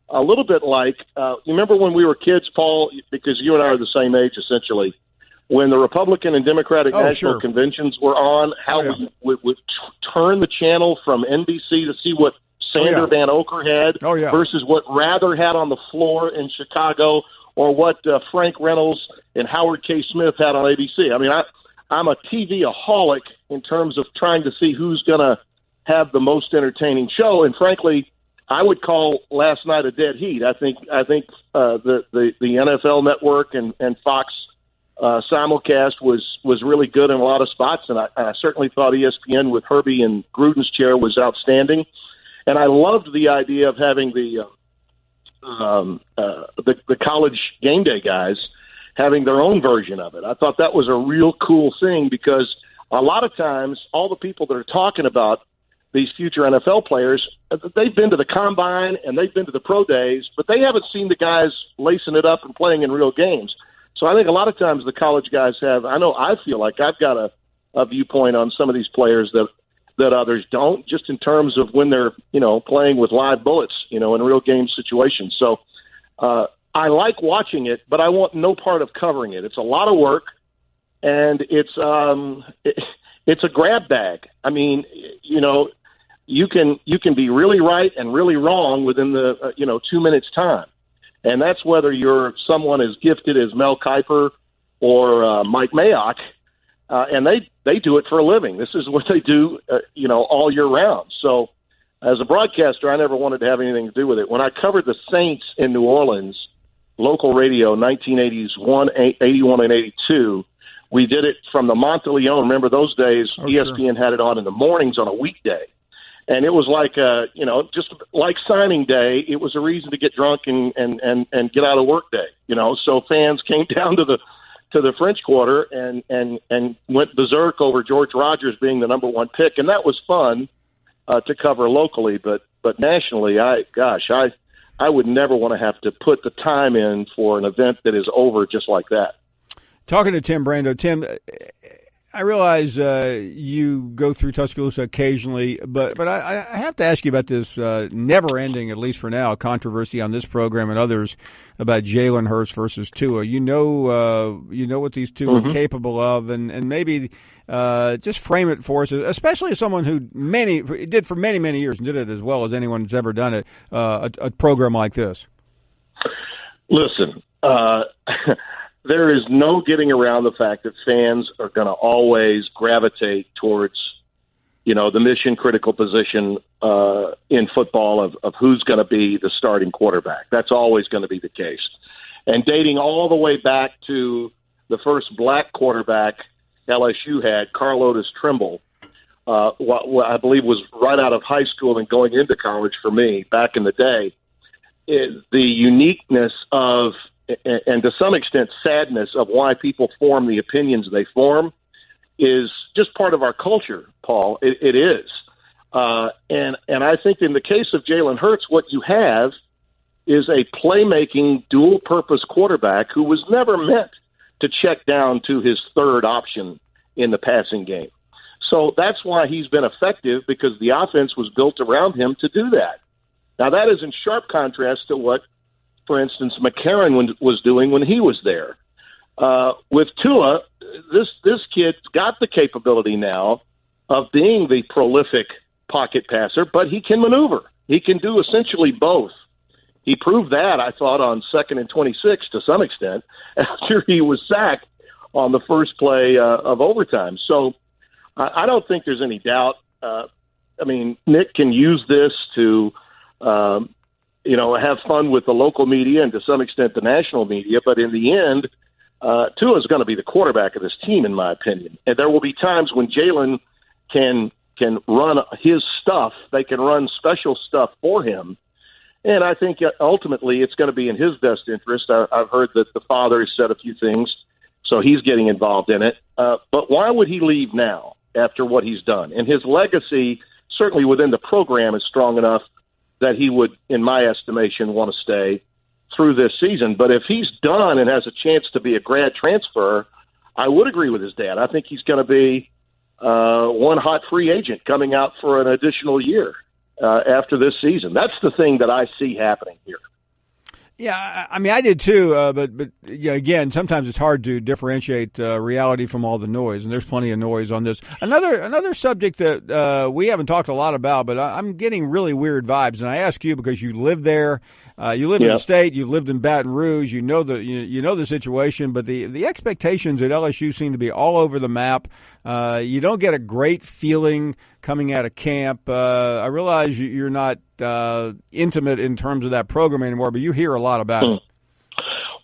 a little bit like you remember when we were kids, Paul, because you and I are the same age essentially. When the Republican and Democratic national conventions were on, how we would turn the channel from NBC to see what Sander Van Oker had versus what Rather had on the floor in Chicago or what Frank Reynolds and Howard K. Smith had on ABC. I mean, I'm a TV-aholic in terms of trying to see who's going to have the most entertaining show. And frankly, I would call last night a dead heat. I think the NFL Network and Fox simulcast was really good in a lot of spots, and I certainly thought ESPN with Herbie and Gruden's chair was outstanding. And I loved the idea of having the college game day guys having their own version of it. I thought that was a real cool thing because a lot of times all the people that are talking about these future NFL players, they've been to the combine and they've been to the pro days, but they haven't seen the guys lacing it up and playing in real games. So I think a lot of times the college guys have, I feel like I've got a viewpoint on some of these players that others don't, just in terms of when they're, playing with live bullets, in real game situations. So I like watching it, but I want no part of covering it. It's a lot of work, and it's a grab bag. I mean, you can be really right and really wrong within the 2 minutes time. And that's whether you're someone as gifted as Mel Kiper or Mike Mayock, and they do it for a living. This is what they do, all year round. So As a broadcaster, I never wanted to have anything to do with it. When I covered the Saints in New Orleans, local radio, 1981 and 82, we did it from the Monteleone. Remember those days, ESPN had it on in the mornings on a weekday. And it was like, just like signing day, it was a reason to get drunk and get out of work day, So fans came down to the French Quarter and went berserk over George Rogers being the number one pick. And that was fun to cover locally, but nationally, I would never want to have to put the time in for an event that is over just like that. Talking to Tim Brando. Tim, I realize you go through Tuscaloosa occasionally, but I have to ask you about this never-ending, at least for now, controversy on this program and others about Jalen Hurts versus Tua. You know what these two are capable of, and maybe just frame it for us, especially as someone who did for many years and did it as well as anyone's ever done it, a program like this. Listen, there is no getting around the fact that fans are going to always gravitate towards, the mission-critical position in football of who's going to be the starting quarterback. That's always going to be the case. And dating all the way back to the first black quarterback LSU had, Carl Otis Trimble, what I believe was right out of high school and going into college for me back in the day, the uniqueness of and to some extent sadness of why people form the opinions they form is just part of our culture, Paul. It is. And I think in the case of Jalen Hurts, what you have is a playmaking dual-purpose quarterback who was never meant to check down to his third option in the passing game. So that's why he's been effective, because the offense was built around him to do that. Now, that is in sharp contrast to what, for instance, McCarron was doing when he was there. With Tua, this kid's got the capability now of being the prolific pocket passer, but he can maneuver. He can do essentially both. He proved that, I thought, on 2nd and 26 to some extent after he was sacked on the first play of overtime. So I don't think there's any doubt. Nick can use this to have fun with the local media and to some extent the national media, but in the end, Tua is going to be the quarterback of this team, in my opinion. And there will be times when Jalen can run his stuff. They can run special stuff for him. And I think ultimately it's going to be in his best interest. I've heard that the father has said a few things, so he's getting involved in it. But why would he leave now after what he's done? And his legacy, certainly within the program, is strong enough that he would, in my estimation, want to stay through this season. But if he's done and has a chance to be a grad transfer, I would agree with his dad. I think he's going to be one hot free agent coming out for an additional year after this season. That's the thing that I see happening here. Yeah, I did too, but again, sometimes it's hard to differentiate reality from all the noise, and there's plenty of noise on this. Another subject that we haven't talked a lot about, but I'm getting really weird vibes, and I ask you because you live there, you live in the state, you've lived in Baton Rouge, you know the situation, but the expectations at LSU seem to be all over the map. You don't get a great feeling coming out of camp. I realize you're not intimate in terms of that program anymore, but you hear a lot about it.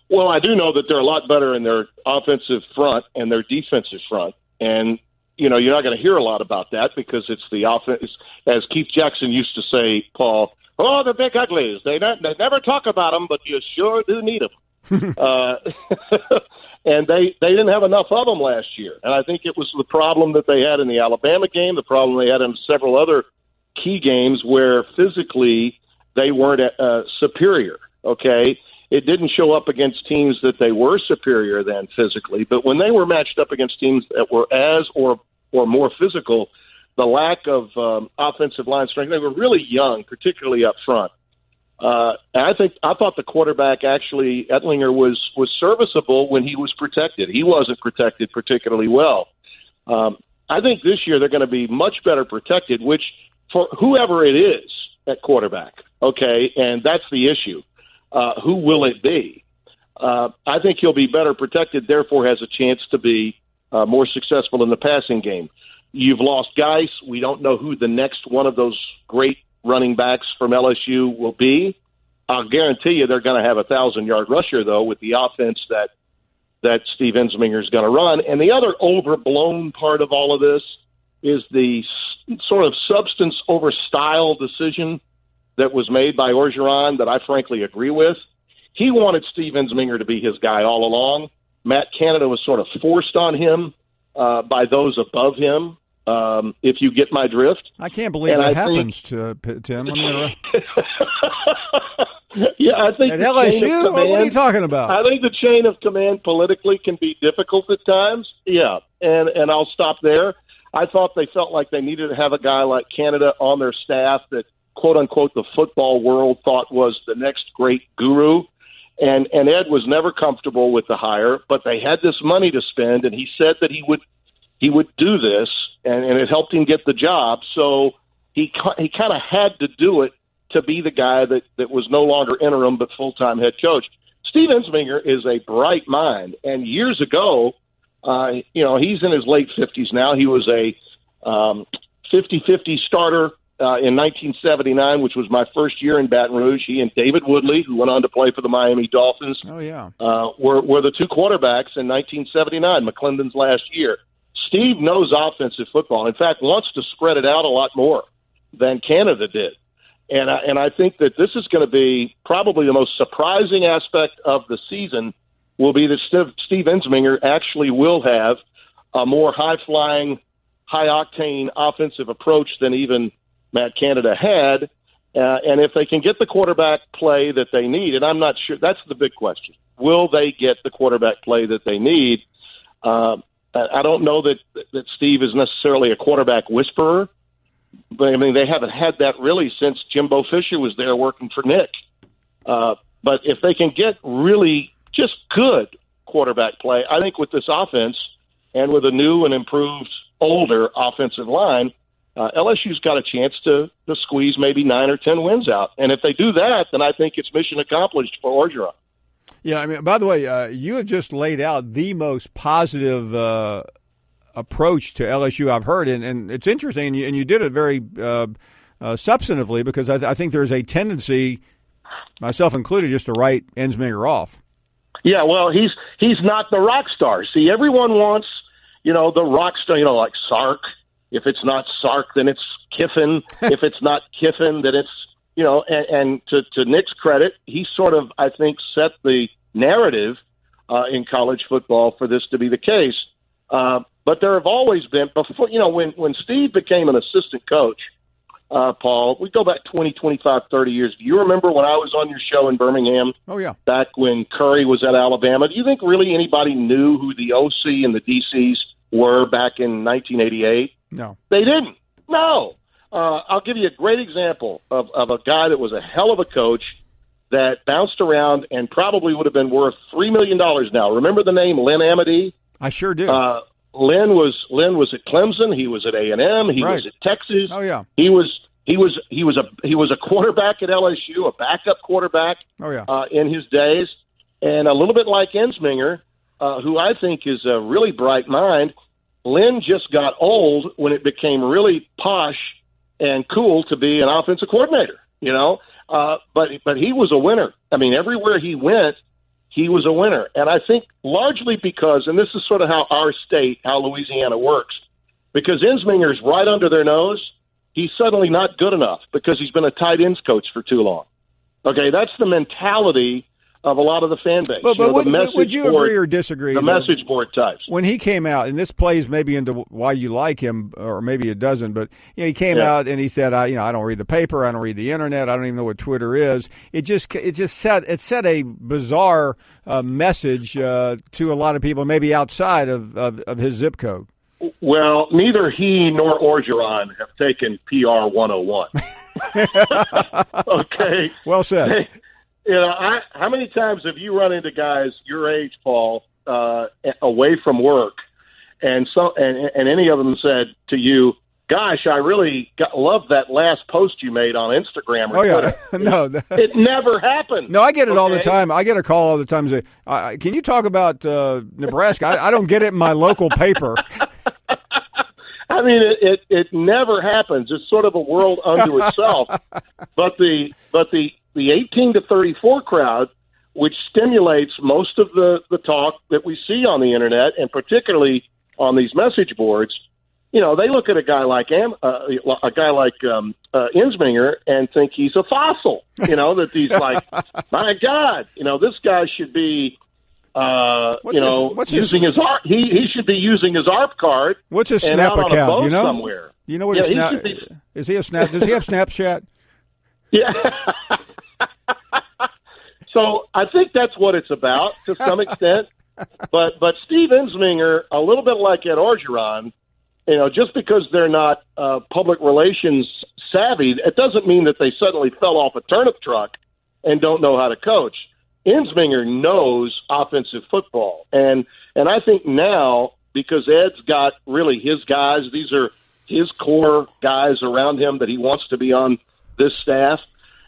Well, I do know that they're a lot better in their offensive front and their defensive front. And, you're not going to hear a lot about that because it's the offense. As Keith Jackson used to say, Paul, the big uglies. They never talk about them, but you sure do need them. And they didn't have enough of them last year. And I think it was the problem that they had in the Alabama game, the problem they had in several other key games where physically they weren't superior, okay? It didn't show up against teams that they were superior than physically, but when they were matched up against teams that were as or more physical, the lack of offensive line strength, they were really young, particularly up front. And I thought the quarterback, actually, Ettlinger, was serviceable when he was protected. He wasn't protected particularly well. I think this year they're going to be much better protected, which for whoever it is at quarterback, okay, and that's the issue. Who will it be? I think he'll be better protected, therefore has a chance to be more successful in the passing game. You've lost Geis. We don't know who the next one of those great running backs from LSU will be. I'll guarantee you they're going to have a 1,000-yard rusher, though, with the offense that Steve Ensminger is going to run. And the other overblown part of all of this is the sort of substance over style decision that was made by Orgeron that I frankly agree with. He wanted Steve Ensminger to be his guy all along. Matt Canada was sort of forced on him by those above him, if you get my drift. I can't believe that happens to Tim. Yeah, I think at LSU. What are you talking about? I think the chain of command politically can be difficult at times. Yeah, and I'll stop there. I thought they felt like they needed to have a guy like Canada on their staff that, quote unquote, the football world thought was the next great guru. And Ed was never comfortable with the hire, but they had this money to spend, and he said that he would do this, and it helped him get the job. So he kind of had to do it to be the guy that was no longer interim but full-time head coach. Steve Ensminger is a bright mind, and years ago, he's in his late 50s now. He was a 50-50 starter in 1979, which was my first year in Baton Rouge. He and David Woodley, who went on to play for the Miami Dolphins, were the two quarterbacks in 1979, McClendon's last year. Steve knows offensive football. In fact, wants to spread it out a lot more than Canada did. And I think that this is going to be probably the most surprising aspect of the season will be that Steve Ensminger actually will have a more high-flying, high-octane offensive approach than even Matt Canada had. And if they can get the quarterback play that they need, and I'm not sure, that's the big question. Will they get the quarterback play that they need? I don't know that Steve is necessarily a quarterback whisperer, but I mean, they haven't had that really since Jimbo Fisher was there working for Nick. But if they can get really just good quarterback play, I think with this offense and with a new and improved older offensive line, LSU's got a chance to squeeze maybe 9 or 10 wins out. And if they do that, then I think it's mission accomplished for Orgeron. Yeah, I mean, by the way, you have just laid out the most positive approach to LSU I've heard, and it's interesting, and you did it very substantively, because I think there's a tendency, myself included, just to write Ensminger off. Yeah, well, he's not the rock star. See, everyone wants, the rock star, like Sark. If it's not Sark, then it's Kiffin. If it's not Kiffin, then it's, and to Nick's credit, he sort of, I think, set the narrative in college football for this to be the case. But there have always been, before, when Steve became an assistant coach, Paul, we go back 20, 25, 30 years. Do you remember when I was on your show in Birmingham? Oh, yeah. Back when Curry was at Alabama. Do you think really anybody knew who the OC and the DCs were back in 1988? No. They didn't. No. I'll give you a great example of a guy that was a hell of a coach that bounced around and probably would have been worth $3 million now. Remember the name Lynn Amity? I sure do. Lynn was at Clemson. He was at A&M. He was at Texas. Oh yeah. He was a quarterback at LSU, a backup quarterback. Oh yeah. In his days, and a little bit like Ensminger, who I think is a really bright mind. Lynn just got old when it became really posh and cool to be an offensive coordinator. But he was a winner. I mean, everywhere he went, he was a winner. And I think largely because, and this is sort of how our state, how Louisiana works, because Ensminger's right under their nose, he's suddenly not good enough because he's been a tight ends coach for too long. Okay, that's the mentality of a lot of the fan base. But would you agree or disagree? The message board types. When he came out, and this plays maybe into why you like him, or maybe it doesn't, but he came out and he said, I don't read the paper, I don't read the internet, I don't even know what Twitter is. It set a bizarre message to a lot of people, maybe outside of his zip code. Well, neither he nor Orgeron have taken PR 101. Okay. Well said. How many times have you run into guys your age, Paul, away from work, and any of them said to you, "Gosh, I really love that last post you made on Instagram"? Or No, it never happened. No, I get it all the time. I get a call all the time. Say, "Can you talk about Nebraska?" I don't get it in my local paper. I I mean, it never happens. It's sort of a world unto itself. But the 18 to 34 crowd, which stimulates most of the talk that we see on the internet, and particularly on these message boards, you know, they look at a guy like Insminger and think he's a fossil. You know, that he's like, my God, you know, this guy should be, using his ARP. He should be using his ARP card. What's his Snap account? You know, somewhere. You know what his Snap is? He a Snap? Does he have Snapchat? Yeah. So I think that's what it's about to some extent. But Steve Insminger, a little bit like Ed Orgeron, you know, just because they're not public relations savvy, it doesn't mean that they suddenly fell off a turnip truck and don't know how to coach. Insminger knows offensive football, and I think now, because Ed's got really his guys, these are his core guys around him that he wants to be on this staff.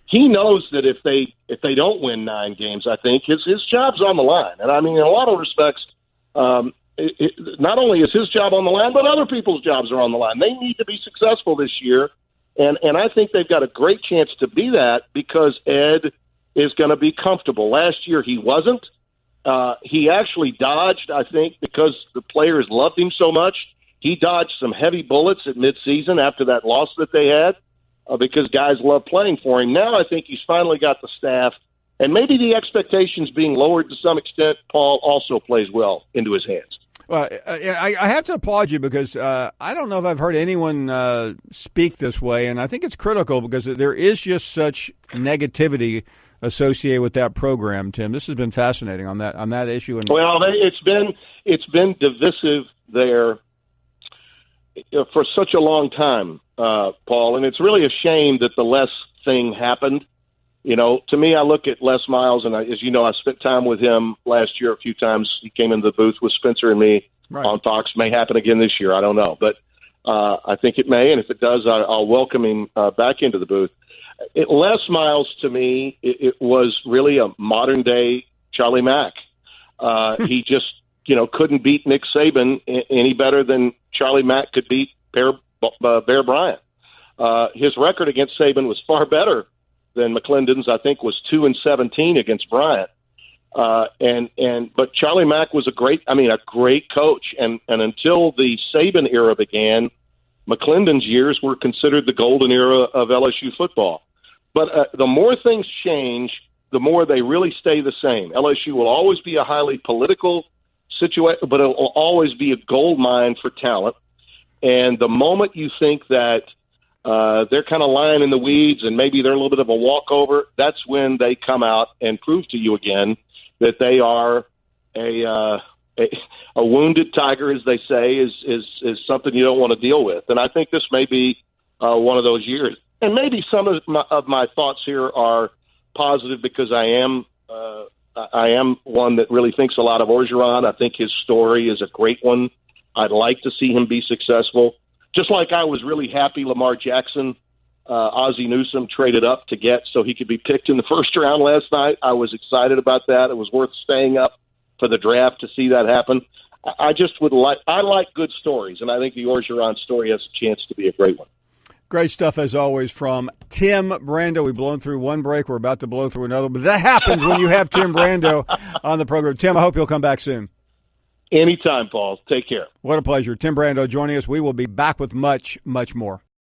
He knows that if they don't win 9 games, I think his job's on the line. And I mean, in a lot of respects, not only is his job on the line, but other people's jobs are on the line. They need to be successful this year, and I think they've got a great chance to be that because Ed is going to be comfortable. Last year he wasn't. He actually dodged, I think, because the players loved him so much. He dodged some heavy bullets at midseason after that loss that they had because guys love playing for him. Now I think he's finally got the staff, and maybe the expectations being lowered to some extent, Paul, also plays well into his hands. Well, I have to applaud you because I don't know if I've heard anyone speak this way, and I think it's critical because there is just such negativity associated with that program, Tim. This has been fascinating on that issue. And well, it's been divisive there for such a long time, Paul, and it's really a shame that the Les thing happened. You know, to me, I look at Les Miles, and as you know, I spent time with him last year a few times. He came into the booth with Spencer and me on Fox. May happen again this year. I don't know, but I think it may, and if it does, I'll welcome him back into the booth. Les Miles, to me, it was really a modern-day Charlie Mack. He just, you know, couldn't beat Nick Saban any better than Charlie Mack could beat Bear Bryant. His record against Saban was far better than McClendon's. I think was 2-17 against Bryant. But Charlie Mack was a great coach. And until the Saban era began, McClendon's years were considered the golden era of LSU football. But the more things change, the more they really stay the same. LSU will always be a highly political situation, but it will always be a gold mine for talent. And the moment you think that they're kind of lying in the weeds and maybe they're a little bit of a walkover, that's when they come out and prove to you again that they are a wounded tiger, as they say, is something you don't want to deal with. And I think this may be one of those years. And maybe some of my thoughts here are positive because I am one that really thinks a lot of Orgeron. I think his story is a great one. I'd like to see him be successful. Just like I was really happy Lamar Jackson, Ozzie Newsome traded up to get so he could be picked in the first round last night. I was excited about that. It was worth staying up for the draft to see that happen. I like good stories, and I think the Orgeron story has a chance to be a great one. Great stuff, as always, from Tim Brando. We've blown through one break. We're about to blow through another. But that happens when you have Tim Brando on the program. Tim, I hope you'll come back soon. Anytime, Paul. Take care. What a pleasure. Tim Brando joining us. We will be back with much, much more.